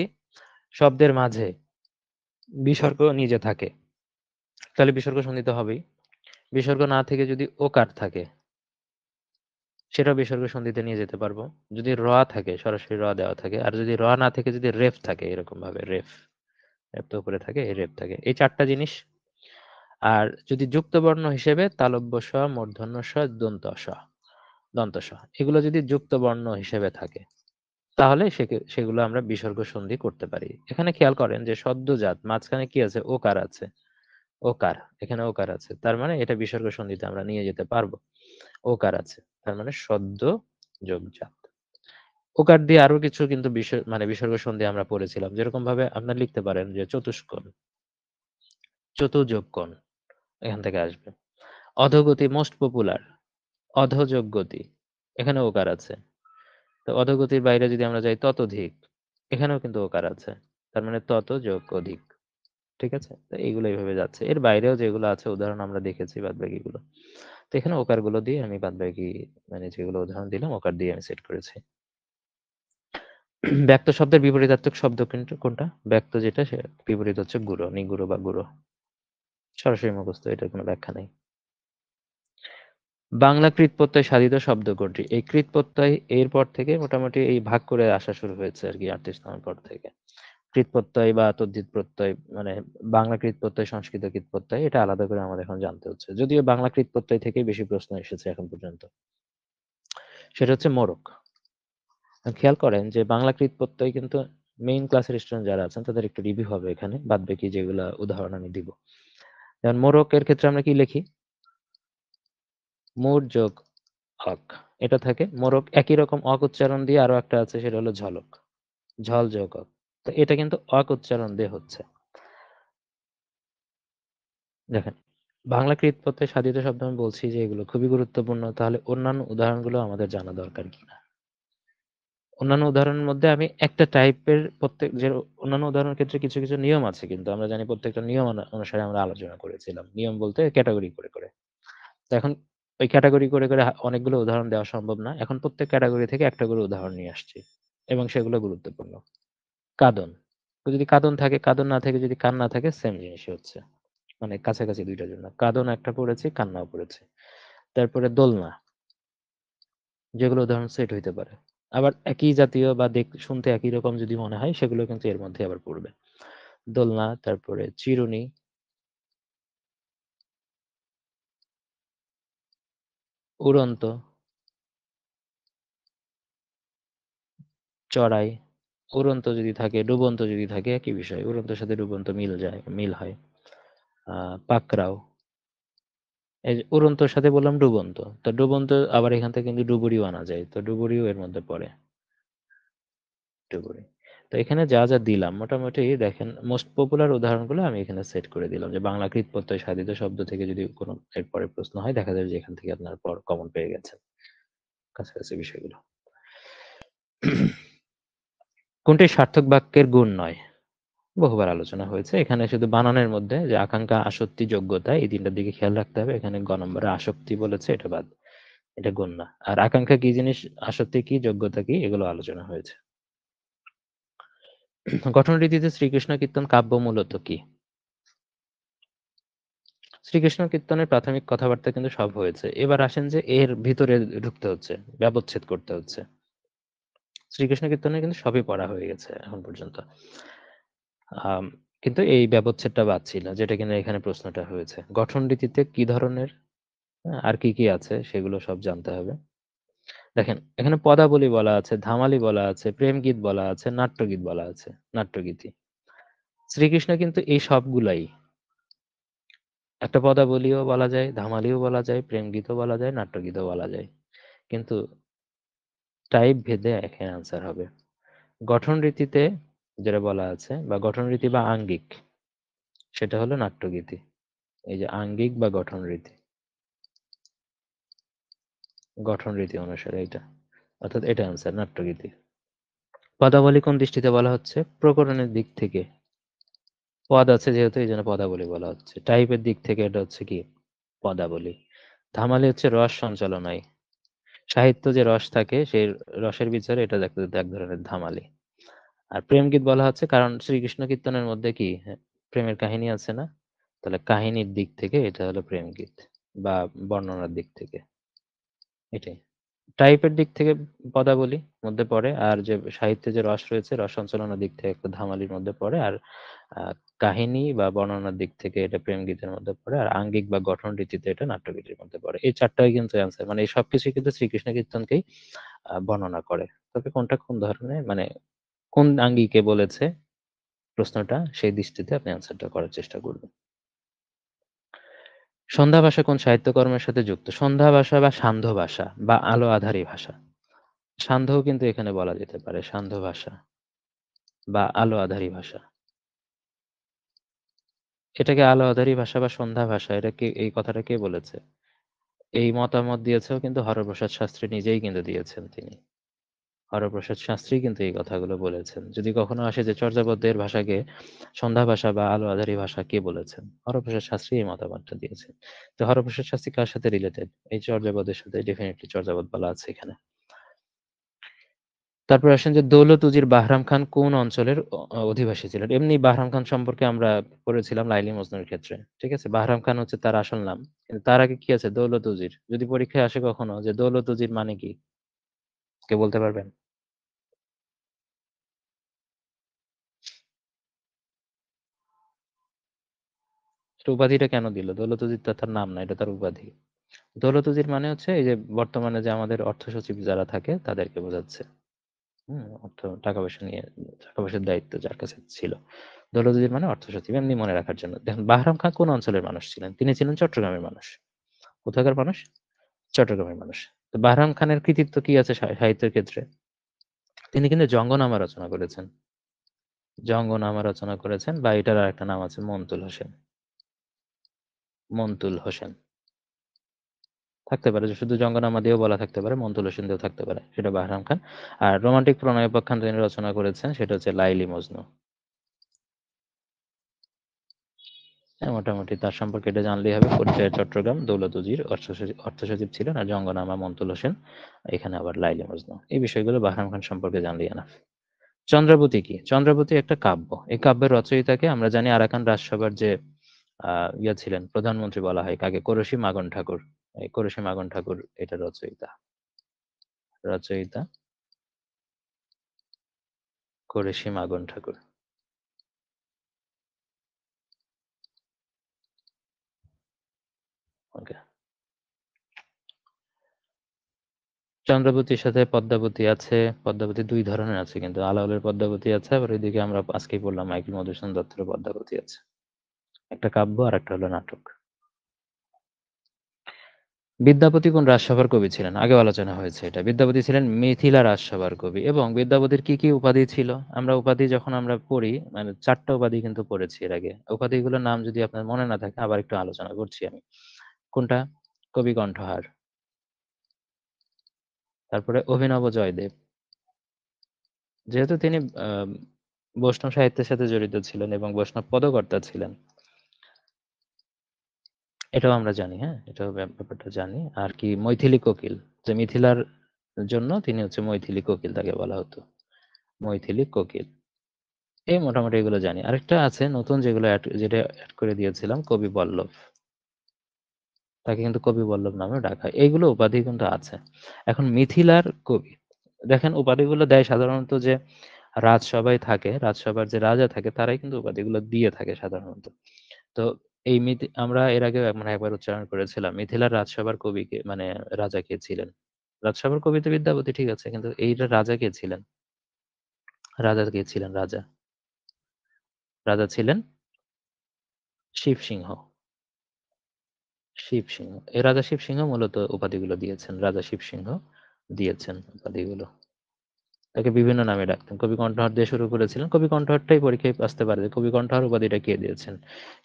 শব্দের মাঝে বিসর্গ নিজে থাকে তাহলে বিসর্গ সন্ধি তো হবেই। বিসর্গ না থেকে যদি ওকার থাকে সেটাও বিসর্গ সন্ধিতে নিয়ে যেতে পারবো। যদি র থাকে সরাসরি র দেওয়া থাকে। আর যদি র না থেকে যদি রেফ থাকে এরকম ভাবে রেফ, রেফ তো উপরে থাকে এই রেফ থাকে। এই ৪ টা জিনিস। আর যদি যুক্ত বর্ণ হিসেবে তালব্য স, মূর্ধন্য স, দন্ত স, দন্ত স এগুলো যদি যুক্ত বর্ণ হিসেবে থাকে তাহলে সেগুলো আমরা বিসর্গ সন্ধি করতে পারি। এখানে খেয়াল করেন যে সদ্যজাত মাঝখানে কি আছে? ওকার আছে। ওকার, এখানে ওকার আছে। তার মানে এটা বিসর্গ সন্ধিতে আমরা নিয়ে যেতে পারবো। ওকার আছে। তার মানে সদ্য যোগ জাত। ওকার দিয়ে আরো কিছু কিন্তু মানে বিসর্গ সন্ধি আমরা পড়েছিলাম। যেরকম ভাবে আপনারা লিখতে পারেন যে চতুষ্কোণ, চতুযোগ কোণ এখান থেকে আসবে। অধোগতি মোস্ট পপুলার, অধোযোগ গতি। এখানে ওকার আছে। তো অধোগতির বাইরে যদি আমরা যাই ততোধিক, এখানেও কিন্তু ওকার আছে। তার মানে তত যোগ অধিক। ঠিক আছে? তো এইগুলো এইভাবে যাচ্ছে। এর বাইরেও যেগুলো আছে উদাহরণ আমরা দেখেছি বাদবাকিগুলো। তো এখানে ওকারগুলো দিয়ে আমি বাদবাকি মানে যেগুলো উদাহরণ দিলাম ওকার দিয়ে আমি সেট করেছি। ব্যক্ত শব্দের বিপরীতার্থক শব্দ কিন্তু কোনটা? ব্যক্ত যেটা সে বিপরীত হচ্ছে গুড়ো, নিগুড়ো বা গুড়ো। সরাসরি মুখস্থ, এটার কোনো ব্যাখ্যা নেই। বাংলা কৃৎপ্রত্যয় সাধিত শব্দ কোনটি? এই কৃৎপ্রত্যয় এরপর থেকে মোটামুটি এই ভাগ করে আসা শুরু হয়েছে আরকি ৩৮ তম পর থেকে। কৃৎপ্রত্যয় বা তদ্ধিত প্রত্যয় মানে বাংলা কৃৎপ্রত্যয়, সংস্কৃত কৃৎপ্রত্যয় এটা আলাদা করে আমাদের এখন জানতে হচ্ছে। যদিও বাংলা কৃৎপ্রত্যয় থেকেই বেশি প্রশ্ন এসেছে এখন পর্যন্ত। সেটা হচ্ছে মোড়ক। খেয়াল করেন যে বাংলা কৃৎপ্রত্যয় কিন্তু মেইন ক্লাসের স্টুডেন্ট যারা আছেন তাদের একটু রিভিউ হবে এখানে। বাদবাকি যেগুলা উদাহরণ আমি দিব। যেমন মোড়কের ক্ষেত্রে আমরা কি লিখি? মুর যোগ অক। এটা থাকে। মোড়ক একই রকম অক উচ্চারণ দিয়ে আরো একটা আছে সেটা হলো ঝলক। ঝল যোগ অক। তো এটা কিন্তু অক উচ্চারণ দিয়ে হচ্ছে। দেখেন, বাংলা কৃৎপ্রত্যয় সাধিত শব্দ আমি বলছি যে এগুলো খুবই গুরুত্বপূর্ণ। তাহলে অন্যান্য উদাহরণগুলো আমাদের জানা দরকার কিনা? অন্যান্য উদাহরণের মধ্যে আমি একটা টাইপের প্রত্যেক যে অন্যান্য উদাহরণের ক্ষেত্রে কিছু, কিছু নিয়ম আছে কিন্তু আমরা জানি প্রত্যেকটা নিয়ম অনুসারে আমরা আলোচনা করেছিলাম। নিয়ম বলতে ক্যাটেগরি করে, করে। তো এখন ওই ক্যাটেগরি করে, করে অনেকগুলো উদাহরণ দেওয়া সম্ভব না। এখন প্রত্যেক ক্যাটেগরি থেকে একটা করে উদাহরণ নিয়ে আসছি এবং সেগুলো গুরুত্বপূর্ণ। কাঁদন। তো যদি কাঁদন থাকে, কাঁদন না থাকে যদি কান না থাকে সেম জিনিসই হচ্ছে। মানে কাছাকাছি ২ টার জন্য। কাঁদন একটা পড়েছি, কান্নাও পড়েছি। তারপরে দোলনা, যেগুলো উদাহরণ সেট হইতে পারে। আবার একই জাতীয় বা শুনতে একই রকম যদি মনে হয় সেগুলো কিন্তু এর মধ্যে আবার পড়বে। দোলনা, তারপরে চিরুনি, উড়ন্ত, চড়াই, উড়ন্ত যদি থাকে, ডুবন্ত যদি থাকে একই বিষয়। উড়ন্তের সাথে ডুবন্ত মিল হয়। পাকড়াও। এই যে উড়ন্তর সাথে বললাম ডুবন্ত। তো ডুবন্ত আবার এখান থেকে কিন্তু ডুবুরিও আনা যায়। তো ডুবুরিও এর মধ্যে পড়ে। ডুবুরি। তো এখানে যা, যা দিলাম মোটামুটি দেখেন মোস্ট পপুলার উদাহরণগুলো আমি এখানে সেট করে দিলাম যে বাংলা কৃৎপ্রত্যয় সাধিত শব্দ থেকে যদি কোনো এরপরে প্রশ্ন হয় দেখা যাবে যে এখান থেকে আপনার কমন পেয়ে গেছেন কাছাকাছি বিষয়গুলো। কোনটি সার্থক বাক্যের গুণ নয়? বহুবার আলোচনা হয়েছে। এখানে শুধু বানানের মধ্যে যে আকাঙ্ক্ষা, আসক্তি, যোগ্যতা এই ৩ টার দিকে খেয়াল রাখতে হবে। এখানে গ নম্বরে আসক্তি বলেছে, এটা বাদ। এটা গুণ না। আর আকাঙ্ক্ষা কি জিনিস, আসক্তি কি, যোগ্যতা কি, এগুলো আলোচনা হয়েছে। গঠন রীতিতে শ্রীকৃষ্ণ কীর্তন কাব্য মূলত কি? শ্রীকৃষ্ণ কীর্তনের প্রাথমিক কথাবার্তা কিন্তু সব হয়েছে। এবার আসেন যে এর ভিতরে ঢুকতে হচ্ছে, ব্যবচ্ছেদ করতে হচ্ছে। শ্রীকৃষ্ণ কীর্তনে কিন্তু সবই পড়া হয়ে গেছে এখন পর্যন্ত। আম কিন্তু এই ব্যবচ্ছেদটা বাদ ছিল, যেটা কিনা এখানে প্রশ্নটা হয়েছে। গঠন রীতিতে কি ধরনের, আর কি, কি আছে সেগুলো সব জানতে হবে। দেখেন এখানে পদাবলী বলা আছে, ধামালি বলা আছে, প্রেমগীত বলা আছে, নাট্যগীত বলা আছে, নাট্যগীতি। শ্রীকৃষ্ণ কিন্তু এই সবগুলাই, একটা পদাবলীও বলা যায়, ধামালিও বলা যায়, প্রেমগীতও বলা যায়, নাট্যগীতও বলা যায়। কিন্তু টাইপ ভেদে এখানে আনসার হবে। গঠন রীতিতে যেটা বলা আছে বা গঠন রীতি বা আঙ্গিক, সেটা হলো নাট্যগীতি। এই যে আঙ্গিক বা গঠন রীতি, গঠন রীতি অনুসারে এটা, অর্থাৎ এটা আনসার নাট্যগীতি। পদাবলী কোন দৃষ্টিতে বলা হচ্ছে? প্রকরণের দিক থেকে। পদ আছে যেহেতু এই জন্য পদাবলী বলা হচ্ছে। টাইপের দিক থেকে এটা হচ্ছে কি, পদাবলী। ধামালি হচ্ছে রস সঞ্চালনায়, সাহিত্য যে রস থাকে সেই রসের বিচারে এটা দেখতে এক ধরনের ধামালি। আর প্রেমগীত বলা হচ্ছে কারণ শ্রীকৃষ্ণ কীর্তনের মধ্যে কি, হ্যাঁ, প্রেমের কাহিনী আছে না, তাহলে কাহিনীর দিক থেকে এটা হলো প্রেমগীত বা বর্ণনার দিক থেকে, এটাই। টাইপের দিক থেকে পদাবলী মধ্যে পড়ে, আর যে সাহিত্যে যে রস রয়েছে রস সঞ্চালনার দিক থেকে একটা ধামালির মধ্যে পড়ে, আর কাহিনী বা বর্ণনার দিক থেকে এটা প্রেমগীতের মধ্যে পড়ে, আর আঙ্গিক বা গঠন রীতিতে এটা নাট্যগীতির মধ্যে পড়ে। এই চারটাই কিন্তু অ্যান্সার, মানে এই সবকিছুই কিন্তু শ্রীকৃষ্ণ কীর্তনকেই বর্ণনা করে। তবে কোনটা কোন ধরনের, মানে কোন আঙ্গিকে বলেছে প্রশ্নটা, সেই দৃষ্টিতে আপনি অ্যান্সারটা করার চেষ্টা করবেন। সন্ধ্যা ভাষা কোন সাহিত্যকর্মের সাথে যুক্ত? সন্ধ্যা ভাষা বা সান্ধ্য ভাষা বা আলো আঁধারি ভাষা। সান্ধ্যও কিন্তু এখানে বলা যেতে পারে, সান্ধ্য ভাষা বা আলো আঁধারি ভাষা। এটাকে আলো আঁধারি ভাষা বা সন্ধ্যা ভাষা, এটা কে, এই কথাটা কে বলেছে? এই মতামত দিয়েছেও কিন্তু হরপ্রসাদ শাস্ত্রী নিজেই কিন্তু দিয়েছেন তিনি। হরপ্রসাদ শাস্ত্রী কিন্তু এই কথাগুলো বলেছেন। যদি কখনো আসে যে চর্যাপদের ভাষাকে সন্ধ্যা ভাষা বা আলো আঁধারি ভাষা কে বলেছেন? হরপ্রসাদ শাস্ত্রী এই মতামতটা দিয়েছেন। তো হরপ্রসাদ শাস্ত্রী কার সাথে রিলেটেড? এই চর্যাপদের সাথে, ডেফিনিটলি চর্যাপদ বলা আছে এখানে। তারপর আসেন যে দৌলত উজির বাহরাম খান কোন অঞ্চলের অধিবাসী ছিলেন? এমনি বাহরাম খান সম্পর্কে আমরা পড়েছিলাম লাইলি মজনুর ক্ষেত্রে। ঠিক আছে? বাহরাম খান হচ্ছে তার আসল নাম। কিন্তু তার আগে কি আছে? দৌলত উজির। যদি পরীক্ষায় আসে কখনো যে দৌলত উজির মানে কি? কেউ বলতে পারবেন? এটা উপাধিটা কেন দিল? দৌলত উজির তো তার নাম না, এটা তার উপাধি। দৌলত উজির মানে হচ্ছে এই যে বর্তমানে যে আমাদের অর্থ সচিব যারা থাকে তাদেরকে বোঝাচ্ছে। টাকা পয়সা নিয়ে, টাকা পয়সার দায়িত্ব যার কাছে ছিল। দৌলত উজির মানে অর্থ সচিব, এমনি মনে রাখার জন্য। দেখুন বাহরাম খান কোন অঞ্চলের মানুষ ছিলেন? তিনি ছিলেন চট্টগ্রামের মানুষ। কোথাকার মানুষ? চট্টগ্রামের মানুষ। তো বাহরাম খানের কৃতিত্ব কি আছে সাহিত্যের ক্ষেত্রে? তিনি কিন্তু জঙ্গনামা রচনা করেছেন। জঙ্গনামা রচনা করেছেন, বা এটার আরেকটা নাম আছে মন্তুল হোসেন। মন্তুল হোসেন থাকতে পারে, যে শুধু জঙ্গনামা দিয়েও বলা থাকতে পারে, মন্তুল হোসেন দিয়েও থাকতে পারে, সেটা বাহরাম খান। আর রোমান্টিক প্রণয় উপাখ্যান তিনি রচনা করেছেন, সেটা হচ্ছে লাইলি মজনু। হ্যাঁ, মোটামুটি তার সম্পর্কে এটা জানলেই হবে। পরিচয় চট্টগ্রাম, দৌলত উজির অর্থ সচিব ছিলেন, আর জঙ্গনামা মন্তুল হোসেন, এখানে আবার লাইলি মজনু। এই বিষয়গুলো বাহরাম খান সম্পর্কে জানলেই এনাফ। চন্দ্রাবতী কি? চন্দ্রাবতী একটা কাব্য। এই কাব্যের রচয়িতাকে আমরা জানি আরাকান রাজসভার যে ইয়া ছিলেন, প্রধানমন্ত্রী বলা হয় কাকে? করশি মাগন ঠাকুর। এই করশি মাগন ঠাকুর এটা রচয়িতা। রচয়িতা করেশি মাগন ঠাকুর। ওকে। চন্দ্রাবতীর সাথে পদ্মাবতী আছে। পদ্মাবতী ২ ধরনের আছে কিন্তু। আলাওলের পদ্মাবতী আছে, আবার ওইদিকে আমরা আজকেই পড়লাম মাইকেল মধুসূদন দত্তের পদ্মাবতী আছে। একটা কাব্য আর একটা হলো নাটক। বিদ্যাপতি কোন রাজসভার কবি ছিলেন? আগেও আলোচনা হয়েছে এটা। বিদ্যাপতি ছিলেন মিথিলা রাজসভার কবি। এবং বিদ্যাপতির কি, কি উপাধি ছিল? আমরা উপাধি যখন আমরা পড়ি, মানে ৪ টা উপাধি কিন্তু পড়েছি এর আগে। উপাধিগুলোর নাম যদি আপনার মনে না থাকে, আবার একটু আলোচনা করছি আমি। কোনটা? কবি কণ্ঠহার, তারপরে অভিনব জয়দেব, যেহেতু তিনি বৈষ্ণব সাহিত্যের সাথে জড়িত ছিলেন এবং বৈষ্ণব পদকর্তা ছিলেন, এটাও আমরা জানি। হ্যাঁ, এটাও ব্যাপারটা জানি। আর কি মৈথিলী কোকিল, যে মিথিলার জন্য তিনি হচ্ছে মৈথিলী কোকিল, তাকে বলা হতো মৈথিলী কোকিল। এই মোটামুটি এগুলো জানি। আরেকটা আছে নতুন, যেটা অ্যাড করে দিয়েছিলাম, কবি বল্লভ। তাকে কিন্তু কবি বল্লভ নামেও ডাকা হয়। এইগুলো উপাধি কিন্তু আছে। এখন মিথিলার কবি, দেখেন উপাধিগুলো দেয় সাধারণত যে রাজসভায় থাকে, রাজসভার যে রাজা থাকে তারাই কিন্তু উপাধিগুলো দিয়ে থাকে সাধারণত। তো এই আমরা এর আগে মানে একবার উচ্চারণ করেছিলাম, মিথিলার রাজসভার কবি কে, মানে রাজা কে ছিলেন? রাজসভার কবি তো বিদ্যাপতি, ঠিক আছে, কিন্তু এইটা রাজা কে ছিলেন? রাজা কে ছিলেন? রাজা, রাজা ছিলেন শিবসিংহ। শিবসিংহ, এই রাজা শিবসিংহ মূলত উপাধিগুলো দিয়েছেন। রাজা শিবসিংহ দিয়েছেন উপাধিগুলো। তাকে বিভিন্ন নামে ডাকতেন। কবি কণ্ঠহার দিয়ে শুরু করেছিলেন। কবি কণ্ঠহারটাই পরীক্ষায় আসতে পারে যে কবি কণ্ঠহার উপাধিটা কে দিয়েছেন?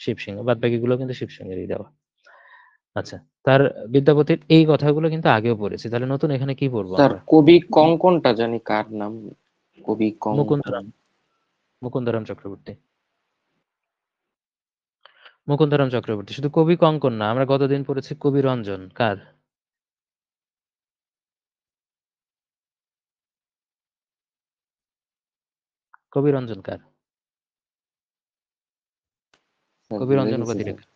শিবসিংহ। বাদবাকিগুলো কিন্তু শিবসিংহেরই দেওয়া। আচ্ছা, তার বিদ্যাপতির এই কথাগুলো কিন্তু আগেও পড়েছি। তাহলে নতুন এখানে কি পড়বো স্যার আমরা? কবি কঙ্কনটা জানি কার নাম, কবি কঙ্কন। মুকুন্দরাম, মুকুন্দরাম চক্রবর্তী। মুকুন্দরাম চক্রবর্তী। শুধু কবি কঙ্কন না, আমরা গতদিন পড়েছি কবি রঞ্জন। কার? কবি রঞ্জন কার? স্যার কবি ভুলে রঞ্জন গেছি উপাধিটা স্যার। কার?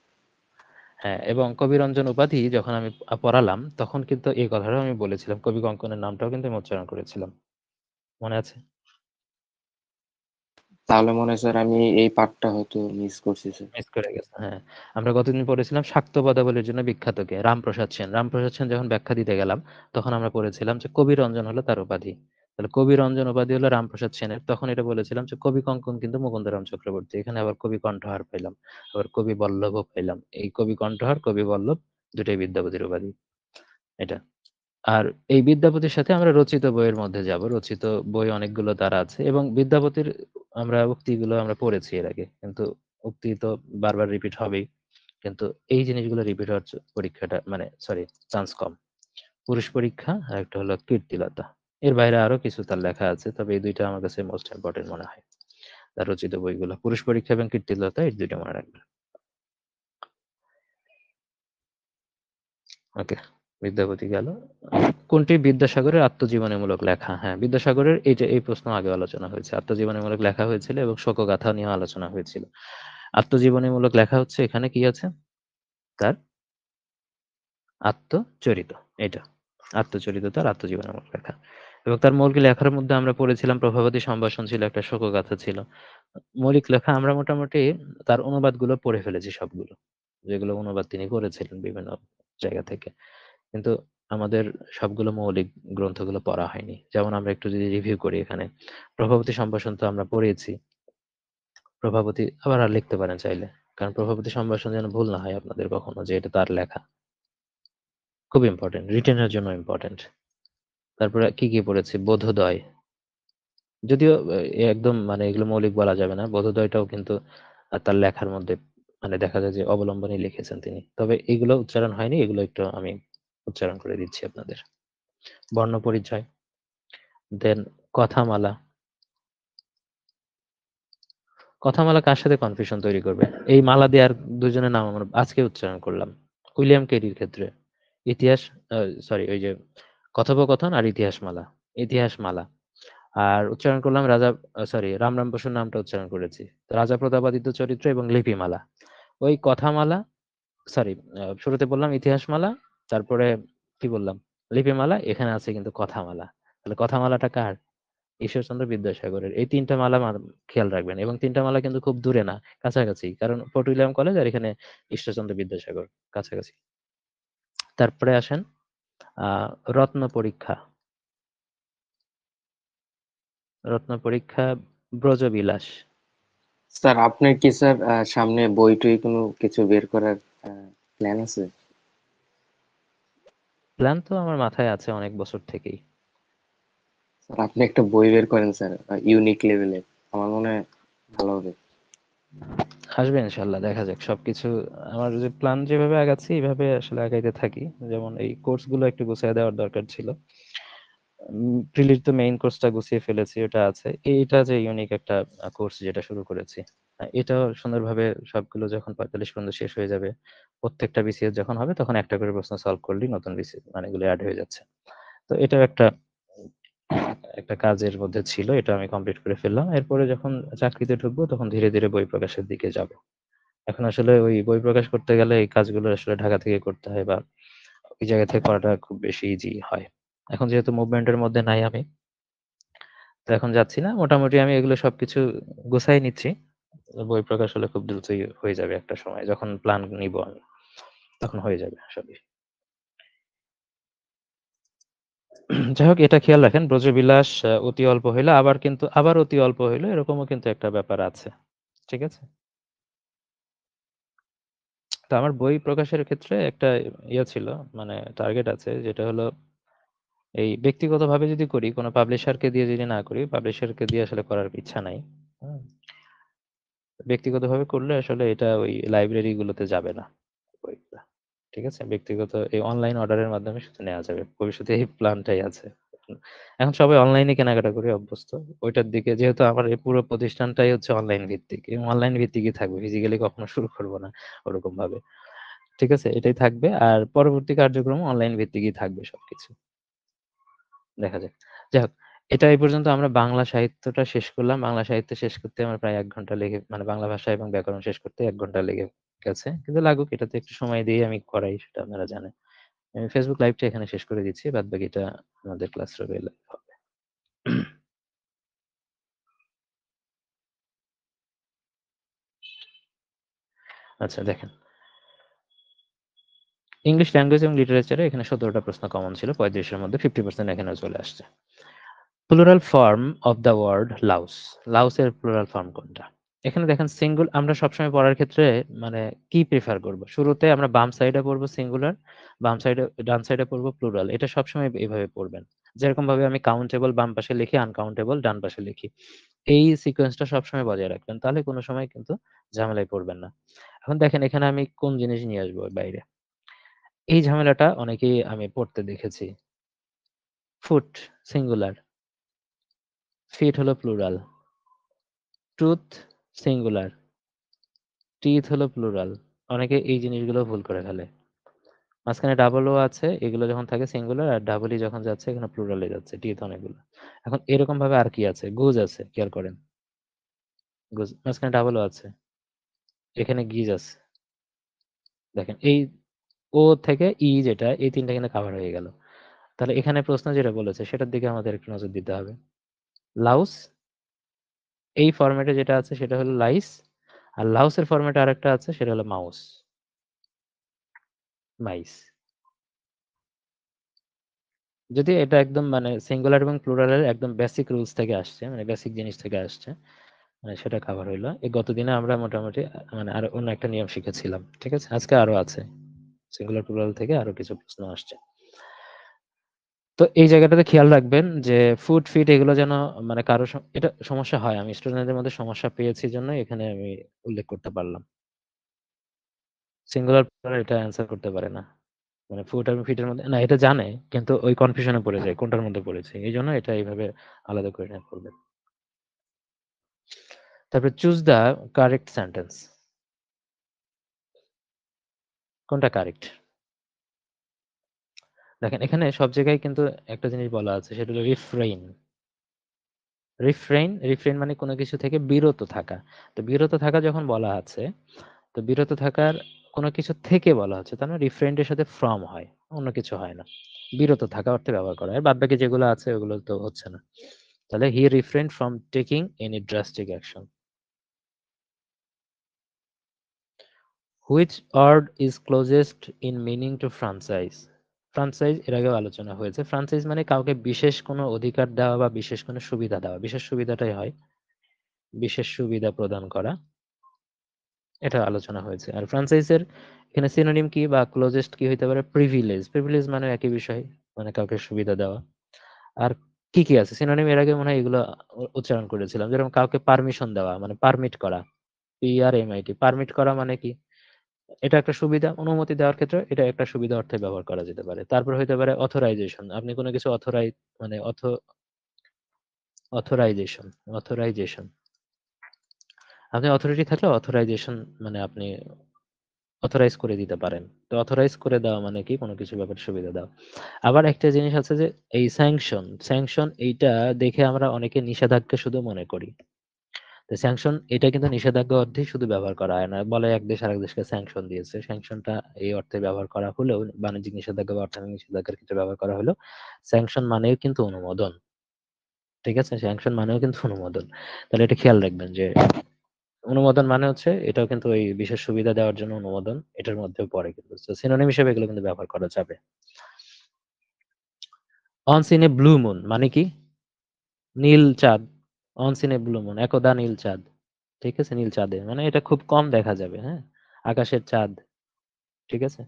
হ্যাঁ, এবং কবি রঞ্জন উপাধি যখন আমি পড়ালাম তখন কিন্তু এই কথাটাও আমি বলেছিলাম। কবি কঙ্কনের নামটাও কিন্তু আমি উচ্চারণ করেছিলাম। মনে আছে? তাহলে মনে হয় স্যার আমি এই পার্টটা হয়তো মিস করছি স্যার। মিস করে গেছে। হ্যাঁ। আমরা গতদিন পড়েছিলাম শাক্ত পদাবলীর জন্য বিখ্যাত কে? রামপ্রসাদ সেন। রামপ্রসাদ সেন যখন ব্যাখ্যা দিতে গেলাম, তখন আমরা পড়েছিলাম যে কবি রঞ্জন হলো তার উপাধি। তাহলে কবি রঞ্জন উপাধি হলো রামপ্রসাদ সেনের। তখন এটা বলেছিলাম যে কবি কঙ্কন কিন্তু মুকুন্দরাম চক্রবর্তী। এখানে আবার কবি কণ্ঠহার পাইলাম। আবার কবি বল্লভও পাইলাম। এই কবি কণ্ঠহার, কবি বল্লভ দুটাই বিদ্যাপতির উপাধি। এটা। আর এই বিদ্যাপতির সাথে আমরা রচিত বইয়ের মধ্যে যাব। রচিত বই অনেকগুলো তার আছে এবং বিদ্যাপতির আমরা উক্তিগুলো আমরা পড়েছি এর আগে। কিন্তু উক্তি তো বারবার রিপিট হবেই। কিন্তু এই জিনিসগুলো রিপিট হওয়ার পরীক্ষাটা মানে সরি চান্স কম। পুরুষ পরীক্ষা আর একটা হলো কীর্তিলতা। এর বাইরে আরো কিছু তার লেখা আছে। তবে এই ২ টা আমার কাছে মোস্ট ইম্পোর্টেন্ট মনে হয়। তার রচিত বইগুলো। পুরুষ পরীক্ষা এবং কীর্তিলতা, এই ২ টা মনে রাখবেন। ওকে, বিদ্যাপতি গেল। কোনটি বিদ্যাসাগরের আত্মজীবনীমূলক লেখা? হ্যাঁ, বিদ্যাসাগরের এই প্রশ্ন আগে আলোচনা হয়েছে। আত্মজীবনীমূলক লেখা হয়েছিল এবং শোকগাথা নিয়ে আলোচনা হয়েছিল। আত্মজীবনীমূলক লেখা হচ্ছে এখানে কি আছে? তার আত্মচরিত। এটা। আত্মচরিত তার আত্মজীবনীমূলক লেখা। এবং তার মৌলিক লেখার মধ্যে আমরা পড়েছিলাম প্রভাবতী সম্ভাষণ ছিল, একটা শোকগাথা ছিল। মৌলিক লেখা আমরা মোটামুটি তার অনুবাদগুলো পড়ে ফেলেছি সবগুলো। যেগুলো অনুবাদ তিনি করেছিলেন বিভিন্ন জায়গা থেকে। কিন্তু আমাদের সবগুলো মৌলিক গ্রন্থগুলো পড়া হয়নি। যেমন আমরা একটু যদি রিভিউ করি এখানে, প্রভাবতী সম্ভাষণ তো আমরা পড়েছি। প্রভাবতী আবার আর লিখতে পারেন চাইলে। কারণ প্রভাবতী সম্ভাষণ যেন ভুল না হয় আপনাদের কখনো যে এটা তার লেখা। খুব ইম্পোর্টেন্ট, রিটেন এর জন্য ইম্পোর্টেন্ট। তারপরে কি পড়েছি? বোধোদয়। যদিও একদম মানে এগুলো মৌলিক বলা যাবে না। বোধোদয়টাও কিন্তু তার লেখার মধ্যে মানে দেখা যায় যে অবলম্বনেই লিখেছেন তিনি। তবে এগুলো উচ্চারণ হয়নি, এগুলো একটু আমি উচ্চারণ করে দিচ্ছি আপনাদের। বর্ণপরিচয়, দেন কথামালা। কথামালা কার সাথে কনফিউশন তৈরি করবে? এই মালা দিয়ে আর ২ জনের নাম আমরা আজকে উচ্চারণ করলাম। উইলিয়াম ক্যারির ক্ষেত্রে ইতিহাস, সরি ওই যে কথোপকথন আর ইতিহাসমালা। ইতিহাসমালা। আর উচ্চারণ করলাম রামরাম বসুর নামটা উচ্চারণ করেছি। রাজা প্রতাপাদিত্য চরিত্র এবং লিপিমালা। ওই কথামালা, সরি শুরুতে বললাম ইতিহাসমালা, তারপরে কি বললাম? লিপিমালা, এখানে আছে কিন্তু কথামালা। তাহলে কথামালাটা কার? ঈশ্বরচন্দ্র বিদ্যাসাগরের। এই ৩ টা মালা খেয়াল রাখবেন এবং ৩ টা মালা কিন্তু খুব দূরে না, কাছাকাছি। কারণ ফোর্ট উইলিয়াম কলেজ আর এখানে ঈশ্বরচন্দ্র বিদ্যাসাগর কাছাকাছি। তারপরে আসেন আ রত্ন পরীক্ষা। রত্ন পরীক্ষা, ব্রজবিলাস। স্যার আপনার কি স্যার সামনে বই টই কোনো কিছু বের করার প্ল্যান আছে? প্ল্যান তো আমার মাথায় আছে অনেক বছর থেকেই। স্যার আপনি একটা বই বের করেন স্যার, ইউনিক লেভেলের, আমার মনে হয় ভালো হবে। আসবে ইনশাআল্লাহ, দেখা যাক। সবকিছু আমার যে প্ল্যান যেভাবে আগাচ্ছি এভাবে আসলে আগাইতে থাকি। যেমন এই কোর্স গুলো একটু গুছায় দেওয়ার দরকার ছিল। প্রিলির তো মেইন কোর্সটা গুছিয়ে ফেলেছি, ওটা আছে। এইটা যে ইউনিক একটা কোর্স যেটা শুরু করেছি, এটাও সুন্দরভাবে সবগুলো যখন ৪৫ পর্যন্ত শেষ হয়ে যাবে, প্রত্যেকটা বিসিএস যখন হবে তখন একটা করে প্রশ্ন সলভ করলেই নতুন বিসিএস মানে এগুলো এড হয়ে যাচ্ছে। তো এটাও একটা কাজের মধ্যে ছিল, এটা আমি কমপ্লিট করে ফেললাম। এরপরে যখন চাকরিতে ঢুকবো তখন ধীরে ধীরে বই প্রকাশের দিকে যাব। এখন আসলে ওই বই প্রকাশ করতে গেলে এই কাজগুলো আসলে ঢাকা থেকে করতে হয়, বা ওই জায়গা থেকে করাটা খুব বেশি ইজি হয়। এখন যেহেতু মুভমেন্টের মধ্যে নাই আমি, তো এখন যাচ্ছি না। মোটামুটি আমি এগুলো সবকিছু গুছাই নিচ্ছি। বই প্রকাশ হলে খুব দ্রুতই হয়ে যাবে একটা সময়। যখন প্ল্যান নিব আমি, তখন হয়ে যাবে সবই। যাই হোক, এটা খেয়াল রাখেন, ব্রজবিলাস অতি অল্প হইলে আবার কিন্তু আবার অতি অল্প হইলে এরকমও কিন্তু একটা ব্যাপার আছে। ঠিক আছে? তো আমার বই প্রকাশের ক্ষেত্রে একটা ইয়ে ছিল, মানে টার্গেট আছে, যেটা হলো এই ব্যক্তিগতভাবে যদি করি, কোনো পাবলিশারকে দিয়ে যদি না করি, পাবলিশারকে দিয়ে আসলে করার ইচ্ছা নাই। হুম? ব্যক্তিগতভাবে করলে আসলে এটা ওই লাইব্রেরি গুলোতে যাবে না বইগুলা। ঠিক আছে? ব্যক্তিগত এই অনলাইন অর্ডারের মাধ্যমে শুধু নেওয়া যাবে। ভবিষ্যতে এই প্ল্যানটাই আছে। এখন সবাই অনলাইনে কেনাকাটা করে অভ্যস্ত। ওইটার দিকে যেহেতু আমার এই পুরো প্রতিষ্ঠানটাই হচ্ছে অনলাইন ভিত্তিক। এবং অনলাইন ভিত্তিকই থাকবে। ফিজিক্যালি কখনো শুরু করব না ওরকম ভাবে। ঠিক আছে? এটাই থাকবে। আর পরবর্তী কার্যক্রম অনলাইন ভিত্তিকই থাকবে সবকিছু। দেখা যাক। যাই হোক, এটা এই পর্যন্ত আমরা বাংলা সাহিত্যটা শেষ করলাম। বাংলা সাহিত্য শেষ করতে আমার প্রায় ১ ঘন্টা লেগে, মানে বাংলা ভাষা এবং ব্যাকরণ শেষ করতে ১ ঘন্টা লেগে গেছে। কিন্তু লাগুক, এটাতে একটু সময় দিয়ে আমি করাই, সেটা আপনারা জানেন। আমি Facebook লাইভটা এখানে শেষ করে দিচ্ছি। বাদবাকিটা আমাদের ক্লাসরুমে লাইভ হবে। আচ্ছা দেখেন, ইংলিশ ল্যাঙ্গুয়েজ এবং লিটারেচারে এখানে ১৭ টা প্রশ্ন কমন ছিল। ৩৫ এর মধ্যে 50% এখানেও চলে আসছে। Plural form of the word louse. লাউসের প্লুরাল ফর্ম কোনটা? এখানে দেখেন, আমরা সবসময় পড়ার ক্ষেত্রে মানে কি প্রেফার করব? শুরুতে আমরা বাম সাইডে পড়বো সিঙ্গুলার, ডান সাইডে পড়বো প্লুরাল। এটা সবসময় এভাবে পড়বেন। যেরকমভাবে আমি কাউন্টেবল বাম পাশে লিখি, আনকাউন্টেবল ডান পাশে লিখি। এই সিকোয়েন্সটা সবসময় বজায় রাখবেন। তাহলে কোনো সময় কিন্তু ঝামেলায় পড়বেন না। এখন দেখেন, এখানে আমি কোন জিনিস নিয়ে আসবো বাইরে? এই ঝামেলাটা অনেকেই আমি পড়তে দেখেছি। ফুট সিঙ্গুলার, ফিট হলো প্লুরাল, টুথ সিঙ্গুলার, টিথ হলো প্লুরাল। অনেকে এই জিনিসগুলো ভুল করে ফেলে। মাঝখানে ডাবল ও আছে, এগুলো যখন থাকে সিঙ্গুলার, আর ডাবল ই যখন যাচ্ছে এখানে প্লুরালে যাচ্ছে, টিথ অনেকগুলো। এখন এরকম ভাবে আর কি আছে? গুজ আছে, খেয়াল করেন। গুজ মাঝখানে ডাবল ও আছে, এখানে গিজ আছে। দেখেন, এই ও থেকে ই যেটা, এই ৩ টা কিন্তু কভার হয়ে গেল। তাহলে এখানে প্রশ্ন যেটা বলেছে সেটার দিকে আমাদের একটু নজর দিতে হবে। লাউস, এই ফরম্যাটে যেটা আছে সেটা হলো লাইস, আর লাউসের ফরম্যাটে আরেকটা আছে সেটা হলো মাউস, মাইস। যদিও এটা একদম মানে সিঙ্গুলার এবং প্লুরালের একদম বেসিক রুলস থেকে আসছে, মানে বেসিক জিনিস থেকে আসছে। মানে সেটা কভার হইলো। এই গতদিনে আমরা মোটামুটি মানে আরো অন্য একটা নিয়ম শিখেছিলাম। ঠিক আছে? আজকে আরো আছে। সিঙ্গুলার প্লুরাল থেকে আরো কিছু প্রশ্ন আসছে। তো এই জায়গাটাতে খেয়াল রাখবেন যে ফুড, ফিট এগুলো যেন মানে কারো এটা সমস্যা হয়। আমি স্টুডেন্টদের মধ্যে সমস্যা পেয়েছি জন্য এখানে আমি উল্লেখ করতে পারলাম। সিঙ্গুলার প্লুরাল এটা অ্যান্সার করতে পারে না। মানে ফুড এবং ফিট এর মধ্যে না, এটা জানে কিন্তু ওই কনফিউশন এ পড়ে যায় কোনটার মধ্যে পড়েছে। এইজন্য এটা এইভাবে আলাদা করে নেয়া পড়বে। তারপরে চুজ দ্য কারেক্ট সেন্টেন্স। কোনটা কারেক্ট? দেখেন, এখানে সব জায়গায় কিন্তু একটা জিনিস বলা আছে, সেটা হলো রিফ্রেইন। রিফ্রেইন মানে কোনো কিছু থেকে বিরত থাকা। তো বিরত থাকা যখন বলা আছে, তো বিরত থাকার কোনো কিছু থেকে বলা হচ্ছে, তার মানে রিফ্রেইন এর সাথে ফ্রম হয়, অন্য কিছু হয় না। বিরত থাকা অর্থে ব্যবহার করা হয়। বাদবাকি যেগুলো আছে ওগুলো তো হচ্ছে না। তাহলে he refrained from taking any drastic action. Which word is closest in meaning to franchise? Franchise এর আগেও আলোচনা হয়েছে। ফ্রাঞ্চাইজ মানে কাউকে বিশেষ কোনো অধিকার দেওয়া বা বিশেষ কোনো সুবিধা দেওয়া। বিশেষ সুবিধাটাই হয় বিশেষ সুবিধা প্রদান করা। এটা আলোচনা হয়েছে। আর ফ্রাঞ্চাইজের এখানে সিনোনিম কি বা ক্লোজেস্ট কি হইতে পারে? প্রিভিলেজ। প্রিভিলেজ মানে একই বিষয়। মানে কাউকে সুবিধা দেওয়া। আর কি আছে? সিনোনিম এর আগে মনে হয় এগুলো উচ্চারণ করেছিলাম। যেরকম কাউকে পারমিশন দেওয়া মানে পারমিট করা। PRMIT পারমিট করা মানে কি? এটা একটা সুবিধা। অনুমতি দেওয়ার ক্ষেত্রে এটা একটা সুবিধা অর্থে ব্যবহার করা যেতে পারে। তারপর হইতে পারে অথরাইজেশন। আপনি কোনো কিছু মানে অথরাইজেশন, অথরাইজেশন। আপনি অথরিটি থাকলে অথরাইজেশন মানে আপনি অথরাইজ করে দিতে পারেন। তো অথরাইজ করে দেওয়া মানে কি? কোনো কিছু ব্যাপারে সুবিধা দেওয়া। আবার একটা জিনিস আছে যে এই স্যাংশন এইটা দেখে আমরা অনেকে নিষেধাজ্ঞা শুধু মনে করি। তো স্যাংশন এটা কিন্তু নিষেধাজ্ঞা অর্থেই শুধু ব্যবহার করা হয় না। বলে এক দেশ আরেক দেশকে স্যাংশন দিয়েছে। স্যাংশনটা এই অর্থে ব্যবহার করা হলেও বাণিজ্যিক নিষেধাজ্ঞা বা অর্থনৈতিক নিষেধাজ্ঞার ক্ষেত্রে ব্যবহার করা হলেও স্যাংশন মানেও কিন্তু অনুমোদন। ঠিক আছে? স্যাংশন মানেও কিন্তু অনুমোদন। তাহলে এটা খেয়াল রাখবেন যে অনুমোদন মানে হচ্ছে এটাও কিন্তু ওই বিশেষ সুবিধা দেওয়ার জন্য অনুমোদন এটার মধ্যেও পড়ে কিন্তু। তো সিনোনিম হিসেবে এগুলো কিন্তু ব্যবহার করা যাবে। Once in a blue moon মানে কি? নীল চাঁদ। Once in a blue moon একদা নীল চাঁদ। ঠিক আছে? নীল চাঁদে। মানে এটা খুব কম দেখা যাবে, হ্যাঁ? আকাশের চাঁদ। ঠিক আছে?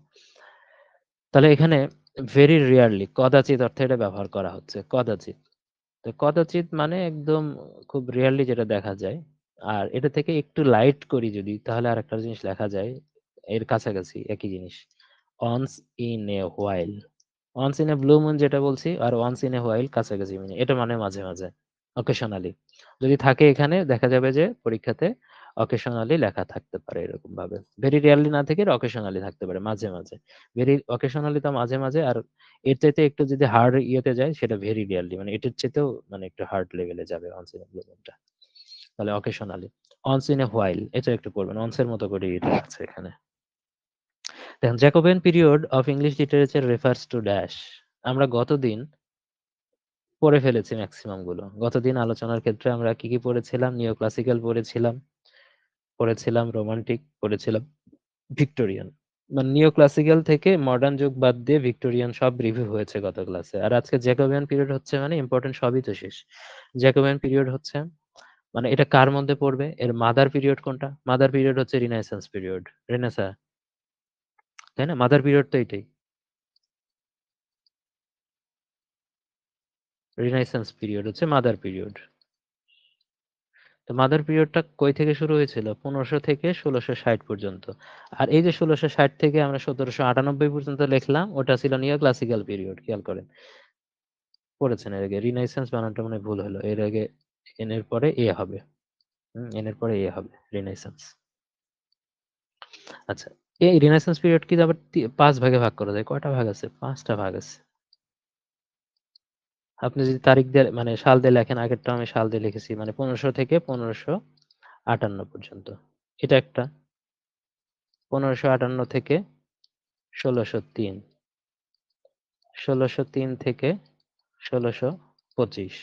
তাহলে এখানে ভেরি রেয়ারলি কদাচিৎ অর্থে এটা ব্যবহার করা হচ্ছে। কদাচিৎ। তো কদাচিৎ মানে একদম খুব রেয়ারলি যেটা দেখা যায়। আর এটা থেকে একটু লাইট করি যদি তাহলে আরেকটা জিনিস লেখা যায় এর কাছাকাছি একই জিনিস। Once in a while. Once in a blue moon যেটা বলছি আর অনস ইন এ হোয়াইল কাছাকাছি মানে এটা মানে মাঝে মাঝে অকেশনালি যদি থাকে এখানে দেখা যাবে যে পরীক্ষাতে অকেশনালি লেখা থাকতে পারে এরকম ভাবে ভেরি রেয়ারলি না থেকে অকেশনালি থাকতে পারে মাঝে মাঝে ভেরি অকেশনালি তো মাঝে মাঝে আর এর চাইতে একটু যদি হার্ড ইয়েতে যায় সেটা ভেরি রেয়ারলি মানে এটার চাইতেও মানে একটু হার্ড লেভেলে যাবে অনস ইন এ ব্লু মুনটা তাহলে occasionally once in a while এটা একটু পড়বেন অনসের মতো করে এটা আছে এখানে দেখেন Jacobian period of English literature refers to dash আমরা গতদিন পড়ে ফেলেছি ম্যাক্সিমাম গুলো গতদিন আলোচনার ক্ষেত্রে আমরা কি কি পড়েছিলাম নিও ক্লাসিক্যাল পড়েছিলাম রোমান্টিক পড়েছিলাম ভিক্টোরিয়ান মানে নিও ক্লাসিক্যাল থেকে মডার্ন যুগ বাদ দিয়ে ভিক্টোরিয়ান সব রিভিউ হয়েছে গত ক্লাসে আর আজকে জ্যাকোবিয়ান পিরিয়ড হচ্ছে মানে ইম্পর্টেন্ট সবই তো শেষ জ্যাকোবিয়ান পিরিয়ড হচ্ছে মানে এটা কার মধ্যে পড়বে এর মাদার পিরিয়ড কোনটা মাদার পিরিয়ড হচ্ছে রিনাইসেন্স পিরিয়ড রেনেসা তাই না মাদার পিরিয়ড তো এটাই রিনাইসেন্স পিরিয়ড হচ্ছে মাদার পিরিয়ড তো মাদার পিরিয়ডটা কই থেকে শুরু হয়েছিল 1500 থেকে 1660 পর্যন্ত আর এই যে 1660 থেকে আমরা 1798 পর্যন্ত লিখলাম ওটা ছিল নিও ক্লাসিক্যাল পিরিয়ড খেয়াল করেন পড়েছেন এর আগে রিনাইসেন্স বানানটা মনে হয় ভুল হলো এর আগে এন এর পরে এ হবে এন এর পরে এ হবে রিনাইসেন্স আচ্ছা এই রিনাইসেন্স পিরিয়ড কি আবার 5 ভাগে ভাগ করা যায় কয়টা ভাগ আছে 5টা ভাগ আছে আপনি যদি তারিখ দিয়ে মানে সাল দিয়ে লেখেন আগেরটা আমি সাল দিয়ে লিখেছি মানে 1500 থেকে 1558 পর্যন্ত এটা একটা 1558 থেকে 1603 1603 থেকে 1625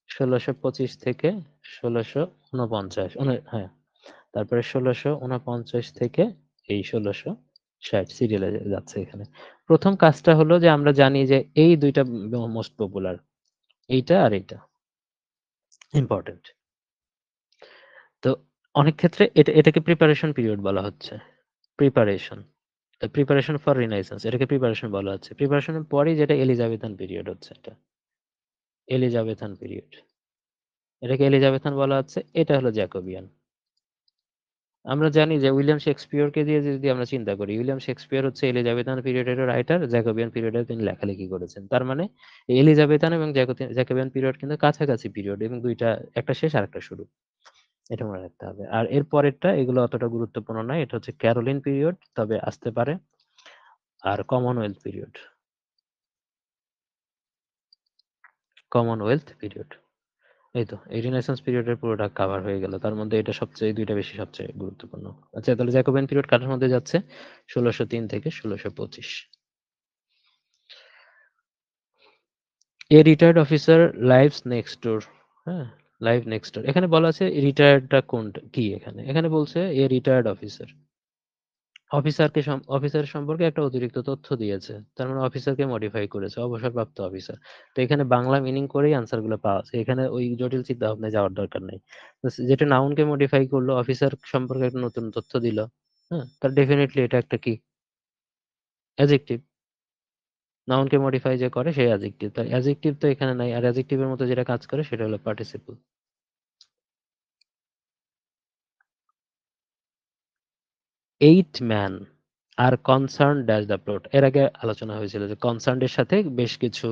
1625 থেকে 1649 হ্যাঁ তারপরে 1649 থেকে এই 1660 সিরিয়ালে যাচ্ছে এখানে প্রথম কাজটা হলো যে আমরা জানি যে এই দুইটা মোস্ট পপুলার এইটা আর এইটা ইম্পর্টেন্ট তো অনেক ক্ষেত্রে এটাকে প্রিপারেশন পিরিয়ড বলা হচ্ছে প্রিপারেশন প্রিপারেশন ফর রিনাইসেন্স এটাকে প্রিপারেশন বলা হচ্ছে প্রিপারেশনের পরেই যেটা এলিজাবেথান পিরিয়ড হচ্ছে এটা এলিজাবেথান পিরিয়ড এটাকে এলিজাবেথান বলা হচ্ছে এটা হলো জ্যাকোবিয়ান আমরা জানি যে উইলিয়াম শেক্সপিয়রকে দিয়ে যদি আমরা চিন্তা করি উইলিয়াম শেক্সপিয়র হচ্ছে এলিজাবেথান পিরিয়ডের রাইটার জ্যাকোবিয়ান পিরিয়ডে তিনি লেখালেখি করেছেন তার মানে এলিজাবেথান এবং জ্যাকোবিয়ান পিরিয়ড কিন্তু কাছাকাছি পিরিয়ড এবং দুইটা একটা শেষ আর একটা শুরু এটা মনে রাখতে হবে আর এর পরেরটা এগুলো অতটা গুরুত্বপূর্ণ নয় এটা হচ্ছে ক্যারোলিন পিরিয়ড তবে আসতে পারে আর কমনওয়েলথ পিরিয়ড এই তো এই রিনাইসেন্স পিরিয়ডের পুরোটা কভার হয়ে গেল তার মধ্যে এটা সবচেয়ে এই দুইটা বেশি সবচেয়ে গুরুত্বপূর্ণ আচ্ছা তাহলে জ্যাকোবিয়ান পিরিয়ড কাটার মধ্যে যাচ্ছে 1603 থেকে 1625 a retired officer lives next ডোর হ্যাঁ লাইভ নেক্সট ডোর এখানে বলা আছে রিটায়ার্ডটা কোনটা কি এখানে এখানে বলছে এ রিটায়ার্ড অফিসার অফিসার সম্পর্কে একটা অতিরিক্ত তথ্য দিয়েছে তার মানে অফিসারকে মডিফাই করেছে অবসরপ্রাপ্ত অফিসার তো এখানে বাংলা মিনিং করেই আনসার গুলো পাওয়া আছে এখানে ওই জটিল চিন্তা ভাবনায় যাওয়ার দরকার নেই তো যেটা নাউনকে মডিফাই করলো অফিসার সম্পর্কে একটা নতুন তথ্য দিল হ্যাঁ তার ডেফিনেটলি এটা একটা কি অ্যাজেক্টিভ নাউনকে মডিফাই যে করে সেই অ্যাজেক্টিভ তার অ্যাজেক্টিভ তো এখানে নাই আর অ্যাজেক্টিভের মতো যেটা কাজ করে সেটা হলো পার্টিসিপল 8 ম্যান আর কনসার্ন ড্যাশ দ্য প্লট। এর আগে আলোচনা হয়েছিল যে কনসার্ন এর সাথে বেশ কিছু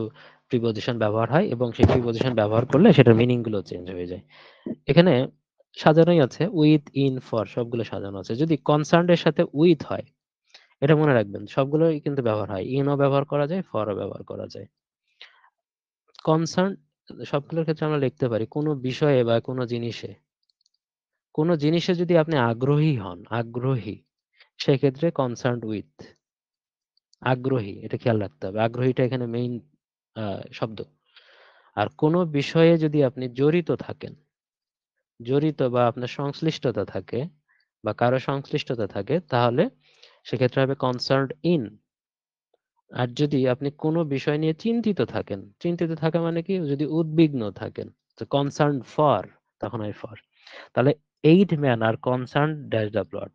প্রিপজিশন ব্যবহার হয় এবং সেই প্রিপজিশন ব্যবহার করলে সেটার মিনিং গুলো চেঞ্জ হয়ে যায়। এখানে সাজানোই আছে উইথ, ইন, ফর সবগুলো সাজানো আছে। যদি কনসার্ন এর সাথে উইথ হয়, এটা মনে রাখবেন সবগুলোই কিন্তু ব্যবহার হয়। ইনও ব্যবহার করা যায়, ফরও ব্যবহার করা যায়। কনসার্ন সবগুলোর ক্ষেত্রে আমরা লিখতে পারি কোনো বিষয়ে বা কোনো জিনিসে যদি আপনি আগ্রহী হন, আগ্রহী, সেক্ষেত্রে কনসার্নড উইথ, আগ্রহী, এটা খেয়াল রাখতে হবে। আগ্রহীটা এখানে মেইন শব্দ। আর কোনো বিষয়ে যদি আপনি জড়িত থাকেন, জড়িত বা আপনার সংশ্লিষ্টতা থাকে বা কারো সংশ্লিষ্টতা থাকে, তাহলে সেক্ষেত্রে হবে কনসার্নড ইন। আর যদি আপনি কোনো বিষয় নিয়ে চিন্তিত থাকেন, চিন্তিত থাকা মানে কি, যদি উদ্বিগ্ন থাকেন, তো কনসার্ন ফর, তখন হয় ফর। তাহলে 8 ম্যান আর কনসার্ন ড্যাশ দ্য প্লট।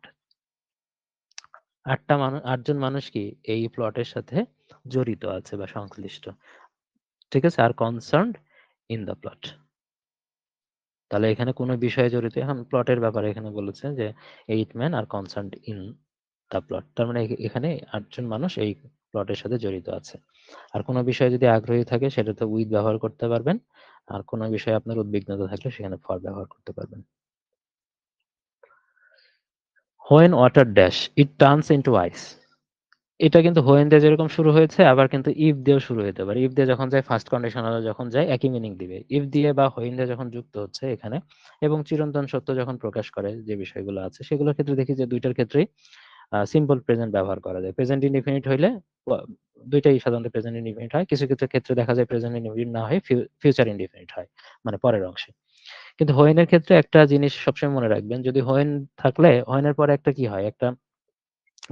8জন মানুষ কি এই প্লটের সাথে জড়িত আছে বা সংশ্লিষ্ট, ঠিক আছে। আর কনসার্নড ইন দ্য প্লট। তাহলে এখানে কোনো বিষয়ে জড়িত, এখন প্লটের ব্যাপারে এখানে বলেছে যে 8 man R concerned in the plot. তার মানে এখানে 8জন মানুষ এই প্লটের সাথে জড়িত আছে। আর কোনো বিষয়ে যদি আগ্রহী থাকে সেটাতে উইথ ব্যবহার করতে পারবেন। আর কোনো বিষয়ে আপনার উদ্বিগ্নতা থাকলে সেখানে ফর ব্যবহার করতে পারবেন। When water dash it turns into ice. এটা কিন্তু হোয়েন দিয়ে যেরকম শুরু হয়েছে, আবার কিন্তু ইফ দিয়েও শুরু হতে পারে। ইফ দিয়ে যখন যায়, ফার্স্ট কন্ডিশনাল যখন যায়, একই মিনিং দিবে। ইফ দিয়ে বা হোয়েন দিয়ে যখন যুক্ত হচ্ছে এখানে এবং চিরন্তন সত্য যখন প্রকাশ করে যে বিষয়গুলো আছে, সেগুলোর ক্ষেত্রে দেখি যে দুইটার ক্ষেত্রেই সিম্পল প্রেজেন্ট ব্যবহার করা যায়। প্রেজেন্ট ইনডিফিনিট হইলে দুইটাই সাধারণত প্রেজেন্ট ইনডিফিনিট হয়। কিছু কিছু ক্ষেত্রে দেখা যায় প্রেজেন্ট ইনডিফিনিট না হয় ফিউচার ইনডিফিনিট হয়, মানে পরের অংশে। কিন্তু হোয়েন এর ক্ষেত্রে একটা জিনিস সবসময় মনে রাখবেন, যদি হোয়েন থাকলে হোয়েন এর পরে একটা কি হয়, একটা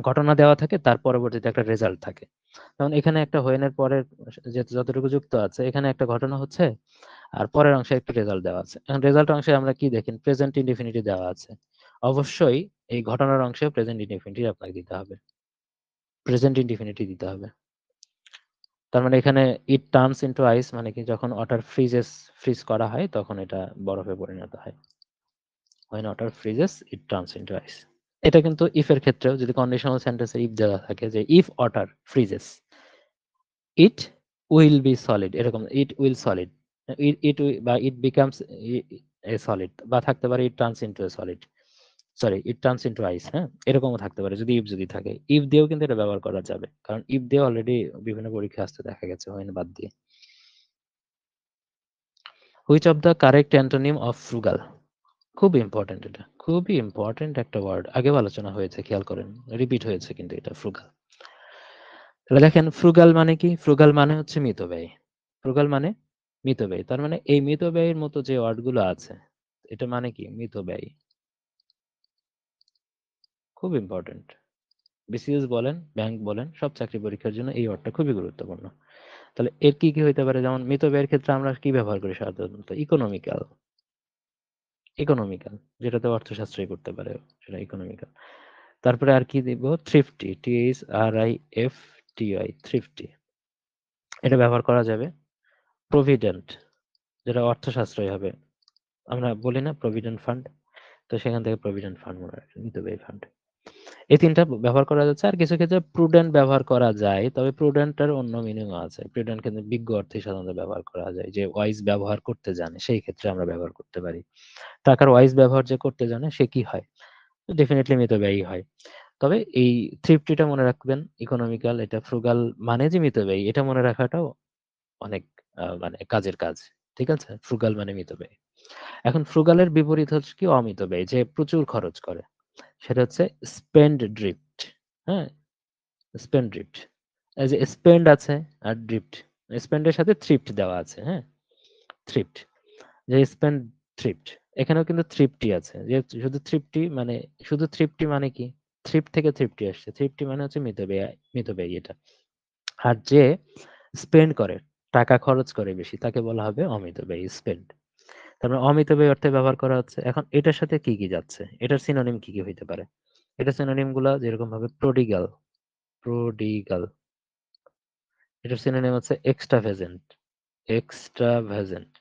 ঘটনা দেওয়া থাকে, তার পরবর্তীতে একটা রেজাল্ট থাকে। যেমন এখানে একটা হোয়েন এর পরের যে যতটুকু যুক্ত আছে, এখানে একটা ঘটনা হচ্ছে আর পরের অংশে একটা রেজাল্ট দেওয়া আছে। এখন রেজাল্ট অংশে আমরা কি দেখেন, প্রেজেন্ট ইনডিফিনিটি দেওয়া আছে। অবশ্যই এই ঘটনার অংশে প্রেজেন্ট ইনডিফিনিটি আপনাকে দিতে হবে, প্রেজেন্ট ইনডিফিনিটি দিতে হবে। তার মানে এখানে ইট টার্নস ইনটু আইস মানে কি, যখন ওয়াটার ফ্রিজ করা হয় তখন এটা বরফে পরিণত হয়। when water freezes it turns into ice। এটা কিন্তু ইফ এর ক্ষেত্রেও, যদি কন্ডিশনাল সেন্টেন্সে ইফ দেওয়া থাকে যে if water freezes it will be solid, এরকম ইট উইল সলিড, ইট বা ইট বিকামস এ সলিড, বা থাকতে পারে it turns into a solid, sorry it turns into ice. হ্যাঁ, এরকমও থাকতে পারে যদি ইফ যদি থাকে। ইফ দিয়েও কিন্তু এটা ব্যবহার করা যাবে, কারণ ইফ দিয়ে অলরেডি বিভিন্ন পরীক্ষা আসতে দেখা গেছে হয় না বাদ দিয়ে। Which of the correct antonym of frugal. খুব ইম্পর্টেন্ট, এটা খুবই ইম্পর্টেন্ট একটা ওয়ার্ড, আগেও আলোচনা হয়েছে, খেয়াল করেন, রিপিট হয়েছে কিন্তু এটা ফ্রুগাল। তাহলে দেখেন ফ্রুগাল মানে কি, ফ্রুগাল মানে হচ্ছে মিতব্যয়ী। ফ্রুগাল মানে মিতব্যয়ী। তার মানে এই মিতব্যয়ীর মতো যে ওয়ার্ড গুলো আছে, এটা মানে কি মিতব্যয়ী, খুব ইম্পর্টেন্ট। বিসিএস বলেন, ব্যাংক বলেন, সব চাকরি পরীক্ষার জন্য এই ওয়ার্ডটা খুবই গুরুত্বপূর্ণ। তাহলে এর কি কি হইতে পারে, যেমন মিতব্যয়ের ক্ষেত্রে আমরা কি ব্যবহার করি সাধারণত, ইকোনমিক্যাল, ইকোনমিক্যাল, যেটাতে অর্থশাস্ত্রই করতে পারে, সেটা ইকোনমিক্যাল। তারপরে আর কি দিব, থ্রিফটি, THRIFTY, থ্রিফটি, এটা ব্যবহার করা যাবে। প্রভিডেন্ট, যেটা অর্থশাস্ত্রই হবে, আমরা বলি না প্রভিডেন্ট ফান্ড, তো সেখান থেকে প্রভিডেন্ট ফান্ড মনে রাখবেন, মিতব্যয়ী ফান্ড। এই তিনটা ব্যবহার করা যাচ্ছে। আর কিছু ক্ষেত্রে প্রুডেন্ট ব্যবহার করা যায়, তবে প্রুডেন্টের অন্য মিনিংও আছে। প্রুডেন্ট কিন্তু বিজ্ঞ অর্থে সাধারণত ব্যবহার করা যায়, যে ওয়াইজ ব্যবহার করতে জানে সেই ক্ষেত্রে আমরা ব্যবহার করতে পারি। টাকার ওয়াইজ ব্যবহার যে করতে জানে সে কি হয়, ডেফিনেটলি মিতব্যয়ী হয়। তবে এই থ্রিফটিটা মনে রাখবেন, ইকোনমিক্যাল, এটা ফ্রুগাল মানে যে মিতব্যয়ী, এটা মনে রাখাটাও অনেক মানে কাজের কাজ। ঠিক আছে, ফ্রুগাল মানে মিতব্যয়ী। এখন ফ্রুগালের বিপরীত হচ্ছে কি, অমিতব্যয়ী, যে প্রচুর খরচ করে, সেটা হচ্ছে স্পেন্ড ড্রিফট। হ্যাঁ, স্পেন্ড ড্রিফট, এই যে স্পেন্ড আছে আর ড্রিফট, স্পেন্ডের সাথে থ্রিফট দেওয়া আছে। হ্যাঁ, থ্রিফট, যে স্পেন্ড থ্রিফট, এখানেও কিন্তু থ্রিফটি আছে, যে শুধু থ্রিফটি মানে, শুধু থ্রিফটি মানে কি, থ্রিফট থেকে থ্রিফটি আসছে, থ্রিফটি মানে হচ্ছে মিতব্যয়ী, মিতব্যয়ী এটা। আর যে স্পেন্ড করে, টাকা খরচ করে বেশি, তাকে বলা হবে অমিতব্যয়ী, স্পেন্ড। তারপরে অমিতব্যয়ী অর্থে ব্যবহার করা হচ্ছে। এখন এটার সাথে কি কি যাচ্ছে, এটার সিনোনিম কি কি হইতে পারে, এটা সিনোনিম গুলা যেরকম ভাবে প্রোডিগাল, প্রোডিগাল, এটার সিনোনিম হচ্ছে এক্সট্রাভেজেন্ট, এক্সট্রাভেজেন্ট,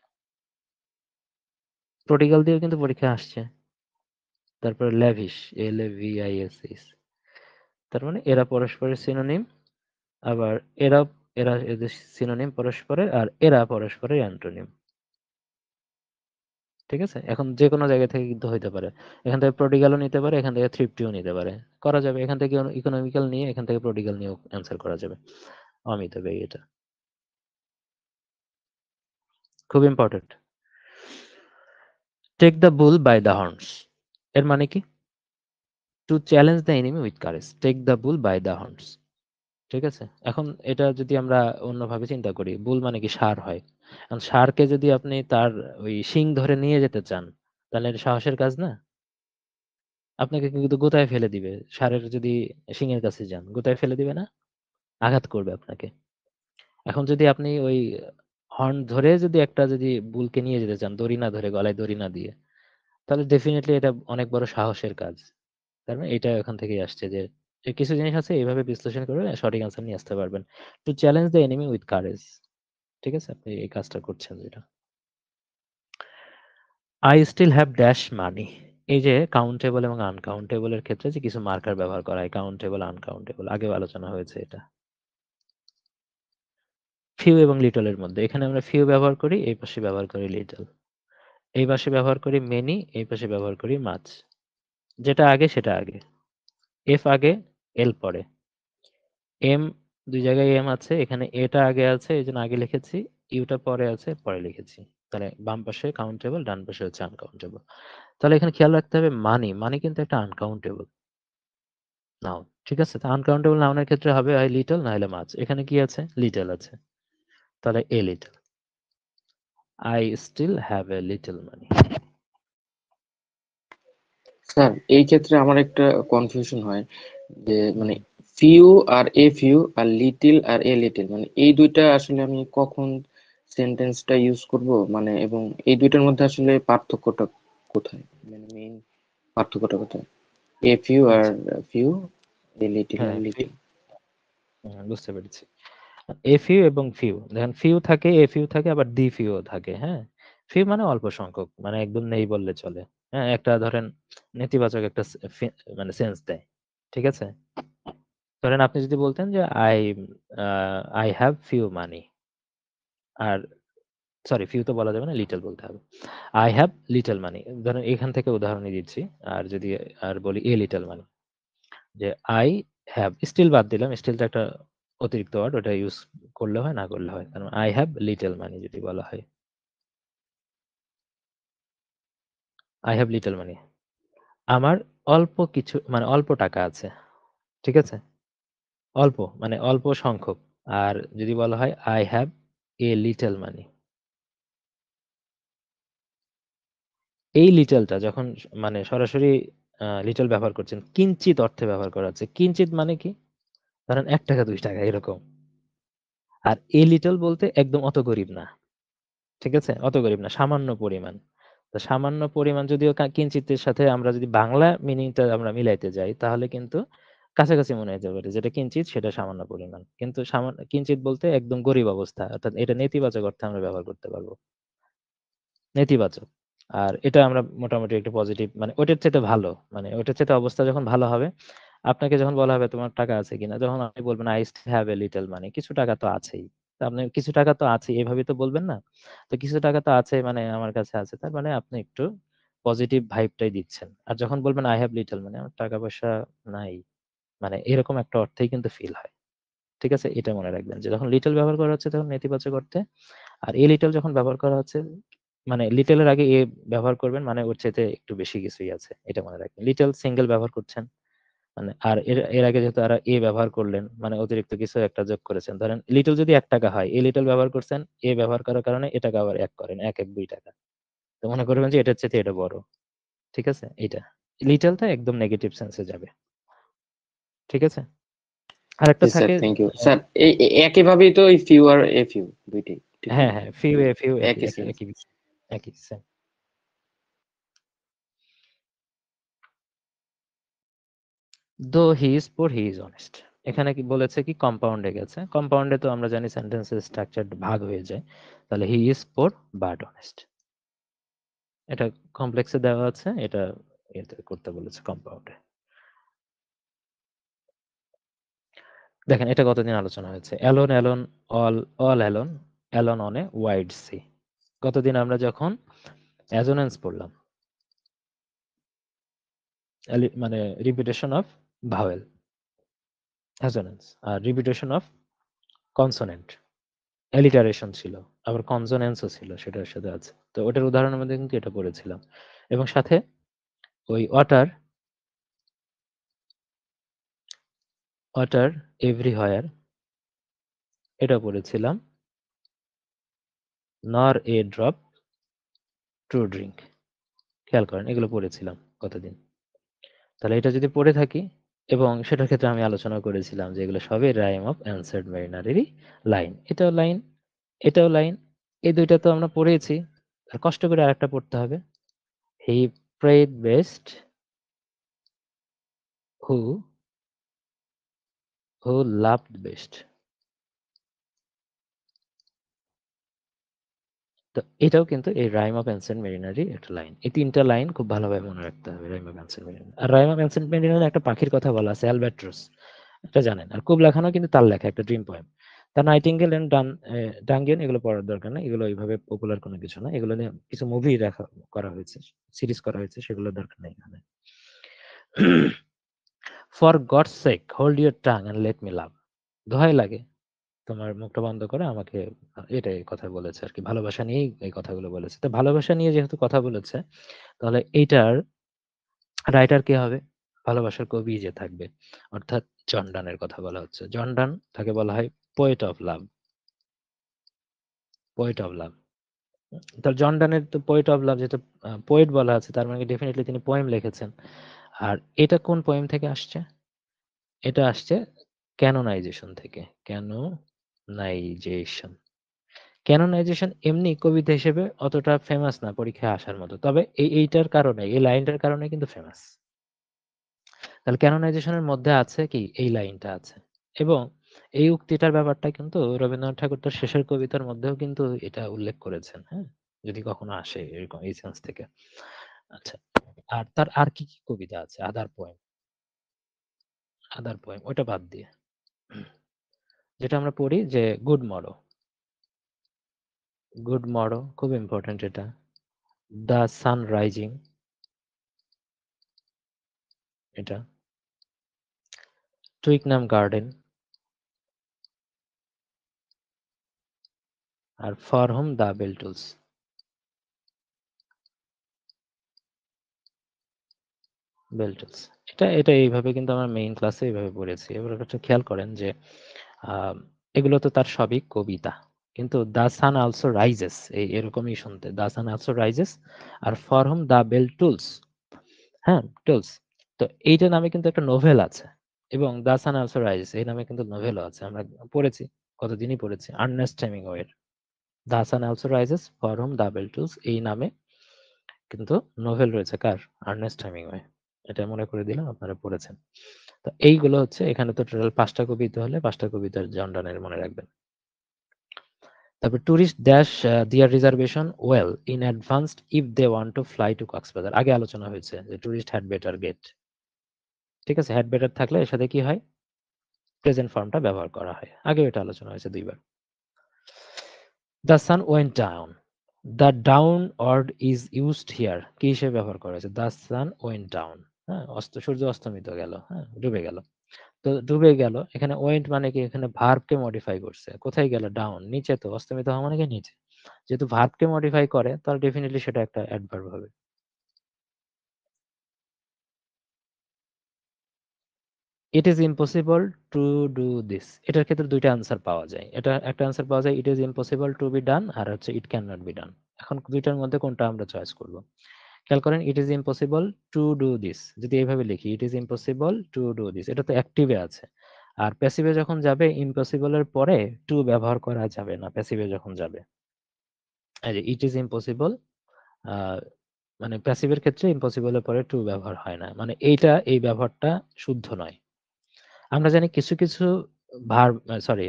প্রোডিগাল দিয়েও কিন্তু পরীক্ষা আসছে। তারপরে ল্যাভিশ, LAVISH, তার মানে এরা পরস্পরের সিনোনিম, আবার এরা এরা এদের সিনোনিম পরস্পরের, আর এরা পরস্পরের অ্যান্টোনিম। ঠিক আছে? এখন যেকোনো জায়গা থেকে কিন্তু হইতে পারে। এখান থেকে প্রডিগালও নিতে পারে, এখান থেকে থ্রিফটিও নিতে পারে। করা যাবে। এখান থেকে ইকোনমিক্যাল নিয়ে এখান থেকে প্রডিগাল নিয়েও অ্যান্সার করা যাবে। অমিতব্যয়ী এটা। খুব important. Take the bull by the horns. এর মানে কি? To challenge the enemy with courage. Take the bull by the horns. ঠিক আছে? এখন এটা যদি আমরা অন্যভাবে চিন্তা করি, বুল মানে কি ষাঁড় হয়। এখন ষাঁড়কে যদি আপনি তার ওই শিং ধরে নিয়ে যেতে চান, তাহলে এটা সাহসের কাজ না? আপনাকে কিন্তু গোতায় ফেলে দিবে। ষাঁড়ের যদি শিংয়ের কাছে যান, গোতায় ফেলে দিবে না? আঘাত করবে আপনাকে। এখন যদি আপনি ওই হর্ন ধরে যদি একটা যদি বুলকে নিয়ে যেতে চান, দড়ি না ধরে, গলায় দড়ি না দিয়ে, তাহলে ডেফিনিটলি এটা অনেক বড় সাহসের কাজ। তার মানে এটা এখান থেকেই আসছে যে কিছু জিনিস আছে এভাবে বিশ্লেষণ করে সঠিক আনসার নিয়ে আসতে পারবেন। To challenge the enemy with courage. ঠিক আছে? আপনি এই কাজটা করছেন যেটা। I still have dash money. এই যে কাউন্টেবল এবং আনকাউন্টেবল এর ক্ষেত্রে যে কিছু মার্কার ব্যবহার করা হয়, কাউন্টেবল, আনকাউন্টেবল, আগেও আলোচনা হয়েছে এটা। ফিউ এবং লিটল এর মধ্যে এখানে আমরা ফিউ ব্যবহার করি, এই পাশে ব্যবহার করি লিটল। এই পাশে ব্যবহার করি মেনি, এই পাশে ব্যবহার করি মাচ। যেটা আগে সেটা আগে। এফ আগে, এল পরে। এম, দুই জায়গায় এম আছে, এখানে এটা আগে আছে এই জন্য আগে লিখেছি, ইউটা পরে আছে পরে লিখেছি। তাহলে বাম পাশে কাউন্টেবল, ডান পাশে হচ্ছে আনকাউন্টেবল। তাহলে এখানে খেয়াল রাখতে হবে মানি, মানি কিন্তু একটা আনকাউন্টেবল নাউন। ঠিক আছে? তো আনকাউন্টেবল নাউনের ক্ষেত্রে হবে হয় লিটল না হলে মাছ। এখানে কি আছে? লিটল আছে। তাহলে a little. I still have a little money. Sir এই ক্ষেত্রে আমার একটা কনফিউশন হয় যে মানে ফিউ আর এ ফিউ আর লিটিল আর এ লিটিল, মানে এই দুইটা আসলে আমি কখন সেন্টেন্সটা ইউজ করব, মানে এবং এই দুইটার মধ্যে আসলে পার্থক্যটা কোথায়, মানে মেইন পার্থক্যটা কোথায়? এ ফিউ আর আচ্ছা, ফিউ, এ লিটিল হ্যাঁ, আর লিটিল। বুঝতে পেরেছি। এ ফিউ এবং ফিউ, দেখেন ফিউ থাকে, এ ফিউ থাকে, আবার ডি ফিউ থাকে। হ্যাঁ, ফিউ মানে অল্প সংখ্যক, মানে একদম নেই বললে চলে। হ্যাঁ, একটা ধরেন নেতিবাচক একটা মানে সেন্স দেয়। ঠিক আছে? ধরেন আপনি যদি বলতেন যে আই হ্যাভ ফিউ মানি, আর সরি ফিউ তো বলা যাবে না, লিটল বলতে হবে। আই হ্যাভ লিটল মানি, ধরেন এখান থেকে উদাহরণই দিচ্ছি। আর যদি আর বলি এ লিটল মানি, যে আই হ্যাভ, স্টিল বাদ দিলাম, স্টিলটা একটা অতিরিক্ত ওয়ার্ড, ওটা ইউজ করলে হয় না করলে হয়, কারণ আই হ্যাভ লিটল মানি যদি বলা হয়, আই হ্যাভ লিটল মানি, আমার অল্প কিছু মানে অল্প টাকা আছে। ঠিক আছে? অল্প মানে অল্প সংখ্যক। আর যদি বলা হয় আই হ্যাভ এ লিটল মানি, এই লিটলটা যখন মানে সরাসরি লিটল ব্যবহার করছেন, কিঞ্চিত অর্থে ব্যবহার করা হচ্ছে। কিঞ্চিত মানে কি? ধরেন ৳১ ৳২ এরকম। আর এ লিটল বলতে একদম অত গরিব না। ঠিক আছে? অত গরিব না, সামান্য পরিমাণ। তো সামান্য পরিমাণ যদিও কিঞ্চিতের সাথে আমরা যদি বাংলা মিনিংটা আমরা মিলাইতে যাই, তাহলে কিন্তু কাছাকাছি মনে হতে পারে। যেটা কিঞ্চিত সেটা সামান্য পরিমাণ। কিন্তু কিঞ্চিত বলতে একদম গরিব অবস্থা। অর্থাৎ এটা নেতিবাচক অর্থে আমরা ব্যবহার করতে পারব। নেতিবাচক। আর এটা আমরা মোটামুটি একটু পজিটিভ, মানে ওইটার চাইতে ভালো। মানে ওইটার চাইতে অবস্থা যখন ভালো হবে, আপনাকে যখন বলা হবে তোমার টাকা আছে কিনা? যখন আপনি বলবেন I still have a little money, কিছু টাকা তো আছেই। তো আপনি কিছু টাকা তো আছেই এভাবেই তো বলবেন না? তো কিছু টাকা তো আছে মানে আমার কাছে আছে। তার মানে আপনি একটু পজিটিভ ভাইব টাই দিচ্ছেন। আর যখন বলবেন I have little money, আমার টাকা-পয়সা নাই। মানে এরকম একটা অর্থেই কিন্তু ফিল হয়। ঠিক আছে? এটা মনে রাখবেন যে যখন লিটল ব্যবহার করা হচ্ছে তখন নেতিবাচক অর্থে। আর এ লিটল যখন ব্যবহার করা হচ্ছে, মানে লিটল এর আগে এ ব্যবহার করবেন, মানে ওর চাইতে একটু বেশি কিছুই আছে। এটা মনে রাখবেন। লিটল সিঙ্গেল ব্যবহার করছেন। মানে আর এর এর আগে যেহেতু আর এ ব্যবহার করলেন, মানে অতিরিক্ত কিছু একটা যোগ করেছেন। ধরেন লিটল যদি ৳১ হয়, এ লিটল ব্যবহার করছেন, এ ব্যবহার করার কারণে এ টাকা আবার ১ করেন। ১ × ২ টাকা। তো মনে করবেন যে এটার চাইতে এটা বড়। ঠিক আছে? এইটা। লিটলটা একদম নেগেটিভ সেন্স এ যাবে। ঠিক আছে? আরেকটা জি স্যার, থাকে থ্যাংক ইউ স্যার। এই একইভাবেই তো এই ফিউ আর এ ফিউ দুইটাই ঠিক না? হ্যাঁ, হ্যাঁ, ফিউ এ ফিউ একই, একই একই, সেন্স। একই বিষয়। একই same. Though he is poor, he is honest. এখানে কি বলেছে কি কম্পাউন্ডে গেছে। কম্পাউন্ডে তো আমরা জানি সেন্টেন্সের স্ট্রাকচার ভাগ হয়ে যায়। তাহলে he is poor but honest. এটা কমপ্লেক্সে দেওয়া আছে। এটা এতে করতে বলেছে কম্পাউন্ডে। দেখেন এটা কতদিন আলোচনা হয়েছে। Alone, alone, all alone, alone on a wide sea. গতদিন আমরা যখন অ্যাজোনেন্স পড়লাম, মানে রিপিটেশন অফ ভাওয়েল, অ্যাজোনেন্স, আর রিপিটেশন অফ কনসোনেন্ট, অ্যালিটারেশন ছিল, আবার কনসোনেন্সও ছিল সেটার সাথে আছে। তো ওটার উদাহরণের মধ্যে কিন্তু এটা পড়েছিলাম, এবং সাথে ওই ওয়াটার, ওয়াটার এভরিহোয়ার এটা পড়েছিলাম, নর এ ড্রপ টু ড্রিঙ্ক। খেয়াল করেন এগুলো পড়েছিলাম কতদিন। তাহলে এটা যদি পড়ে থাকি, এবং সেটার ক্ষেত্রে আমি আলোচনা করেছিলাম যে এগুলো সবই রাইম অফ অ্যানসার্ড মেরিনারেরই লাইন। এটাও লাইন, এটাও লাইন, এই দুইটা তো আমরা পড়েছি। আর কষ্ট করে আরেকটা পড়তে হবে, he prayed best who who loved best. তো এটাও কিন্তু এই রাইম অফ অ্যানসেন্ট মেরিনারি একটা লাইন। এই তিনটা লাইন খুব ভালোভাবে মনে রাখতে হবে, রাইম অফ অ্যানসেন্ট মেরিনারি। আর রাইম অফ অ্যানসেন্ট মেরিনারি একটা পাখির কথা বলা আছে, অ্যালবাট্রস, এটা জানেন। আর কুবলা খানও কিন্তু তার লেখা একটা ড্রিম পোয়েম। তার নাইটিঙ্গেল এন্ড ডাঙ্গিয়ন এগুলো পড়ার দরকার নেই, এগুলো ওইভাবে পপুলার কোনো কিছু না। এগুলো নিয়ে কিছু মুভি করা হয়েছে, সিরিজ করা হয়েছে, সেগুলোর দরকার নেই এখানে। For God's sake hold your tongue and let me love. দোহাই লাগে তোমার মুখটা বন্ধ করে আমাকে, এটাই কথা বলেছে আর কি, ভালোবাসা নিয়েই এই কথাগুলো বলেছে। তো ভালোবাসা নিয়ে যেহেতু কথা বলেছে, তাহলে এইটার রাইটার কে হবে? ভালোবাসার কবি যে থাকবে, অর্থাৎ জন ডানের কথা বলা হচ্ছে। জন ডান, তাকে বলা হয় poet of love, poet of love. তার জন ডানের তো পোয়েট অফ লাভ, যেহেতু পোয়েট বলা আছে, তার মানে ডেফিনেটলি তিনি পোয়েম লিখেছেন। আর এটা কোন পোয়েম থেকে আসছে? এটা আসছে ক্যানোনাইজেশন থেকে। ক্যানোনাইজেশন, ক্যানোনাইজেশন এমনি কবিতা হিসেবে অতটা ফেমাস না পরীক্ষায় আসার মতো, তবে এইটার কারণে, এই লাইনটার কারণে কিন্তু ফেমাস। তাহলে ক্যানোনাইজেশনের মধ্যে আছে কি, এই লাইনটা আছে। এবং এই উক্তিটার ব্যাপারটা কিন্তু রবীন্দ্রনাথ ঠাকুর তার শেষের কবিতার মধ্যেও কিন্তু এটা উল্লেখ করেছেন, হ্যাঁ, যদি কখনো আসে এরকম এই সেন্স থেকে। আচ্ছা, আর তার আর কি কি কবিতা আছে? আদার পোয়েম, আদার পোয়েম ওটা বাদ দিয়ে যেটা আমরা পড়ি যে গুড মরো, গুড মরো খুব ইম্পর্টেন্ট এটা। দ্য সান রাইজিং, এটা টুইকনাম গার্ডেন, আর for home the bell Tolls, Bell Tolls. এটা এটা এইভাবে কিন্তু আমরা মেইন ক্লাসে এইভাবে পড়েছি। এবার একটা খেয়াল করেন যে আহ, এগুলো তো তার সবই কবিতা, কিন্তু দ্য সান অলসো রাইজেস এই এরকমই শুনতে, দ্য সান অলসো রাইজেস, আর for home the bell tolls, হ্যাঁ, টুলস। তো এইটা নামে কিন্তু একটা নোভেল আছে, এবং দ্য সান অলসো রাইজেস এই নামে কিন্তু নোভেলও আছে, আমরা পড়েছি, কতদিনই পড়েছি, আর্নেস্ট হেমিংওয়ের The sun also Rises For home the bell Tolls এই নামে কিন্তু নোভেল রয়েছে। কার? Ernest Hemingway. এটা মনে করে দিলাম, আপনারা পড়েছেন। তো এইগুলো হচ্ছে, এখানে তো টোটাল 5টা কবিতা, হলে 5টা কবিতার জন ডানের মনে রাখবেন। তারপর tourist dash their reservation well in advanced if they want to fly to Cox's Bazar. আগে আলোচনা হয়েছে যে টুরিস্ট হ্যাড বেটার গেট, ঠিক আছে, হ্যাড বেটার থাকলে এর সাথে কি হয়, প্রেজেন্ট ফর্মটা ব্যবহার করা হয়। আগে এটা আলোচনা হয়েছে 2বার। The sun went down, the down word is used here কি হিসেবে ব্যবহার করা হয়েছে? দ্য সান ওয়েন্ট ডাউন, হ্যাঁ, সূর্য অস্তমিত গেল, হ্যাঁ, ডুবে গেল। তো ডুবে গেল, এখানে ওয়েন্ট মানে কি, এখানে ভার্বকে মডিফাই করছে। কোথায় গেল? ডাউন, নিচে। তো অস্তমিত হওয়া মানে কি নিচে। যেহেতু ভার্বকে মডিফাই করে, তাহলে ডেফিনেটলি সেটা একটা অ্যাডভার্ব হবে। ইট is impossible to do this, এটার ক্ষেত্রে 2টা আনসার পাওয়া যায়। এটা একটা আনসার পাওয়া যায়, it is impossible to be done, আর হচ্ছে it can not be done. এখন 2টার মধ্যে কোনটা আমরা চয়েস করব? খেয়াল করেন, it is impossible to do this যদি এইভাবে লিখি, it is impossible to do this, এটা তো অ্যাক্টিভে আছে। আর প্যাসিভে যখন যাবে, ইম্পসিবল এর পরে টু ব্যবহার করা যাবে না প্যাসিভে যখন যাবে। এই যে ইট ইজ ইম্পসিবল, মানে প্যাসিভের ক্ষেত্রে ইম্পসিবল এর পরে টু ব্যবহার হয় না, মানে এইটা, এই ব্যবহারটা শুদ্ধ নয়। আমরা জানি কিছু কিছু ভার্ব, সরি,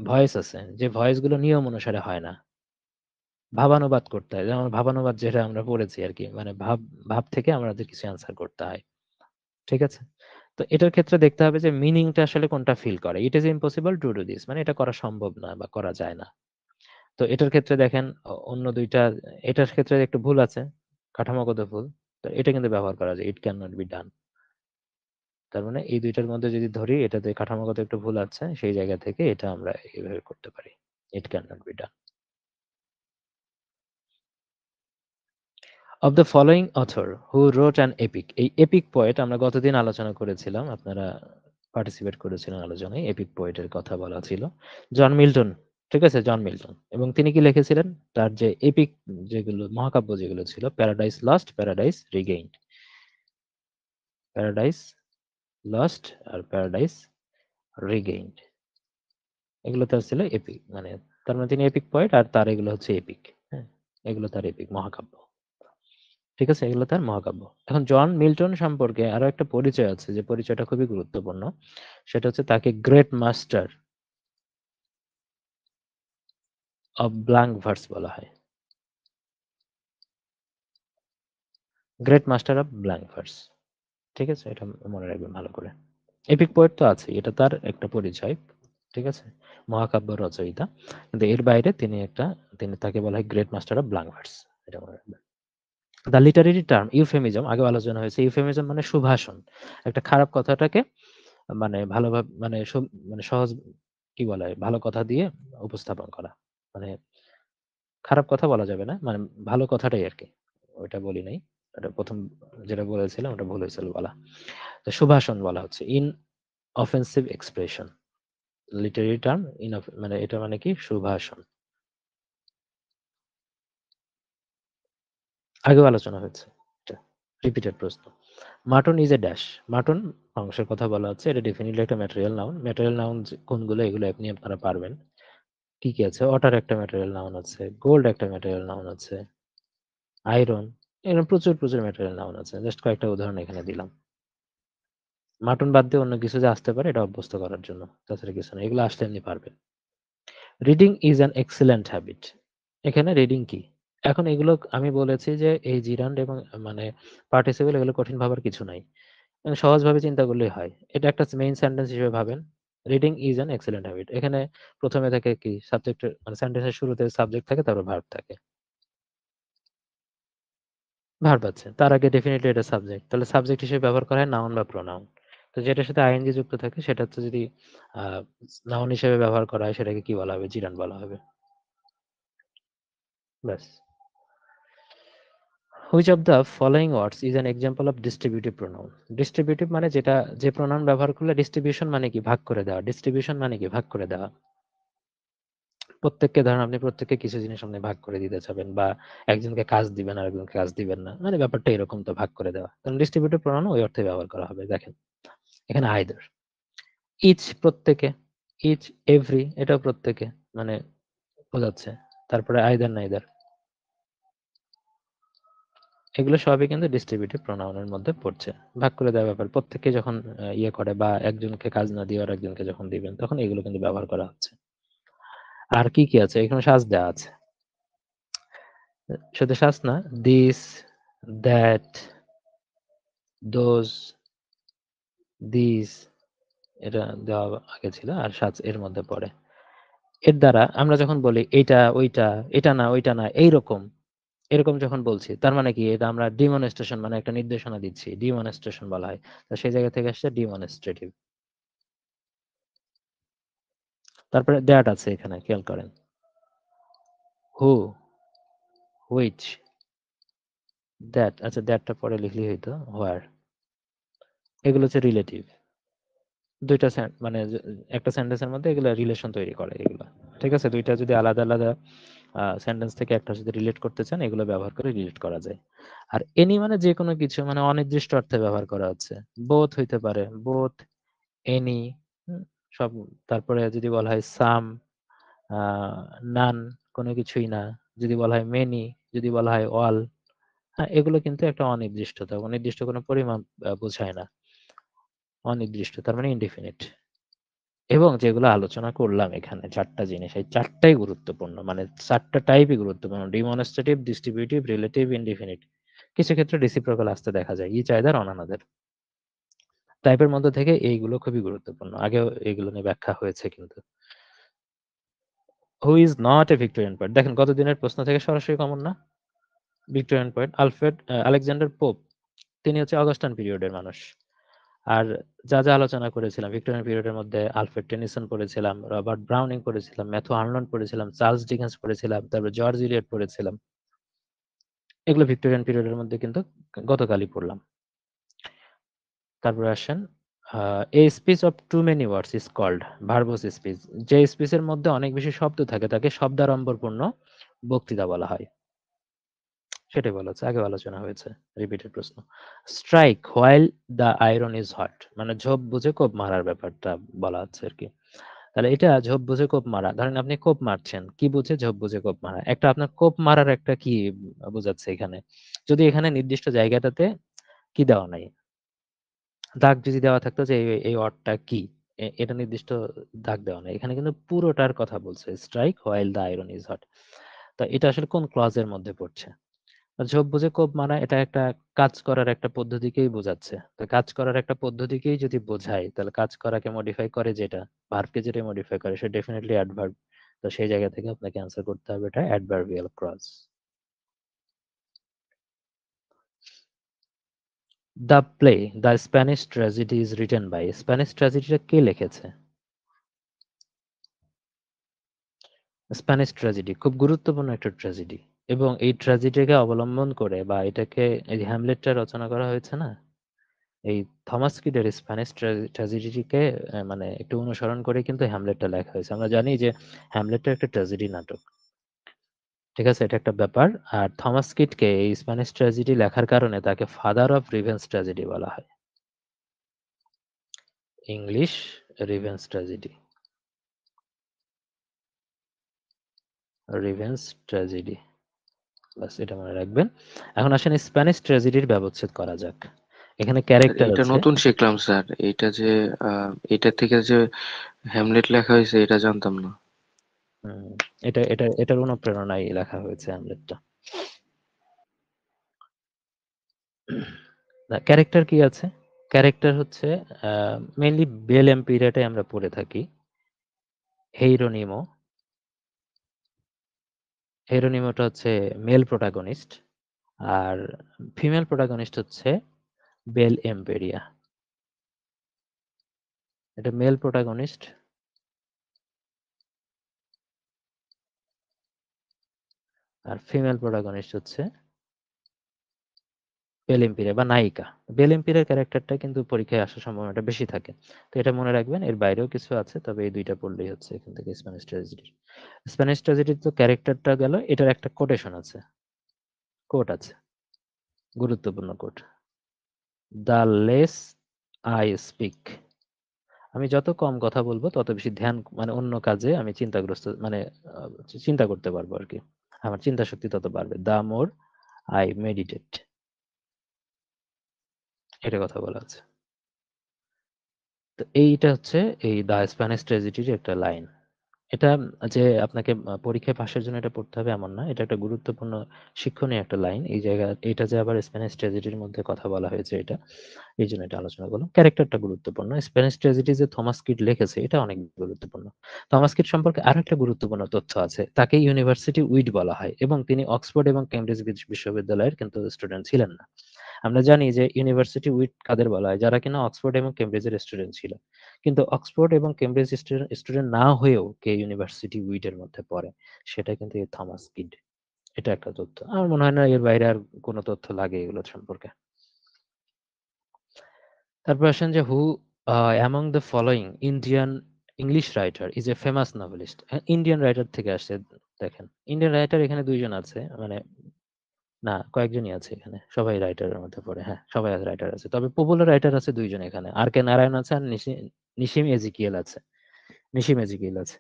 ভয়েস আছে যে ভয়েস গুলো নিয়ম অনুসারে হয় না, ভাবানুবাদ করতে হয়। যেমন ভাবানুবাদ যেটা আমরা পড়েছি আর কি, মানে ভাব ভাব থেকে আমাদের কিছু অ্যান্সার করতে হয়, ঠিক আছে। তো এটার ক্ষেত্রে দেখতে হবে যে মিনিংটা আসলে কোনটা ফিল করে। ইট is impossible to do this, মানে এটা করা সম্ভব না বা করা যায় না। তো এটার ক্ষেত্রে দেখেন অন্য ২ টা, এটার ক্ষেত্রে একটু ভুল আছে, কাঠামোগত ভুল। তো এটা কিন্তু ব্যবহার করা যায়। ইট ক্যান নট বি ডান। তার মানে এই ২ টার মধ্যে যদি ধরি এটাতে কাঠামোগত একটু ভুল আছে, সেই জায়গা থেকে এটা আমরা এভাবে করতে পারি। It can not be done. Of the following author who wrote an epic. এই এপিক পোয়েট আমরা গতদিন আলোচনা করেছিলাম। আপনারা পার্টিসিপেট করেছিলেন আলোচনায়। এপিক পোয়েটের কথা বলা ছিল। John Milton. ঠিক আছে? John Milton. এবং তিনি কি লিখেছিলেন? তার যে এপিক যেগুলো মহাকাব্য যেগুলো ছিল, Paradise Lost, Paradise Regained. Paradise Lost আর প্যারাডাইস রিগেইনড। এগুলো তার ছিল এপিক। মানে তার মানে তিনি এপিক পোয়েট আর তার এগুলো হচ্ছে এপিক। হ্যাঁ? এগুলো তার এপিক মহাকাব্য। ঠিক আছে? এগুলো তার মহাকাব্য। এখন জন মিল্টন সম্পর্কে আরো একটা পরিচয় আছে, যে পরিচয়টা খুবই গুরুত্বপূর্ণ। সেটা হচ্ছে তাকে great master of blank verse বলা হয়। Great master of blank verse. ঠিক আছে? এটা মনে রাখবেন ভালো করে। এপিক পোয়েট তো আছেই। এটা তার একটা পরিচয়। ঠিক আছে? মহাকাব্য রচয়িতা। কিন্তু এর বাইরে তিনি তাকে বলা হয় great master of blank verse. এটা মনে রাখবেন। দ্য লিটারেরি টার্ম ইউফেমিজম, আগেও আলোচনা হয়েছে। ইউফেমিজম মানে সুভাষণ। একটা খারাপ কথাটাকে মানে ভালোভাবে মানে মানে সহজ কি বলা হয়? ভালো কথা দিয়ে উপস্থাপন করা। মানে খারাপ কথা বলা যাবে না। মানে ভালো কথাটাই আরকি। ওইটা বলি নাই। ওটা ১ম যেটা বলেছিলাম ওটা ভুল হয়েছিল বলা। তো সুভাষণ বলা হচ্ছে। offensive expression, লিটারেরি টার্ম মানে এটা মানে কি? সুভাষণ। আগেও আলোচনা হয়েছে এটা। রিপিটেড প্রশ্ন। Mutton is a dash. Mutton মাংসের কথা বলা হচ্ছে। এটা ডেফিনিটলি একটা ম্যাটেরিয়াল নাউন। ম্যাটেরিয়াল নাউন কোনগুলো এগুলো আপনারা পারবেন। কি, কি আছে? ওয়াটার একটা ম্যাটেরিয়াল নাউন আছে। গোল্ড একটা ম্যাটেরিয়াল নাউন আছে। আয়রন, এরকম প্রচুর ম্যাটেরিয়াল নাউন আছে। জাস্ট কয়েকটা উদাহরণ এখানে দিলাম। মাটন বাদ দিয়ে অন্য কিছু যে আসতে পারে এটা অভ্যস্ত করার জন্য। তাছাড়া কিছু না। এগুলো আসলে এমনি পারবেন। Reading is an excellent habit. এখানে রিডিং কি? এখন এগুলো আমি বলেছি যে এই জিরান্ড এবং মানে পার্টিসিপল এগুলো কঠিন ভাবার কিছু নাই। সহজভাবে চিন্তা করলেই হয়। এটা একটা মেইন সেন্টেন্স হিসেবে ভাবেন। Reading is an excellent habit. এখানে ১ম এ থাকে কি? সাবজেক্টের মানে সেন্টেন্সের শুরুতে সাবজেক্ট থাকে, তারপর ভার্ব থাকে। ভার্ব আছে। তার আগে ডেফিনিটলি এটা সাবজেক্ট। তাহলে সাবজেক্ট হিসেবে ব্যবহার করা হয় নাউন বা প্রোনাউন। তো যেটার সাথে আইএনজি যুক্ত থাকে সেটা হচ্ছে যদি আ নাউন হিসেবে ব্যবহার করা হয় সেটাকে কি বলা হবে? জিরান্ড বলা হবে। ব্যাস। Which of the following words is an example of distributive pronoun? Distributive মানে যেটা যে প্রোনাউন ব্যবহার করলে ডিস্ট্রিবিউশন মানে কি? ভাগ করে দেওয়া। ডিস্ট্রিবিউশন মানে কি? ভাগ করে দেওয়া। প্রত্যেককে ধরেন আপনি প্রত্যেককে কিছু জিনিস আপনি ভাগ করে দিতে চাবেন বা একজনকে কাজ দিবেন আরেকজনকে কাজ দিবেন না। মানে ব্যাপারটা এরকম, তো ভাগ করে দেওয়া। কারণ ডিস্ট্রিবিউটিভ প্রোনাউন ওই অর্থে ব্যবহার করা হবে। দেখেন এখানে either, each প্রত্যেকে, each, every এটাও প্রত্যেকে মানে বোঝাচ্ছে। তারপরে either neither এগুলো সবই কিন্তু ডিস্ট্রিবিউটিভ প্রোনাউন এর মধ্যে পড়ছে। ভাগ করে দেওয়ার ব্যাপার। প্রত্যেককে যখন ইয়ে করে বা একজনকে কাজ না দিয়ে আরেকজনকে যখন দিবেন তখন এগুলো কিন্তু ব্যবহার করা হচ্ছে। আর কি, কি আছে? এখানে সাজ দেওয়া আছে। শুধু সাজ না, this, that, those, these এটা দেওয়া আগে ছিল আর সাজ এর মধ্যে পড়ে। এর দ্বারা আমরা যখন বলি এইটা, ওইটা, এটা না, ওইটা না, এইরকম, এরকম যখন বলছি তার মানে কি? এটা আমরা ডেমনস্ট্রেশন মানে একটা নির্দেশনা দিচ্ছি। ডেমনস্ট্রেশন বলা হয়। তো সেই জায়গা থেকে আসছে ডেমনস্ট্রেটিভ। তারপরে দ্যাট আছে এখানে খেয়াল করেন। হু, হুইচ, দ্যাট আচ্ছা দ্যাটটা পরে লিখলেই হইতো। হোয়ার এগুলো হচ্ছে রিলেটিভ। ২ টা মানে একটা সেন্টেন্সের মধ্যে এগুলা রিলেশন তৈরি করে এগুলা। ঠিক আছে? ২ টা যদি আলাদা সেন্টেন্স থেকে একটা যদি রিলেট করতে চান এগুলো ব্যবহার করে রিলেট করা যায়। আর এনি মানে যেকোনো কিছু মানে অনির্দিষ্ট অর্থে ব্যবহার করা হচ্ছে। বোথ হইতে পারে। বোথ, এনি, হুম? সব। তারপরে যদি বলা হয় সাম, আ নান কোনো কিছুই না। যদি বলা হয় মেনি, যদি বলা হয় অল, হ্যাঁ? এগুলো কিন্তু একটা অনির্দিষ্টতা। অনির্দিষ্ট কোনো পরিমাপ বোঝায় না। অনির্দিষ্ট তার মানে ইনডিফিনিট। এবং যেগুলো আলোচনা করলাম এখানে ৪ টা জিনিস, এই ৪ টাই গুরুত্বপূর্ণ। মানে ৪ টা টাইপই গুরুত্বপূর্ণ। Demonstrative, distributive, relative, indefinite. কিছু ক্ষেত্রে রেসিপ্রোকাল আসতে দেখা যায়। Each, either, one another. টাইপের মধ্যে থেকে এইগুলো খুবই গুরুত্বপূর্ণ। আগেও এগুলো নিয়ে ব্যাখ্যা হয়েছে কিন্তু। Who is not a Victorian poet? দেখেন গত দিনের প্রশ্ন থেকে সরাসরি কমন না? Victorian poet Alfred Alexander pope. তিনি হচ্ছে অগাস্টান পিরিয়ডের মানুষ। আর যা আলোচনা করেছিলাম ভিক্টোরিয়ান পিরিয়ডের মধ্যে আলফ্রেড টেনিসন পড়েছিলাম, রবার্ট ব্রাউনিং পড়েছিলাম, ম্যাথু আর্নল্ড পড়েছিলাম, চার্লস ডিকেন্স পড়েছিলাম, তারপর জর্জ ইলিয়ট পড়েছিলাম। এগুলো ভিক্টোরিয়ান পিরিয়ডের মধ্যে কিন্তু গতকালই পড়লাম। তারপরে আসেন a speech of too many words is called verbose speech. যে স্পিচের মধ্যে অনেক বেশি শব্দ থাকে তাকে শব্দাড়ম্বরপূর্ণ বক্তৃতা বলা হয়। সেটাই বলা হচ্ছে, আগেও আলোচনা হয়েছে, রিপিটেড প্রশ্ন। Strike while the iron is hot, মানে ঝোপ বুঝে কোপ মারার ব্যাপারটা বলা হচ্ছে আর কি। তাহলে এটা ঝোপ বুঝে কোপ মারা, ধরেন আপনি কোপ মারছেন, কি বুঝে? ঝোপ বুঝে কোপ মারা। একটা আপনার কোপ মারার একটা কি বোঝাচ্ছে এখানে? যদি এখানে নির্দিষ্ট জায়গাটাতে কি দেওয়া নাই, দাগ যদি দেওয়া থাকতো যে এই অর্থটা কি, এটা নির্দিষ্ট দাগ দেওয়া নাই, এখানে কিন্তু পুরোটার কথা বলছে, strike while the iron is hot. তো এটা আসলে কোন ক্লজের মধ্যে পড়ছে? ঝোপ বুঝে কোপ মারা এটা একটা কাজ করার একটা পদ্ধতিকেই বোঝাচ্ছে। তো কাজ করার একটা পদ্ধতিকেই যদি বোঝায় তাহলে কাজ করাকে মডিফাই করে যেটা, ভার্বকে যেটা মডিফাই করে সেটা ডেফিনেটলি অ্যাডভার্ব। তো সেই জায়গা থেকে আপনাকে অ্যান্সার করতে হবে এটা adverbial clause. The play The Spanish Tragedy is written by, Spanish ট্র্যাজেডিটা কে লিখেছে? স্প্যানিশ ট্র্যাজেডি খুব গুরুত্বপূর্ণ একটা ট্র্যাজেডি, এবং এই ট্র্যাজেডিকে অবলম্বন করে বা এটাকে, এই হ্যামলেটটা রচনা করা হয়েছে না, এই থমাস কিডের স্প্যানিশ ট্র্যাজেডিকে মানে একটু অনুসরণ করে কিন্তু হ্যামলেটটা লেখা হয়েছে। আমরা জানি যে হ্যামলেটটা একটা ট্র্যাজেডি নাটক, ঠিক আছে, এটা একটা ব্যাপার। আর থমাস কিডকে এই স্প্যানিশ ট্র্যাজেডি লেখার কারণে তাকে ফাদার অফ রিভেন্স ট্র্যাজেডি বলা হয়। English revenge tragedy, revenge tragedy, বাস এটা মনে রাখবেন। এখন আসেন স্প্যানিশ ট্র্যাজেডির ব্যবচ্ছেদ করা যাক। এখানে স্যার ক্যারেক্টার এটা আছে। নতুন শিখলাম স্যার, এটা যে এটা থেকে যে হ্যামলেট লেখা হয়েছে এটা জানতাম না। হুম, এটার অনুপ্রেরণায় লেখা হয়েছে হ্যামলেটটা। ক্যারেক্টার কি আছে? ক্যারেক্টার হচ্ছে মেইনলি বেল এম্পিরিয়াটাই আমরা পড়ে থাকি। হেইরোনিমো, হেইরোনিমোটা হচ্ছে মেল প্রোটাগনিস্ট, আর ফিমেল প্রোটাগনিস্ট হচ্ছে বেল এম্পেরিয়া। এটা মেল প্রোটাগনিস্ট, আর ফিমেল প্রোটাগনিস্ট হচ্ছে বেল এম্পিরিয়া বা নায়িকা। বেল এম্পিরিয়ার ক্যারেক্টারটা কিন্তু পরীক্ষায় আসার সম্ভাবনাটা বেশি থাকে। তো এটা মনে রাখবেন, এর বাইরেও কিছু আছে, তবে এই দুইটা পড়লেই হচ্ছে এখান থেকে স্প্যানিশ ট্র্যাজেডি। স্প্যানিশ ট্র্যাজেডির তো ক্যারেক্টারটা গেল, এটার একটা কোটেশন আছে, কোট আছে, গুরুত্বপূর্ণ quote. The less I speak, আমি যত কম কথা বলবো তত বেশি ধ্যান, মানে অন্য কাজে আমি চিন্তাগ্রস্ত, মানে আহ, চিন্তা করতে পারবো আর কি, আমার চিন্তা শক্তি তত বাড়বে। দ্য মোর আই মেডিটেট, এটা কথা বলা আছে। তো এইটা হচ্ছে এই দ্য স্প্যানিশ ট্র্যাজেডির একটা লাইন। এটা যে আপনাকে পরীক্ষায় পাশের জন্য এটা পড়তে হবে এমন না, এটা একটা গুরুত্বপূর্ণ শিক্ষণীয় একটা লাইন। এই জায়গা এটা যে আবার স্প্যানিশ ট্র্যাজেডির মধ্যে কথা বলা হয়েছে, এটা এই জন্য এটা আলোচনা করলাম। ক্যারেক্টারটা গুরুত্বপূর্ণ। স্প্যানিশ ট্র্যাজেডি যে থমাস কিড লিখেছে এটা অনেক গুরুত্বপূর্ণ। থমাস কিড সম্পর্কে আরো একটা গুরুত্বপূর্ণ তথ্য আছে, তাকে ইউনিভার্সিটি উইড বলা হয়, এবং তিনি অক্সফোর্ড এবং কেমব্রিজ বিশ্ববিদ্যালয়ের কিন্তু স্টুডেন্ট ছিলেন না। আমরা জানি যে ইউনিভার্সিটি উইড কাদের বলা হয়, যারা কিনা অক্সফোর্ড এবং কেমব্রিজের স্টুডেন্ট ছিল। কিন্তু অক্সফোর্ড এবং কেমব্রিজ স্টুডেন্ট না হয়েও কে ইউনিভার্সিটি উইড এর মধ্যে পড়ে, সেটা কিন্তু এই থমাস কিড। এটা একটা তথ্য, আমার মনে হয় না এর বাইরে আর কোনো তথ্য লাগে এগুলো সম্পর্কে। তারপর আসেন যে হু among the following Indian English writer is a famous novelist. Indian writer থেকে আসছে, দেখেন ইন্ডিয়ান রাইটার এখানে দুইজন আছে, মানে না কয়েকজনই আছে এখানে, সবাই রাইটারের মধ্যে পড়ে, হ্যাঁ সবাই রাইটার আছে, তবে পপুলার রাইটার আছে দুইজন এখানে, আর কে নারায়ণ আছে আর নিশিম এজিকিয়েল আছে। নিশিম এজিকিয়েল আছে,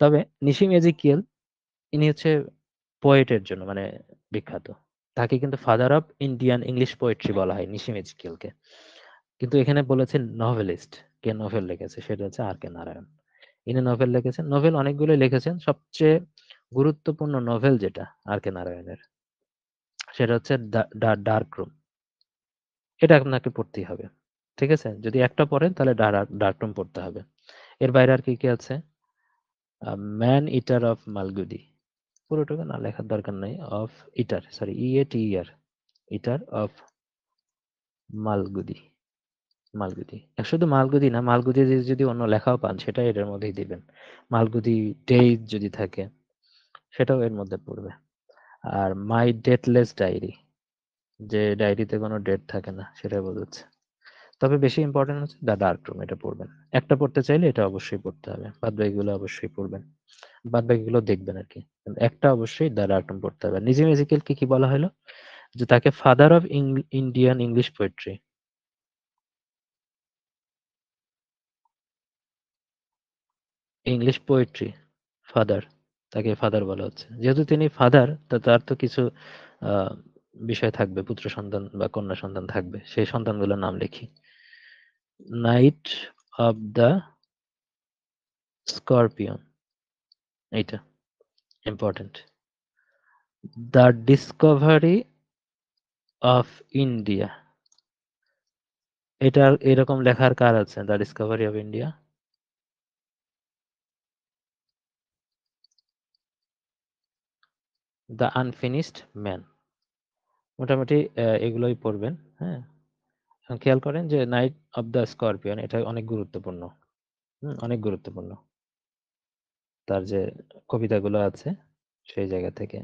তবে নিশিম এজিকিয়েল ইনি হচ্ছে পোয়েটের জন্য মানে বিখ্যাত। তাকে কিন্তু father of Indian English poetry বলা হয় নিশিম এজিকিয়েলকে। কিন্তু এখানে বলেছেন নভেলিস্ট, কে নভেল লিখেছে সেটা হচ্ছে আর কে নারায়ণ। ইনি নভেল লিখেছেন, নভেল অনেকগুলো লিখেছেন, সবচেয়ে গুরুত্বপূর্ণ নভেল যেটা আর কে নারায়ণের, সেটা হচ্ছে ডার্ক রুম। এটা আপনাকে পড়তেই হবে। ঠিক আছে? যদি একটা পড়েন তাহলে ডার্ক রুম পড়তে হবে। এর বাইরে আর কি, কি আছে? Man eater of Malgudi. পুরোটুকু না লেখার দরকার নাই। Of eater, sorry EATER, eater of Malgudi. Malgudi. শুধু মালগুদি না, মালগুদি দিয়ে যদি অন্য লেখাও পান সেটা এটার মধ্যেই দিবেন। মালগুদি ডেইজ যদি থাকে সেটাও এর মধ্যে পড়বে। আর মাই ডেটলেস ডায়েরি, যে ডায়েরিতে কোনো ডেট থাকে না সেটা বোঝাচ্ছে। তবে বেশি ইম্পর্টেন্ট হচ্ছে দ্য ডার্ক রুম, এটা পড়বেন। একটা পড়তে চাইলে এটা অবশ্যই পড়তে হবে, বাদ বাকিগুলো অবশ্যই পড়বেন, বাদ বাকিগুলো দেখবেন আর কি। কিন্তু একটা অবশ্যই দ্য ডার্ক রুম পড়তে হবে। নিজে এজিকেলকে কি বলা হলো? যে তাকে father of Indian English poetry. English poetry father, তাকে ফাদার বলা হচ্ছে। যেহেতু তিনি ফাদার, তার তো কিছু আহ, বিষয় থাকবে, পুত্র সন্তান বা কন্যা সন্তান থাকবে, সেই সন্তানগুলোর নাম লিখি। নাইট অফ দ্য স্করপিয়ন, এইটা important. The Discovery of India, এটা এরকম লেখার কার আছে? The Discovery of India. The unfinished man. মোটামুটি এগুলোই পড়বেন। হ্যাঁ, এখন খেয়াল করেন যে নাইট অফ দ্য স্করপিয়ন এটা অনেক গুরুত্বপূর্ণ। অনেক গুরুত্বপূর্ণ। তার যে কবিতাগুলো আছে সেই জায়গা থেকে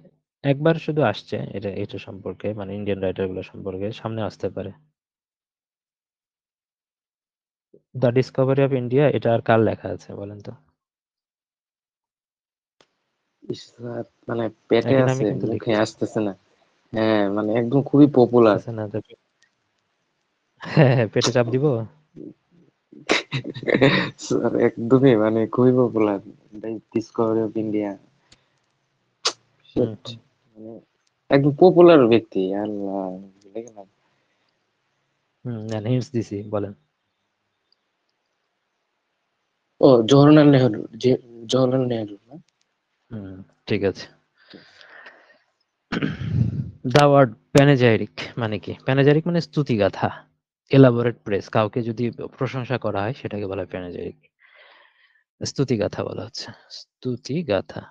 একবার শুধু আসছে, এটা এটা সম্পর্কে, মানে ইন্ডিয়ান রাইটার গুলো সম্পর্কে সামনে আসতে পারে। দ্য ডিসকভারি অফ ইন্ডিয়া, এটা আর কার লেখা আছে বলেন তো? ইস, স্যার, মানে পেটে একই নামে আছে, কিন্তু মুখে লিখেছে। আসতেছে না। হ্যাঁ, মানে একদম খুবই পপুলার। আসতেছে না তো? হ্যাঁ হ্যাঁ, পেটে চাপ দিব। স্যার একদমই মানে খুবই popular. Discovery of India, hmm শিট, হুম মানে একদম পপুলার ব্যক্তি। আল্লাহ, ভুলে গেলাম। হুম, হিন্টস দিছি, বলেন। ও, জওহরলাল নেহরু, যে জওহরলাল নেহরু না? হুম, ঠিক আছে। দা ওয়ার্ড প্যানেজাইরিক মানে কি? প্যানেজাইরিক মানে স্তুতিগাথা, এলাবোরেট প্রেস। কাউকে যদি প্রশংসা করা হয় সেটাকে বলা হয় প্যানেজাইরিক। স্তুতিগাথা বলা হচ্ছে, স্তুতিগাথা।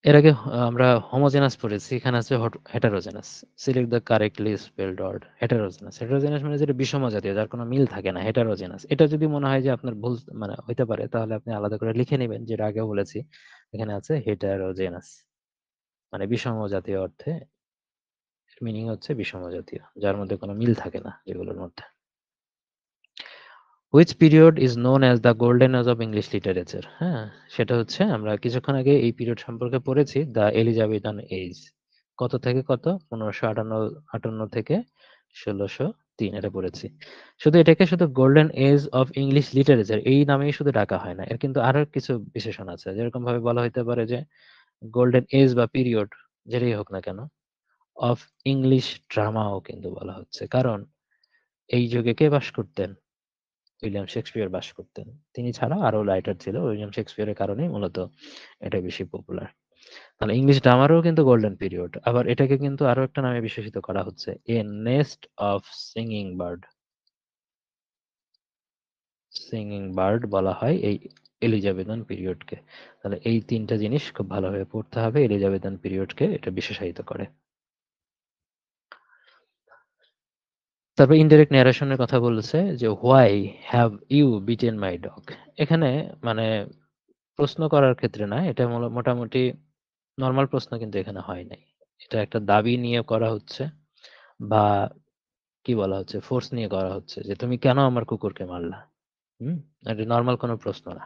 এর আগে আমরা হোমোজেনাস পড়েছি, এখানে আছে heterogenous. Select the correctly spelled word. Heterogenous, heterogenous মানে যেটা বিষম জাতীয়, যার কোনো মিল থাকে না, হেটারোজেনাস। এটা যদি মনে হয় যে আপনার ভুল মানে হইতে পারে, তাহলে আপনি আলাদা করে লিখে নেবেন, যেটা আগেও বলেছি। এখানে আছে হেটারোজেনাস, মানে বিষম জাতীয় অর্থে, মিনিং হচ্ছে বিষম জাতীয়, যার মধ্যে কোনো মিল থাকে না যেগুলোর মধ্যে। Which period is known as the golden age of English literature? হ্যাঁ, সেটা হচ্ছে আমরা কিছুক্ষণ আগে এই পিরিয়ড সম্পর্কে পড়েছি, দ্য এলিজাবেথান এজ। কত থেকে কত? 1558 থেকে 1603, এটা পড়েছি। শুধু এটাকে শুধু golden age of English literature এই নামেই শুধু ডাকা হয় না, এর কিন্তু আরো কিছু বিশেষণ আছে। যেরকম ভাবে বলা হইতে পারে যে গোল্ডেন এজ বা পিরিয়ড, যেটাই হোক না কেন, অফ ইংলিশ ড্রামাও কিন্তু বলা হচ্ছে। কারণ এই যুগে কে বাস করতেন? উইলিয়াম শেক্সপিয়ার বাস করতেন। তিনি ছাড়াও আরো রাইটার ছিল, উইলিয়াম শেক্সপিয়ারের কারণেই মূলত এটা বেশি পপুলার। তাহলে ইংলিশ ড্রামারও কিন্তু গোল্ডেন পিরিয়ড। আবার এটাকে কিন্তু আরো একটা নামে বিশেষিত করা হচ্ছে, a nest of singing bird. Singing bird বলা হয় এই এলিজাবেথান পিরিয়ডকে। তাহলে এই তিনটা জিনিস খুব ভালোভাবে পড়তে হবে, এলিজাবেথান পিরিয়ডকে এটা বিশেষায়িত করে। তারপর ইনডাইরেক্ট ন্যারেশনের কথা বলেছে যে why have you beaten my dog. এখানে মানে প্রশ্ন করার ক্ষেত্রে না, এটা মোটামুটি নরমাল প্রশ্ন কিন্তু এখানে হয় নাই। এটা একটা দাবি নিয়ে করা হচ্ছে, বা কি বলা হচ্ছে, ফোর্স নিয়ে করা হচ্ছে যে তুমি কেন আমার কুকুরকে মারলা। হুম, এটা নরমাল কোনো প্রশ্ন না।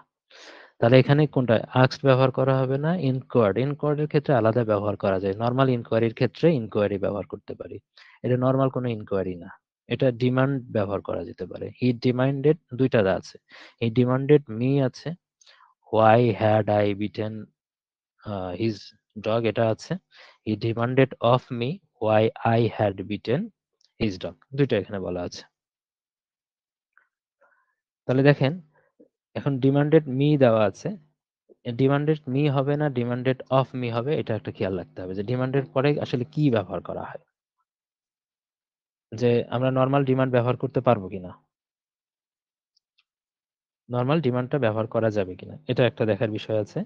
তাহলে এখানে কোনটা আস্কড ব্যবহার করা হবে না, ইনকোয়ার্ড। ইনকোয়ার্ড এর ক্ষেত্রে আলাদা ব্যবহার করা যায়, নরমাল ইনকোয়ারির ক্ষেত্রে ইনকোয়ারি ব্যবহার করতে পারি। এটা নরমাল কোনো ইনকোয়ারি না, এটা ডিমান্ড ব্যবহার করা যেতে পারে। হি ডিমান্ডেড, দুইটা আছে। হি ডিমান্ডেড মি আছে, why had I beaten his dog, এটা আছে। He demanded of me why I had beaten his dog, দুইটা এখানে বলা আছে। তাহলে দেখেন, এখন ডিমান্ডেড মি দেওয়া আছে, ডিমান্ডেড মি হবে না ডিমান্ডেড অফ মি হবে, এটা একটা খেয়াল রাখতে হবে যে ডিমান্ডের পরে আসলে কি ব্যবহার করা হয়। যে আমরা নরমাল ডিমান্ড ব্যবহার করতে পারবো কিনা, নরমাল ডিমান্ডটা ব্যবহার করা যাবে কিনা, এটা একটা দেখার বিষয় আছে।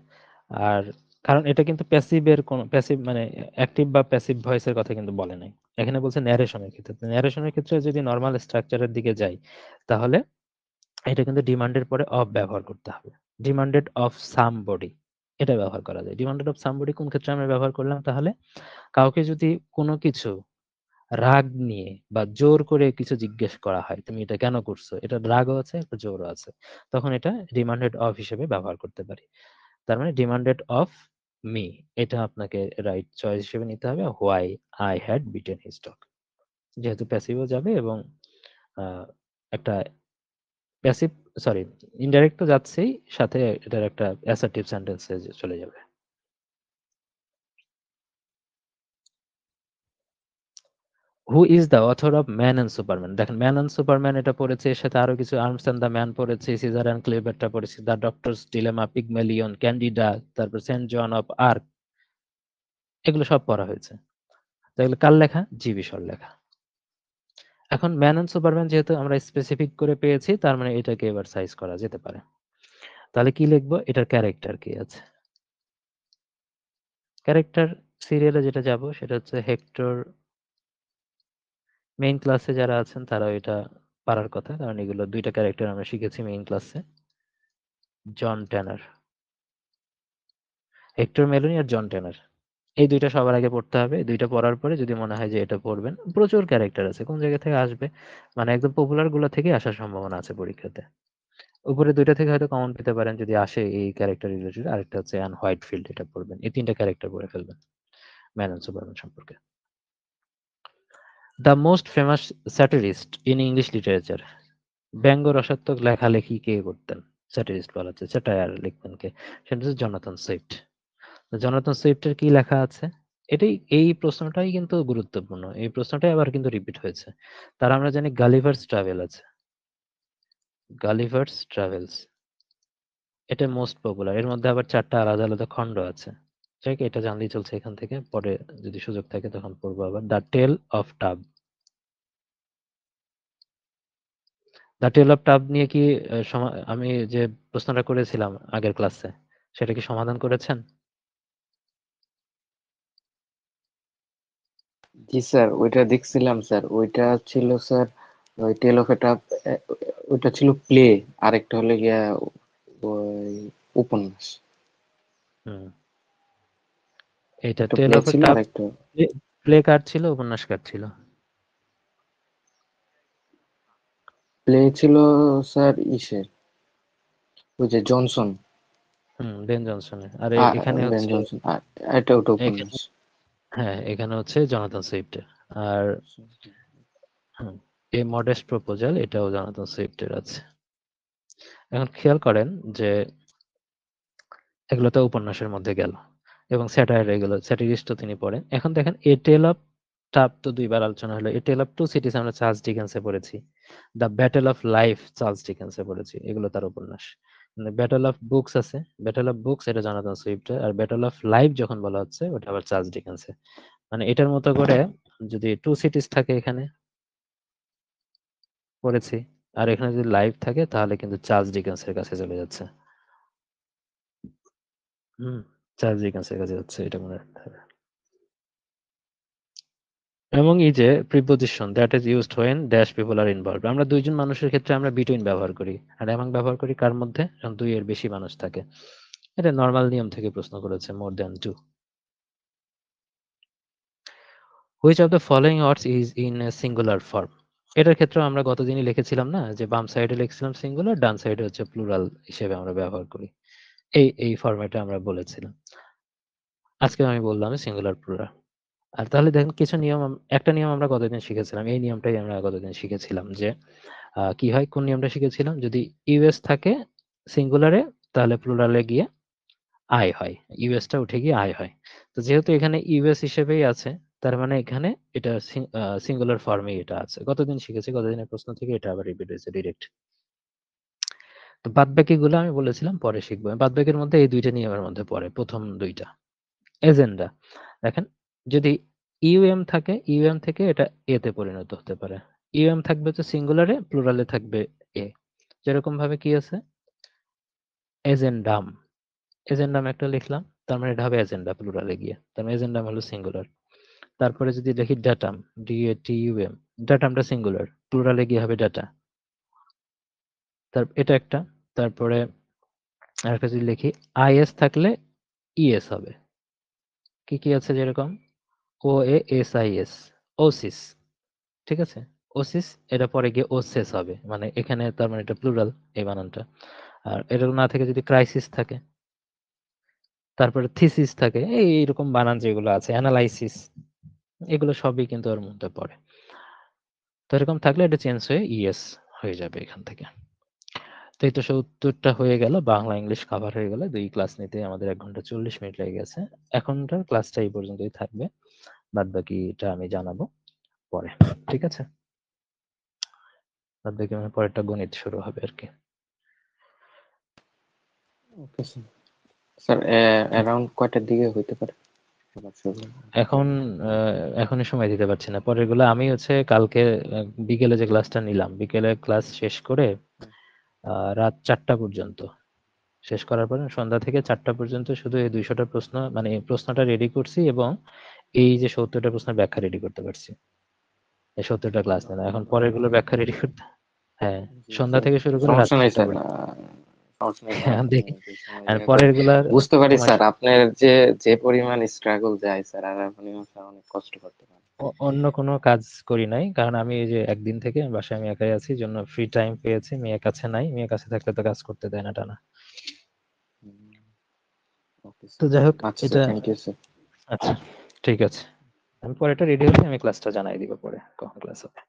আর কারণ এটা কিন্তু প্যাসিভের কোন প্যাসিভ মানে অ্যাক্টিভ বা প্যাসিভ ভয়েসের কথা কিন্তু বলে নাই, এখানে বলছে ন্যারেশনের ক্ষেত্রে। ন্যারেশনের ক্ষেত্রে যদি নরমাল স্ট্রাকচারের দিকে যাই, তাহলে এটা কিন্তু ডিমান্ডের পরে অফ ব্যবহার করতে হবে। ডিমান্ডেড অফ সামবডি এটা ব্যবহার করা যায়। ডিমান্ডেড অফ সামবডি কোন ক্ষেত্রে আমরা ব্যবহার করলাম, তাহলে কাউকে যদি কোনো কিছু রাগ নিয়ে বা জোর করে কিছু জিজ্ঞেস করা হয়, তুমি এটা কেন করছো, এটা রাগও আছে একটা জোরও আছে, তখন এটা ডিমান্ডেড অফ হিসেবে ব্যবহার করতে পারি। তার মানে ডিমান্ডেড অফ মি, এটা আপনাকে রাইট চয়েস হিসেবে নিতে হবে। Why I had beaten his dog, যেহেতু প্যাসিভও যাবে এবং আহ, একটা প্যাসিভ, সরি ইনডাইরেক্ট তো যাচ্ছেই, সাথে এটার একটা অ্যাসার্টিভ সেন্টেন্সে চলে যাবে। Who is the author of man and Superman, দেখেন ম্যান অ্যান্ড সুপারম্যান এটা পড়েছে, এর সাথে আরো কিছু আর্মস অ্যান্ড দ্য ম্যান পড়েছে, সিজার অ্যান্ড ক্লেবারটা পড়েছে, the doctors dilemma, Pygmalion, candida, তারপর সেন্ট জন অফ আর্ক, এগুলো সব পড়া হয়েছে। তো এগুলো কার লেখা? জিবি শর লেখা। এখন ম্যান অ্যান্ড সুপারম্যান যেহেতু আমরা স্পেসিফিক করে পেয়েছি, তার মানে এটাকে এবার সাইজ করা যেতে পারে। তাহলে কি লিখবো? এটার ক্যারেক্টার কি আছে? ক্যারেক্টার সিরিয়ালে যেটা যাব সেটা হচ্ছে হেক্টর। মেইন ক্লাসে যারা আছেন তারা এটা পারার কথা, কারণ এগুলো দুইটা ক্যারেক্টার আমরা শিখেছি মেইন ক্লাসে। জন ট্যানার, হেক্টর মেলোনি আর জন ট্যানার, এই দুইটা সবার আগে পড়তে হবে। এই দুইটা পড়ার পরে যদি মনে হয় যে এটা পড়বেন, প্রচুর ক্যারেক্টার আছে, কোন জায়গা থেকে আসবে, মানে একদম পপুলার গুলো থেকে আসার সম্ভাবনা আছে পরীক্ষাতে। উপরে দুইটা থেকে হয়তো কমন পেতে পারেন যদি আসে এই ক্যারেক্টার রিলেটেড। আরেকটা হচ্ছে অ্যান হোয়াইটফিল্ড, এটা পড়বেন। এই তিনটা ক্যারেক্টার পড়ে ফেলবেন ম্যান অ্যান্ড সুপারম্যান সম্পর্কে। The most famous satirist in English literature, ব্যঙ্গ রসাত্মক লেখালেখি কে করতেন? স্যাটিরিস্ট বলা হচ্ছে, স্যাটায়ার লিখতেন কে? সেটা হচ্ছে জনাথন সুইফট। জনাথন সুইফটের কি লেখা আছে? এটাই, এই প্রশ্নটাই কিন্তু গুরুত্বপূর্ণ, এই প্রশ্নটাই আবার কিন্তু রিপিট হয়েছে। তার আমরা জানি গালিভার্স ট্রাভেল আছে, গালিভার্স ট্রাভেলস, এটা মোস্ট পপুলার। এর মধ্যে আবার 4টা আলাদা আলাদা খণ্ড আছে। যাক, এটা জানলেই চলছে এখান থেকে, পরে যদি সুযোগ থাকে তখন পড়বো আবার। The tale of tub, the tale of tub নিয়ে কি আমি যে প্রশ্নটা করেছিলাম আগের ক্লাসে, সেটা কি সমাধান করেছেন? জি স্যার, ওইটা দেখছিলাম স্যার। ওইটা ছিল স্যার, ওই টেল অফ এটা, ওইটা ছিল প্লে, আরেকটা হলো গিয়া ওই উপন্যাস। হুম, এটা একটা টেল প্লে অফ ছিল টাব। আরেকটা প্লে কার ছিল, উপন্যাস কার ছিল? প্লে ছিল স্যার ইসের, ওই যে জনসন, হুম, বেন জনসনের। আর এখানে বেন হচ্ছে, জনসন, আর এটা ওটা উপন্যাস। এখানে, হ্যাঁ এখানে হচ্ছে জনাথন সুইফটের। আর হুম, এই মডেস্ট প্রপোজাল এটাও জনাথন সুইফটের আছে। এখন খেয়াল করেন যে এগুলো তো উপন্যাসের মধ্যে গেল, এবং স্যাটায়ার এগুলো, স্যাটিরিস্ট তো তিনি পড়েন। এখন দেখেন এ টেল অফ টাব তো দুইবার আলোচনা হলো। এ টেল অফ টু সিটিজ আমরা চার্লস ডিকেন্সে পড়েছি। The Battle of Life Charles ডিকেন্সে পড়েছি, এগুলো তার উপন্যাস। ব্যাটেল অফ বুকস আছে, ব্যাটেল অফ বুকস এটা জনাথন সুইফটের। আর ব্যাটেল অফ লাইফ যখন বলা হচ্ছে ওটা আবার চার্লস ডিকেন্সে। মানে এটার মতো করে যদি টু সিটিজ থাকে এখানে পড়েছি, আর এখানে যদি লাইভ থাকে তাহলে কিন্তু চার্লস ডিকেন্সের কাছে চলে যাচ্ছে। হুম, চার্লস ডিকেন্সের কাছে যাচ্ছে, এটা মনে রাখতে হবে। এবং এই যে preposition that is used when dash people R involved, আমরা দুইজন মানুষের ক্ষেত্রে আমরা বিটুইন ব্যবহার করি, আর এমন ব্যবহার করি কার মধ্যে? যখন দুই এর বেশি মানুষ থাকে। এটা নর্মাল নিয়ম থেকে প্রশ্ন করেছে, more than two. Which of the following words is in a singular form, এটার ক্ষেত্রে আমরা গতদিনই লিখেছিলাম না, যে বাম সাইডে লিখছিলাম সিঙ্গুলার, ডান সাইডে হচ্ছে প্লুরাল হিসেবে আমরা ব্যবহার করি। এই ফরম্যাটে আমরা বলেছিলাম। আজকে আমি বললাম সিঙ্গুলার প্লুরাল। আর তাহলে দেখেন কিছু নিয়ম, একটা নিয়ম আমরা গতদিন শিখেছিলাম, এই নিয়মটাই আমরা গতদিন শিখেছিলাম যে কি হয়, কোন নিয়মটা শিখেছিলাম, যদি ইউএস থাকে সিঙ্গুলারে, তাহলে প্লুরালে গিয়ে আই হয়, ইউএসটা উঠে গিয়ে আই হয়। তো যেহেতু এখানে ইউএস হিসেবেই আছে, তার মানে এখানে এটা সিঙ্গুলার ফর্মে এটা আছে, গতদিন শিখেছি, গতদিনের প্রশ্ন থেকে এটা আবার রিপিট হয়েছে ডিরেক্ট। তো বাদ বাকি গুলো আমি বলেছিলাম পরে শিখবো। বাদ বাকির মধ্যে এই দুইটা নিয়মের মধ্যে পড়ে, প্রথম দুইটা। এজেন্ডা, দেখেন যদি ইউএম থাকে, ইউএম থেকে এটা এ তে পরিণত হতে পারে। ইউএম থাকবে হচ্ছে সিঙ্গুলারে, প্লুরালে থাকবে এ। যেরকম ভাবে কি আছে, এজেন্ডাম, এজেন্ডাম একটা লিখলাম, তার মানে এটা হবে এজেন্ডা প্লুরালে গিয়ে, তার মানে এজেন্ডাম হলো সিঙ্গুলার। তারপরে যদি লিখি ডাটাম, DATUM, ডাটামটা সিঙ্গুলার, প্লুরালে গিয়ে হবে ডাটা। এটা একটা। তারপরে আরেকটা যদি লিখি আইএস থাকলে ইএস হবে। কি কি আছে, যেরকম OASIS, ওসিস, ঠিক আছে? ওসিস, এটা পরে গিয়ে ওসেস হবে, মানে এখানে তার মানে এটা প্লুরাল, এই বানানটা। আর এরকম না থেকে যদি ক্রাইসিস থাকে, তারপরে থিসিস থাকে, এইরকম বানান যেগুলো আছে, অ্যানালাইসিস, এগুলো সবই কিন্তু ওর মধ্যে পড়ে। তো এরকম থাকলে এটা চেঞ্জ হয়ে ইএস হয়ে যাবে এখান থেকে। তো এই তো ৭০টা হয়ে গেল, বাংলা ইংলিশ কভার হয়ে গেল। ২ ক্লাস নিতে আমাদের ১ ঘন্টা ৪০ মিনিট লেগে গেছে। এখনকার ক্লাসটা এই পর্যন্তই থাকবে। বাদবাকিটা আমি জানাবো পরে। ঠিক আছে? বাদবাকি মানে পরেরটা গণিত শুরু হবে আরকি। Okay sir. স্যার অ্যারাউন্ড কয়টার দিকে হইতে পারে আবার শুরু? এখন এখনই সময় দিতে পারছি না। পরেরগুলো আমি হচ্ছে কালকে বিকেলে যে ক্লাসটা নিলাম, বিকেলে ক্লাস শেষ করে রাত ৪টা পর্যন্ত শেষ করার পরে সন্ধ্যা থেকে ৪টা পর্যন্ত শুধু এই ২০০টা প্রশ্ন, মানে এই প্রশ্নটা রেডি করছি এবং এই যে ৭০টা প্রশ্নের ব্যাখ্যা রেডি করতে পারছি। এই ৭০টা ক্লাস নিলাম। এখন পরেরগুলোর ব্যাখ্যা রেডি করতে, হ্যাঁ, জি সন্ধ্যা স্যার, থেকে শুরু করে রাত সমস্যা নেই ৪টা স্যার, পর্যন্ত। সমস্যা নেই স্যার, এখন আপনি দেখি, যে সময় আর ইয়ে করেন। পরেরগুলার বুঝতে পারি সময় স্যার, আপনার যে যে পরিমাণ স্ট্রাগল যায় স্যার, আর আপনিও স্যার অনেক কষ্ট করতে পারেন। অন্য কোনো কাজ করি নাই। কারণ আমি এই যে একদিন থেকে বাসায় আমি একাই আছি, জন্য ফ্রি টাইম পেয়েছি। মেয়ে কাছে নাই। মেয়ে কাছে থাকলে তো কাজ করতে দেয় না টানা। ওকে তো স্যার। যাই হোক, আচ্ছা স্যার, এটা থ্যাংক ইউ স্যার। আচ্ছা, ঠিক আছে। আমি পরে এটা রেডি হলে আমি ক্লাসটা জানাই দিব পরে, কখন ক্লাস হবে।